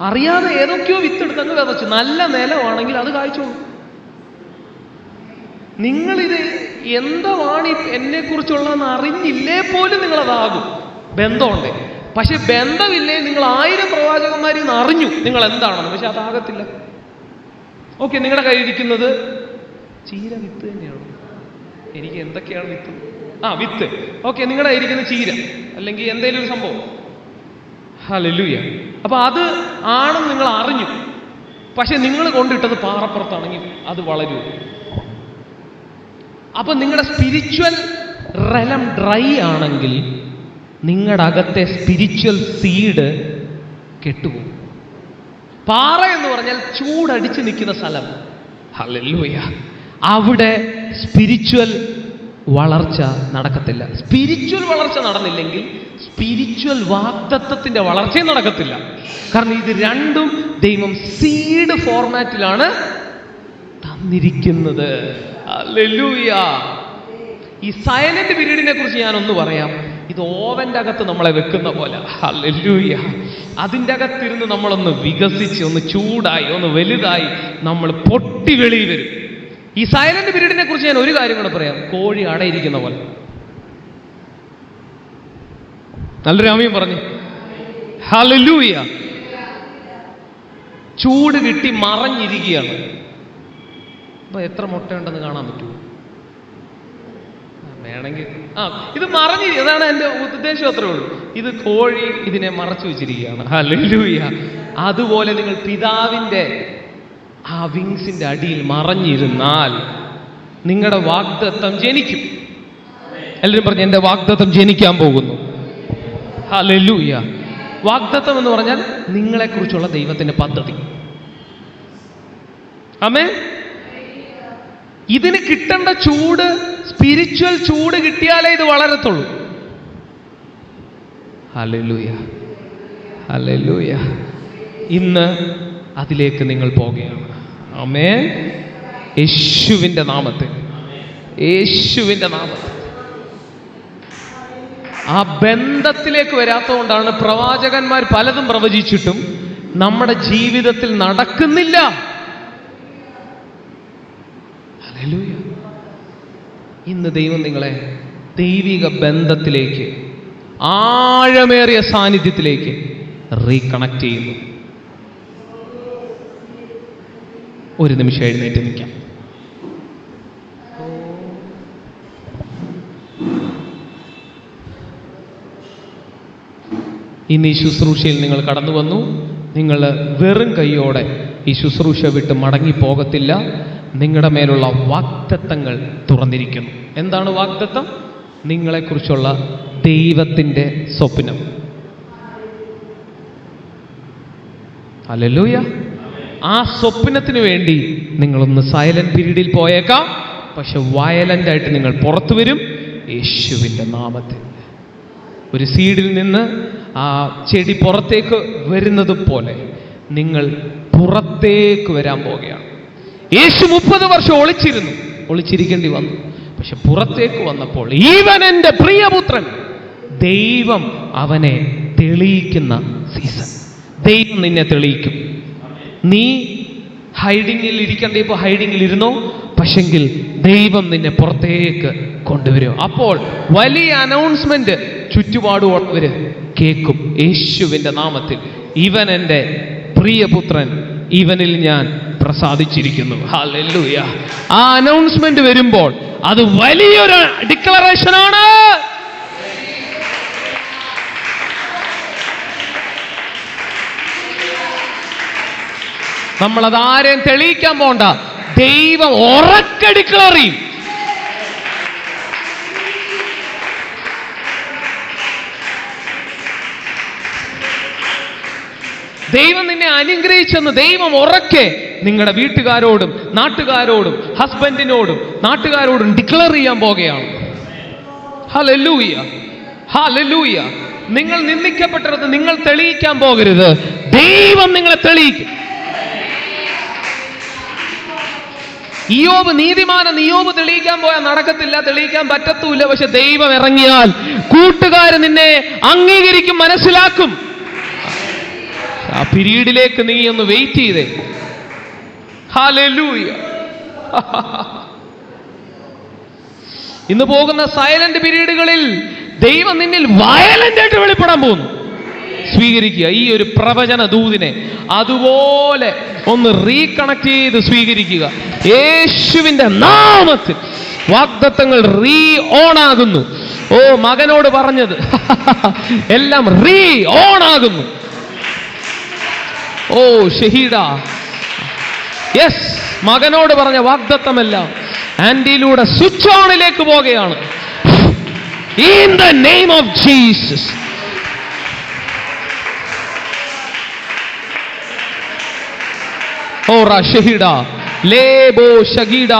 അറിയാതെ ഏതൊക്കെയോ വിത്തെടുത്ത് അങ്ങ് വിതച്ചു. നല്ല നിലമാണെങ്കിൽ അത് കായ്ച്ചോളൂ. നിങ്ങളിത് എന്താണ് എന്നെ കുറിച്ചുള്ളതെന്ന് അറിഞ്ഞില്ലേ പോലും നിങ്ങളതാകും. ബന്ധമുണ്ട്. പക്ഷെ ബന്ധമില്ലേ നിങ്ങൾ 1000 പ്രവാചകന്മാരിൽ നിന്ന് അറിഞ്ഞു നിങ്ങൾ എന്താണെന്ന്, പക്ഷെ അതാകത്തില്ല. ഓക്കെ, നിങ്ങളുടെ കയ്യിരിക്കുന്നത് ചീര വിത്ത് തന്നെയാണ്. എനിക്ക് എന്തൊക്കെയാണ് വിത്ത്? വിത്ത്. ഓക്കെ, നിങ്ങളുടെ കയ്യിരിക്കുന്ന ചീര അല്ലെങ്കിൽ എന്തെങ്കിലും ഒരു സംഭവം. ഹല്ലേലൂയ. അപ്പൊ അത് ആണെന്ന് നിങ്ങൾ അറിഞ്ഞു. പക്ഷെ നിങ്ങൾ കൊണ്ടിട്ടത് പാറപ്പുറത്താണെങ്കിൽ അത് വളരൂ. അപ്പൊ നിങ്ങളുടെ സ്പിരിച്വൽ റെലം ഡ്രൈ ആണെങ്കിൽ നിങ്ങളുടെ അകത്തെ സ്പിരിച്വൽ സീഡ് കെട്ടുപോകും. പാറ എന്ന് പറഞ്ഞാൽ ചൂടടിച്ച് നിൽക്കുന്ന സ്ഥലം. ഹല്ലേലൂയ. അവിടെ സ്പിരിച്വൽ വളർച്ച നടക്കത്തില്ല. സ്പിരിച്വൽ വളർച്ച നടന്നില്ലെങ്കിൽ സ്പിരിച്വൽ വാഗ്ദത്തത്തിന്റെ വളർച്ചയും നടക്കത്തില്ല. കാരണം ഇത് രണ്ടും ദൈവം സീഡ് ഫോർമാറ്റിലാണ് തന്നിരിക്കുന്നത്. ഹല്ലേലൂയ. ഈ സൈലന്റ് പീരീഡിനെ കുറിച്ച് ഞാനൊന്ന് പറയാം. ഇത് ഓവന്റെ അകത്ത് നമ്മളെ വെക്കുന്ന പോലെ. ഹല്ലേലൂയ. അതിൻ്റെ അകത്തിരുന്ന് നമ്മളൊന്ന് വികസിച്ച്, ഒന്ന് ചൂടായി, ഒന്ന് വലുതായി നമ്മൾ പൊട്ടി വെളിയിൽ വരും. ഈ സൈലന്റ് പീരീഡിനെ കുറിച്ച് ഞാൻ ഒരു കാര്യം കൂടെ പറയാം. കോഴി അടയിരിക്കുന്ന പോലെ. നല്ലൊരു ആമീൻ പറഞ്ഞു. ഹല്ലേലൂയ. ചൂട് കിട്ടി മറഞ്ഞിരിക്കുകയാണ്. അപ്പൊ എത്ര മുട്ടയുണ്ടെന്ന് കാണാൻ പറ്റുമോ? വേണമെങ്കിൽ ഇത് മറഞ്ഞിരിക്കും. അതാണ് എൻ്റെ ഉദ്ദേശം. അത്രേ ഉള്ളൂ. ഇത് കോഴി ഇതിനെ മറച്ചു വെച്ചിരിക്കുകയാണ്. ഹല്ലേലൂയ. അതുപോലെ നിങ്ങൾ പിതാവിൻ്റെ ആ വിങ്സിന്റെ അടിയിൽ മറഞ്ഞിരുന്നാൽ നിങ്ങളുടെ വാഗ്ദത്തം ജനിക്കും. എല്ലാവരും പറഞ്ഞു, എൻ്റെ വാഗ്ദത്തം ജനിക്കാൻ പോകുന്നു. ഹല്ലേലൂയ. വാഗ്ദത്തം എന്ന് പറഞ്ഞാൽ നിങ്ങളെക്കുറിച്ചുള്ള ദൈവത്തിന്റെ പദ്ധതി. ആമേൻ. ഇതിന് കിട്ടേണ്ട ചൂട്, സ്പിരിച്വൽ ചൂട് കിട്ടിയാലേ ഇത് വളരത്തുള്ളൂ. ഹല്ലേലൂയ. ഹല്ലേലൂയ. ഇന്ന് അതിലേക്ക് നിങ്ങൾ പോകുകയാണ്. ആമേൻ. യേശുവിൻ്റെ നാമത്തിൽ, യേശുവിൻ്റെ നാമത്തിൽ. ആ ബന്ധത്തിലേക്ക് വരാത്തതുകൊണ്ടാണ് പ്രവാചകന്മാർ പലതും പ്രവചിച്ചിട്ടും നമ്മുടെ ജീവിതത്തിൽ നടക്കുന്നില്ല. ഹല്ലേലൂയ. ഇന്ന് ദൈവം നിങ്ങളെ ദൈവിക ബന്ധത്തിലേക്ക്, ആഴമേറിയ സാന്നിധ്യത്തിലേക്ക് റീകണക്ട് ചെയ്യുന്നു. ഒരു നിമിഷം എഴുന്നേറ്റ് നിൽക്കാം. ഇന്ന് ഈ ശുശ്രൂഷയിൽ നിങ്ങൾ കടന്നു വന്നു. നിങ്ങൾ വെറും കൈയോടെ ഈ ശുശ്രൂഷ വിട്ട് മടങ്ങിപ്പോകത്തില്ല. നിങ്ങളുടെ മേലുള്ള വാഗ്ദത്തങ്ങൾ തുറന്നിരിക്കുന്നു. എന്താണ് വാഗ്ദത്തം? നിങ്ങളെക്കുറിച്ചുള്ള ദൈവത്തിൻ്റെ സ്വപ്നം. ഹല്ലേലൂയ. ആ സ്വപ്നത്തിന് വേണ്ടി നിങ്ങളൊന്ന് സൈലന്റ് പീരീഡിൽ പോയേക്കാം. പക്ഷെ വയലന്റ് ആയിട്ട് നിങ്ങൾ പുറത്തു വരും യേശുവിൻ്റെ നാമത്തിൽ. ഒരു സീഡിൽ നിന്ന് ആ ചെടി പുറത്തേക്ക് വരുന്നത് പോലെ നിങ്ങൾ പുറത്തേക്ക് വരാൻ പോവുകയാണ്. യേശു 30 വർഷം ഒളിച്ചിരിക്കേണ്ടി വന്നു. പക്ഷെ പുറത്തേക്ക് വന്നപ്പോൾ ഇവൻ എൻ്റെ പ്രിയപുത്രൻ, ദൈവം അവനെ തെളിയിക്കുന്ന സീസൺ. ദൈവം നിന്നെ തെളിയിക്കും. നീ ഹൈഡിങ്ങിൽ ഇരിക്കേണ്ട ഇപ്പോൾ ഹൈഡിങ്ങിൽ ഇരുന്നോ, പക്ഷെങ്കിൽ ദൈവം നിന്നെ പുറത്തേക്ക് കൊണ്ടുവരും. അപ്പോൾ വലിയ അനൗൺസ്മെന്റ് ചുറ്റുപാടുള്ളവര് കേൾക്കും, യേശുവിൻ്റെ നാമത്തിൽ ഇവൻ എൻ്റെ പ്രിയപുത്രൻ, ഇവനിൽ ഞാൻ പ്രസാദിച്ചിരിക്കുന്നു. ഹല്ലേലൂയ. ആ അനൗൺസ്മെന്റ് വരുമ്പോൾ അത് വലിയൊരു ഡിക്ലറേഷനാണ്. നമ്മളത് ആരെയും തെളിയിക്കാൻ പോണ്ട, ദൈവം ഉറക്കെ ഡിക്ലെയർ ചെയ്യും. ദൈവം നിന്നെ അനുഗ്രഹിച്ചെന്ന് ദൈവം ഉറക്കെ നിങ്ങളുടെ വീട്ടുകാരോടും നാട്ടുകാരോടും ഹസ്ബൻഡിനോടും നാട്ടുകാരോടും ഡിക്ലെയർ ചെയ്യാൻ പോകുകയാണ്. Hallelujah, hallelujah. നിങ്ങൾ നിന്ദിക്കപ്പെട്ടത് നിങ്ങൾ തെളിയിക്കാൻ പോകരുത്, ദൈവം നിങ്ങളെ തെളിയിക്കും. ഇയ്യോബ് നീതിമാനെന്ന് ഇയ്യോബ് തെളിയിക്കാൻ പോയാൽ നടക്കത്തില്ല, തെളിയിക്കാൻ പറ്റത്തൂല്ല. പക്ഷെ ദൈവം ഇറങ്ങിയാൽ കൂട്ടുകാര് നിന്നെ അംഗീകരിക്കും, മനസ്സിലാക്കും. ആ പീരീഡിലേക്ക് നീ ഒന്ന് വെയിറ്റ് ചെയ്തേ. ഹല്ലേലൂയ. ഇന്ന് പോകുന്ന സൈലന്റ് പീരീഡുകളിൽ ദൈവം നിന്നിൽ വയലന്റ് ആയിട്ട് വെളിപ്പെടാൻ പോകുന്നു. സ്വീകരിക്കുക ഈ ഒരു പ്രവചന ദൂതിനെ, അതുപോലെ ഒന്ന് റീകണക്ട് ചെയ്ത് സ്വീകരിക്കുക. യേശുവിൻ്റെ നാമത്തിൽ വാഗ്ദത്തങ്ങൾ റീ ഓൺ ആകുന്നു. ഓ, മകനോട് പറഞ്ഞത് എല്ലാം റീ ഓൺ ആകുന്നു. ഓ ഷഹീദ, യെസ്, മകനോട് പറഞ്ഞ വാഗ്ദത്തമെല്ലാം ആൻഡിയിലൂടെ സ്വിച്ച് ഓണിലേക്ക് പോകുകയാണ്. In the name of Jesus. ഓറാ ഷഹീഡ ലേബോ ഷഗീഡ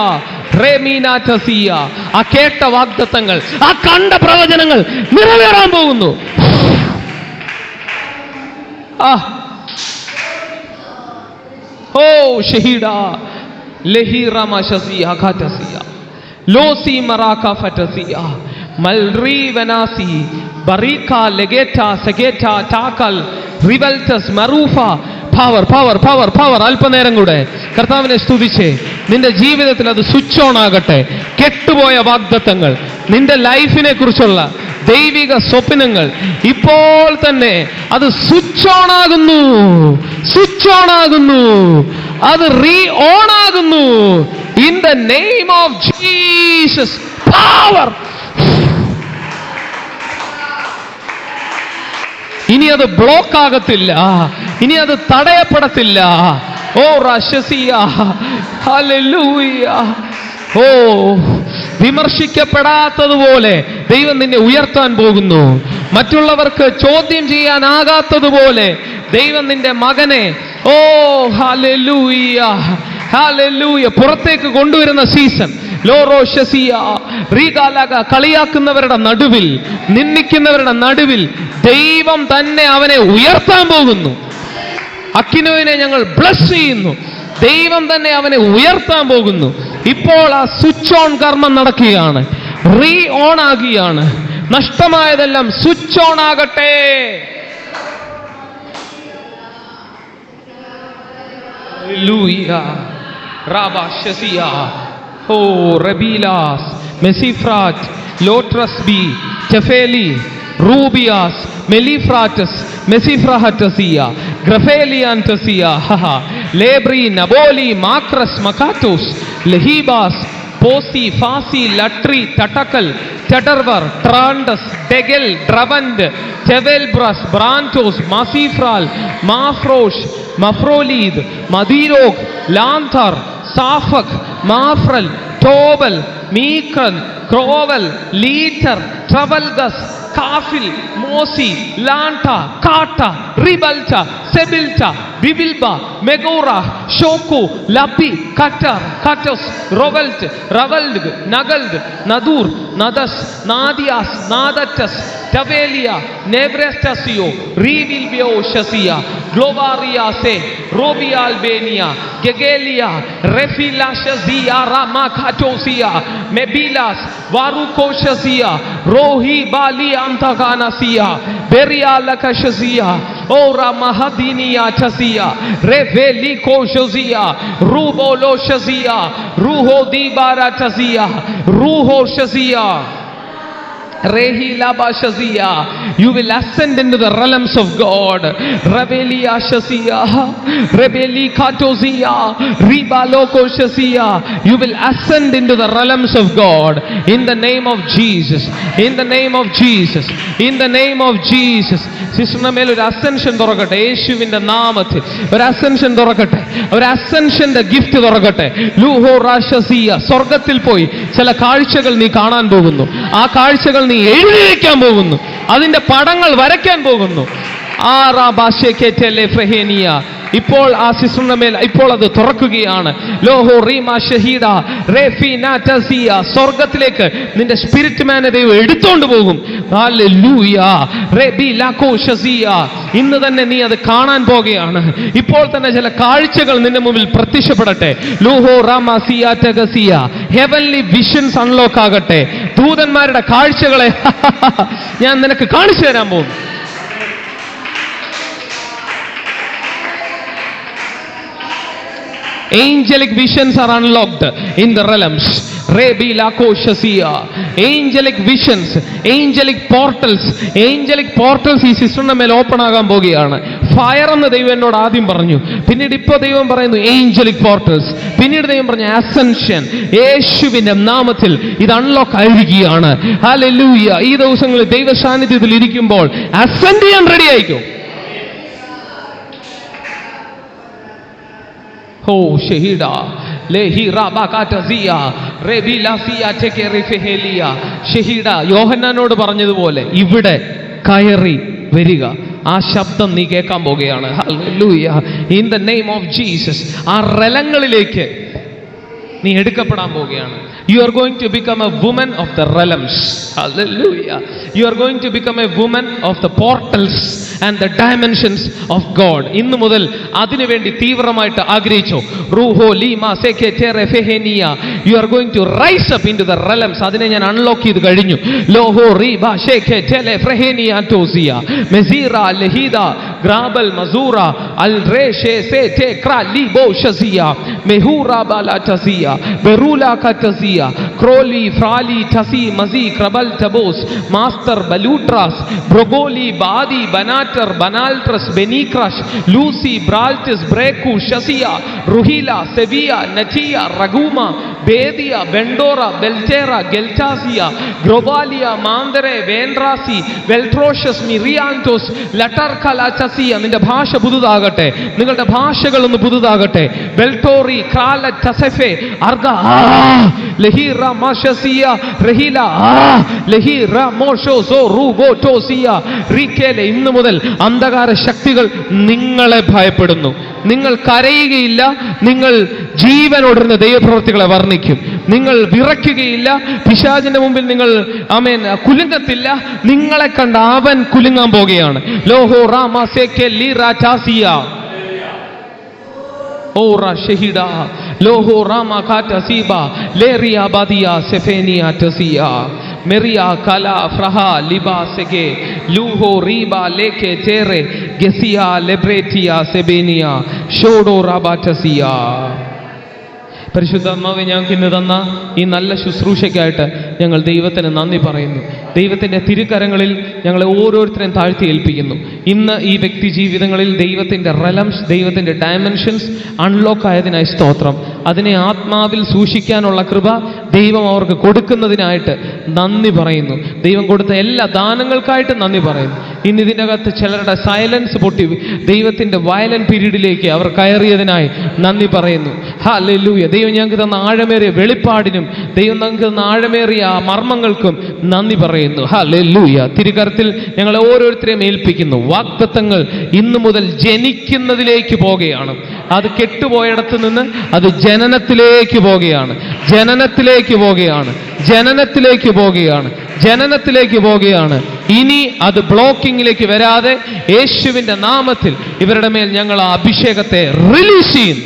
റേമീനാറ്റസിയ. ആ കേട്ട വാഗ്ദത്തങ്ങൾ, ആ കണ്ട പ്രവചനങ്ങൾ നിറവേറാൻ പോകുന്നു. ഓ ഷഹീഡ ലഹിറമശസിയ ഖാതസിയ ലോസി മറാക ഫതസിയ മൽറി വനാസി ബറിക ലഗേറ്റ സഗേറ്റ ടാക്കൽ റിവൽറ്റസ് മറൂഫ. Power power power power. അല്പനേരം കൂടെ കർത്താവിനെ സ്തുതിച്ചേ. നിന്റെ ജീവിതത്തിൽ അത് സ്വിച്ച് ഓൺ ആകട്ടെ. കെട്ടുപോയ വാഗ്ദത്തങ്ങൾ, നിന്റെ ലൈഫിനെ കുറിച്ചുള്ള ദൈവിക സ്വപ്നങ്ങൾ ഇപ്പോൾ തന്നെ അത് സ്വിച്ച് ഓൺ ആകുന്നു, സ്വിച്ച് ഓൺ ആകുന്നു, അത് റീ ഓൺ ആകുന്നു. In the name of Jesus. Power. ഇനി അത് ബ്ലോക്ക് ആകത്തില്ല, ഇനി അത് തടയപ്പെടത്തില്ല. ഓ റശസിയ ഹല്ലേലൂയ. ഓ, വിമർശിക്കപ്പെടാത്തതുപോലെ ദൈവം നിന്നെ ഉയർത്താൻ പോകുന്നു. മറ്റുള്ളവർക്ക് ചോദ്യം ചെയ്യാനാകാത്തതുപോലെ ദൈവം നിന്റെ മകനെ, ഓ ഹല്ലേലൂയ ഹല്ലേലൂയ, പുറത്തേക്ക് കൊണ്ടുവരുന്ന സീസൺ. ലോറോഷസിയ റീഗാലക. കളിയാക്കുന്നവരുടെ നടുവിൽ, നിന്ദിക്കുന്നവരുടെ നടുവിൽ ദൈവം തന്നെ അവനെ ഉയർത്താൻ പോകുന്നു. അക്കിനോവിനെ ഞങ്ങൾ ബ്ലസ് ചെയ്യുന്നു. ദൈവം തന്നെ അവനെ ഉയർത്താൻ പോകുന്നു. ഇപ്പോൾ ആ സ്വിച്ച് ഓൺ കർമ്മം നടക്കുകയാണ്, റീ ഓൺ ആകുകയാണ്. നഷ്ടമായതെല്ലാം സ്വിച്ച് ഓൺ ആകട്ടെ. ഓ റബീലാസ് മെസിഫ്രാറ്റ് ലോട്രസ്ബി ടെഫേലി റൂബിയാസ് മെലിഫ്രാറ്റസ് മെസിഫ്രാഹറ്റസിയ ഗ്രഫേലിയാൻറ്റസിയ ലേബ്രി നബോലി മാക്രസ് മക്കാറ്റോസ് ലഹീബാസ് പോസി ഫാസി ലട്രി തട്ടക്കൽ ചട്ടർവർ ട്രാൻഡസ് ഡെഗൽ ഡ്രവൻഡ് ടെവെൽബ്രസ് ബ്രാൻറ്റോസ് മാസിഫ്രാൽ മാഫ്രോഷ് മഫ്രോലീദ് മദീരോഗ് ലാന്തർ സാഫക് മാഫ്രൽ ടോബൽ മീക്രൻ ക്രോവൽ ലീറ്റർ ട്രവൽഗസ് കാഫിൽ മോസി ലാൻട്ട കാട്ട റിബൽറ്റ സെബിൽറ്റ, ബിബിൽബ, മെഗോറ, ഷോക്കു, ലപ്പി, കറ്റർ, കറ്റസ്, റൊവൽറ്റ്, റവൽഡ്, നഗൽഡ്, നദൂർ, നദസ്, നാദിയാസ്, നാദറ്റസ്, ടവേലിയ, നെബ്രസ്റ്റസിയോ, റീവിൽബിയോ ഷസിയ, ഗ്ലോവാറിയാസെ, റോബിയാൽബേനിയ, ഗഗേലിയ, റെഫിലാഷസിയ, റമാഖാറ്റോസിയ, മെബിലാസ്, വാറുകോഷസിയ, റോഹി ബാലി അന്തഗാനസിയ, ബെറിയാലകഷസിയ, ഓറ മഹദിനിയ ചസിയ, റെഫെലികോഷസിയ, റൂബോലോഷസിയ, റൂഹോ ദീബാര ചസിയ, റൂഹോ Shazia, you will ascend into the realms of God. Rebelia Shasia, Rebeli Katosia, Ribaloko Shasia. You will ascend into the realms of God in the name of Jesus. In the name of Jesus. In the name of Jesus. സിസ്റ്ററിന്റെ മേൽ ഒരു അസെൻഷൻ തുറക്കട്ടെ, യേശുവിന്റെ നാമത്തിൽ ഒരു അസെൻഷൻ തുറക്കട്ടെ, ഒരു അസെൻഷന്റെ ഗിഫ്റ്റ് തുറക്കട്ടെ. ലൂഹോ റാഷസിയ, സ്വർഗത്തിൽ പോയി ചില കാഴ്ചകൾ നീ കാണാൻ പോകുന്നു. ആ കാഴ്ചകൾ നീ എഴുതി വയ്ക്കാൻ പോകുന്നു, അതിന്റെ പടങ്ങൾ വരയ്ക്കാൻ പോകുന്നു. ഇപ്പോൾ ആ സിസ്റ്ററിന്റെ മേൽ ഇപ്പോൾ അത് തുറക്കുകയാണ്. ലോഹോ റീമ ഷഹീദ റെഫിനാറ്റസിയ, സ്വർഗത്തിലേക്ക് നിന്റെ സ്പിരിറ്റ് മാനെ ദൈവം എടുത്തോണ്ട് പോകും. ഹല്ലേലൂയ. റെബിലാകോഷസിയ, ഇന്ന് തന്നെ നീ അത് കാണാൻ പോകുകയാണ്. ഇപ്പോൾ തന്നെ ചില കാഴ്ചകൾ നിന്റെ മുമ്പിൽ പ്രത്യക്ഷപ്പെടട്ടെ. ലൂഹോ റാമസിയാറ്റഗസിയ, ഹെവൻലി വിഷൻസ് അൺലോക്ക് ആകട്ടെ. ദൂതന്മാരുടെ കാഴ്ചകളെ ഞാൻ നിനക്ക് കാണിച്ചു തരാൻ പോകും. Angelic visions are unlocked in the realms. Rebi Lakoshasiya. Angelic visions, angelic portals ഈ സിസ്റ്ററിന്റെ മേൽ ഓപ്പൺ ആകാൻ പോകുകയാണ്. ഫയർ എന്ന് ദൈവം എന്നോട് ആദ്യം പറഞ്ഞു, പിന്നീട് ഇപ്പോൾ ദൈവം പറയുന്നു ഏഞ്ചലിക് പോർട്ടൽസ്, പിന്നീട് ദൈവം പറഞ്ഞു അസെൻഷൻ. യേശുവിന്റെ നാമത്തിൽ ഇത് അൺലോക്ക് ആയിരിക്കുകയാണ്. ഹല്ലേലൂയ. ഈ ദിവസങ്ങളിൽ ദൈവ സാന്നിധ്യത്തിൽ ഇരിക്കുമ്പോൾ അസെൻഡ് ചെയ്യാൻ റെഡി ആയിക്കോ. Oh shehida lehi rabakatazia rebilasia tekerifehelia shehida. യോഹന്നാനോട് പറഞ്ഞതുപോലെ ഇവിടെ കയറി വരിക, ആ ശബ്ദം നീ കേൾക്കാൻ പോകുകയാണ്. Hallelujah. In the name of Jesus ആ റലങ്ങളിലേക്ക് നീ എടുക്കപ്പെടാൻ പോവുകയാണ്. You are going to become a woman of the realms. Hallelujah. You are going to become a woman of the portals and the dimensions of God. ഇന്നു മുതൽ അതിനുവേണ്ടി തീവ്രമായിട്ട് ആഗ്രഹിച്ചു. റൂഹോ Leema സെകെറ്റെറെ ഫെഹനിയ. You are going to rise up into the realms. അതിനെ ഞാൻ അൺലോക്ക് ചെയ്ത് കഴിഞ്ഞു. ലോഹോ റീബാ ഷെകെറ്റെലെ ഫ്രഹനിയ ടോസിയ മെസീറ ലഹീദ ഗ്രാബൽ മസൂറ അൽ റേഷെ സെതെ ക്രാ ലിബോ ഷസിയ മെഹൂറ ബാലാറ്റസിയ ബെറൂല കറ്റസിയ ക്രോലി ഫ്രാലി ടസി മസി ക്രബൽ ടബോസ് master ബലൂട്രാസ് ബ്രൊഗോലി ബാദി ബനാറ്റർ ബനാൽട്രസ് ബെനിക്രഷ് Lucy ബ്രാൽറ്റിസ് brake Shazia റുഹില Sevilla നറ്റിയ റഗൂമ ബേദിയ ബെൻഡോറ ബെൽറ്റേറ ഗെൽറ്റാസിയ ഗ്രോബാലിയ മാന്തരെ വേൻഡ്രാസി വെൽട്രോഷസ് മിറിയാൻറ്റോസ് ലട്ടർകലാറ്റസിയ. നിന്റെ ഭാഷ പുതുതാകട്ടെ, നിങ്ങളുടെ ഭാഷകളൊന്ന് പുതുതാകട്ടെ. ബെൽട്ടോറി ക്രാല ടസെഫെ അർഗ ലഹീറ മാഷസിയ റഹില ലഹീറ മോഷോസോ റൂബോട്ടോസിയ റിക്കേലെ. ഇന്നു മുതൽ അന്ധകാര ശക്തികൾ നിങ്ങളെ ഭയപ്പെടുന്നു. നിങ്ങൾ കരയുകയില്ല, നിങ്ങൾ ജീവനോടുന്ന ദൈവപ്രവൃത്തികളെ വർണ്ണിക്കും. നിങ്ങൾ വിറയ്ക്കുകയില്ല, പിശാചിന്റെ മുമ്പിൽ നിങ്ങൾ കുലുങ്ങത്തില്ല. നിങ്ങളെ കണ്ട് അവൻ കുലുങ്ങാൻ പോകുകയാണ്. ലോഹോ റാമ സെക്കെ ലീറാ ചാസിയ ഓറ ഷഹിഡ ലോഹോ റാമ കാറ്റസീബ ലേറിയ ബാദിയ സെഫേനിയ ടസിയ മെറിയ കല ഫ്രഹ ലിബാ സെഗെ ലൂഹോ റീബ ലേക്കെ ചേറെ ഗസിയ ലെബ്രേറ്റിയ സെബേനിയ ഷോഡോ റാബാറ്റസിയ. പരിശുദ്ധാത്മാവെ, ഞങ്ങൾക്ക് ഇന്ന് തന്ന ഈ നല്ല ശുശ്രൂഷയ്ക്കായിട്ട് ഞങ്ങൾ ദൈവത്തിന് നന്ദി പറയുന്നു. ദൈവത്തിൻ്റെ തിരുക്കരങ്ങളിൽ ഞങ്ങളെ ഓരോരുത്തരെയും താഴ്ത്തി ഏൽപ്പിക്കുന്നു. ഇന്ന് ഈ വ്യക്തി ജീവിതങ്ങളിൽ ദൈവത്തിൻ്റെ റെലംസ്, ദൈവത്തിൻ്റെ ഡയമെൻഷൻസ് അൺലോക്ക് ആയതിനായി സ്തോത്രം. അതിനെ ആത്മാവിൽ സൂക്ഷിക്കാനുള്ള കൃപ ദൈവം അവർക്ക് കൊടുക്കുന്നതിനായിട്ട് നന്ദി പറയുന്നു. ദൈവം കൊടുത്ത എല്ലാ ദാനങ്ങൾക്കായിട്ട് നന്ദി പറയുന്നു. ഇന്ന് ഇതിൻ്റെ അകത്ത് ചിലരുടെ സൈലൻസ് പൊട്ടി ദൈവത്തിൻ്റെ വയലന്റ് പീരീഡിലേക്ക് അവർ കയറിയതിനായി നന്ദി പറയുന്നു. ഹല്ലേലൂയ. ദൈവം ഞങ്ങൾക്ക് തന്ന ആഴമേറിയ വെളിപ്പാടിനും ദൈവം ഞങ്ങൾക്ക് തന്ന ആഴമേറിയ ആ മർമ്മങ്ങൾക്കും നന്ദി പറയുന്നു. ഹല്ലേലൂയ. തിരുകരത്തിൽ ഞങ്ങളെ ഓരോരുത്തരെയും ഏൽപ്പിക്കുന്നു. വാഗ്ദത്തങ്ങൾ ഇന്നു മുതൽ ജനിക്കുന്നതിലേക്ക് പോകുകയാണ്. അത് കെട്ടുപോയിടത്ത് നിന്ന് അത് ജനനത്തിലേക്ക് പോകുകയാണ്, ജനനത്തിലേക്ക് പോകുകയാണ്, ജനനത്തിലേക്ക് പോകുകയാണ്, ജനനത്തിലേക്ക് പോകുകയാണ്. ഇനി അത് ബ്ലോക്കിങ്ങിലേക്ക് വരാതെ യേശുവിൻ്റെ നാമത്തിൽ ഇവരുടെ മേൽ ഞങ്ങൾ ആ അഭിഷേകത്തെ റിലീസ് ചെയ്യും.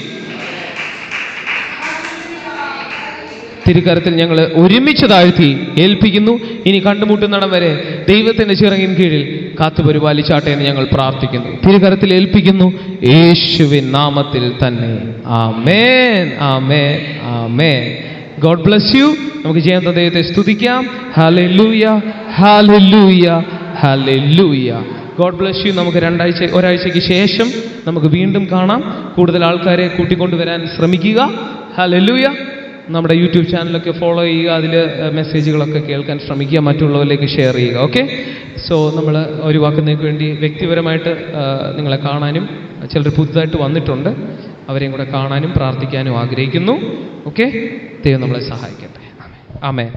തിരുക്കരത്തിൽ ഞങ്ങൾ ഒരുമിച്ച് താഴ്ത്തി ഏൽപ്പിക്കുന്നു. ഇനി കണ്ടുമുട്ടുന്നിടം വരെ ദൈവത്തിൻ്റെ ചിറകിൻ കീഴിൽ കാത്തു പരിപാലിച്ചാട്ടെ എന്ന് ഞങ്ങൾ പ്രാർത്ഥിക്കുന്നു. തിരുക്കരത്തിൽ ഏൽപ്പിക്കുന്നു യേശുവിൻ നാമത്തിൽ തന്നെ. ആമേൻ, ആമേൻ, ആമേൻ. God bless you. നമുക്ക് ചെയ്യുന്ന ദൈവത്തെ സ്തുതിക്കാം. ഹല്ലേലൂയ, ഹല്ലേലൂയ, ഹല്ലേലൂയ. God bless you. നമുക്ക് ഒരാഴ്ചയ്ക്ക് ശേഷം നമുക്ക് വീണ്ടും കാണാം. കൂടുതൽ ആൾക്കാരെ കൂട്ടിക്കൊണ്ടുവരാൻ ശ്രമിക്കുക. ഹല്ലേലൂയ. നമ്മുടെ യൂട്യൂബ് ചാനലൊക്കെ ഫോളോ ചെയ്യുക, അതിൽ മെസ്സേജുകളൊക്കെ കേൾക്കാൻ ശ്രമിക്കുക, മറ്റുള്ളവരിലേക്ക് ഷെയർ ചെയ്യുക. ഓക്കെ. സോ നമ്മൾ ഒഴിവാക്കുന്നതിന് വേണ്ടി വ്യക്തിപരമായിട്ട് നിങ്ങളെ കാണാനും, ചിലർ പുതുതായിട്ട് വന്നിട്ടുണ്ട്, അവരെയും കൂടെ കാണാനും പ്രാർത്ഥിക്കാനും ആഗ്രഹിക്കുന്നു. ഓക്കെ. ദൈവം നമ്മളെ സഹായിക്കട്ടെ. ആമേൻ.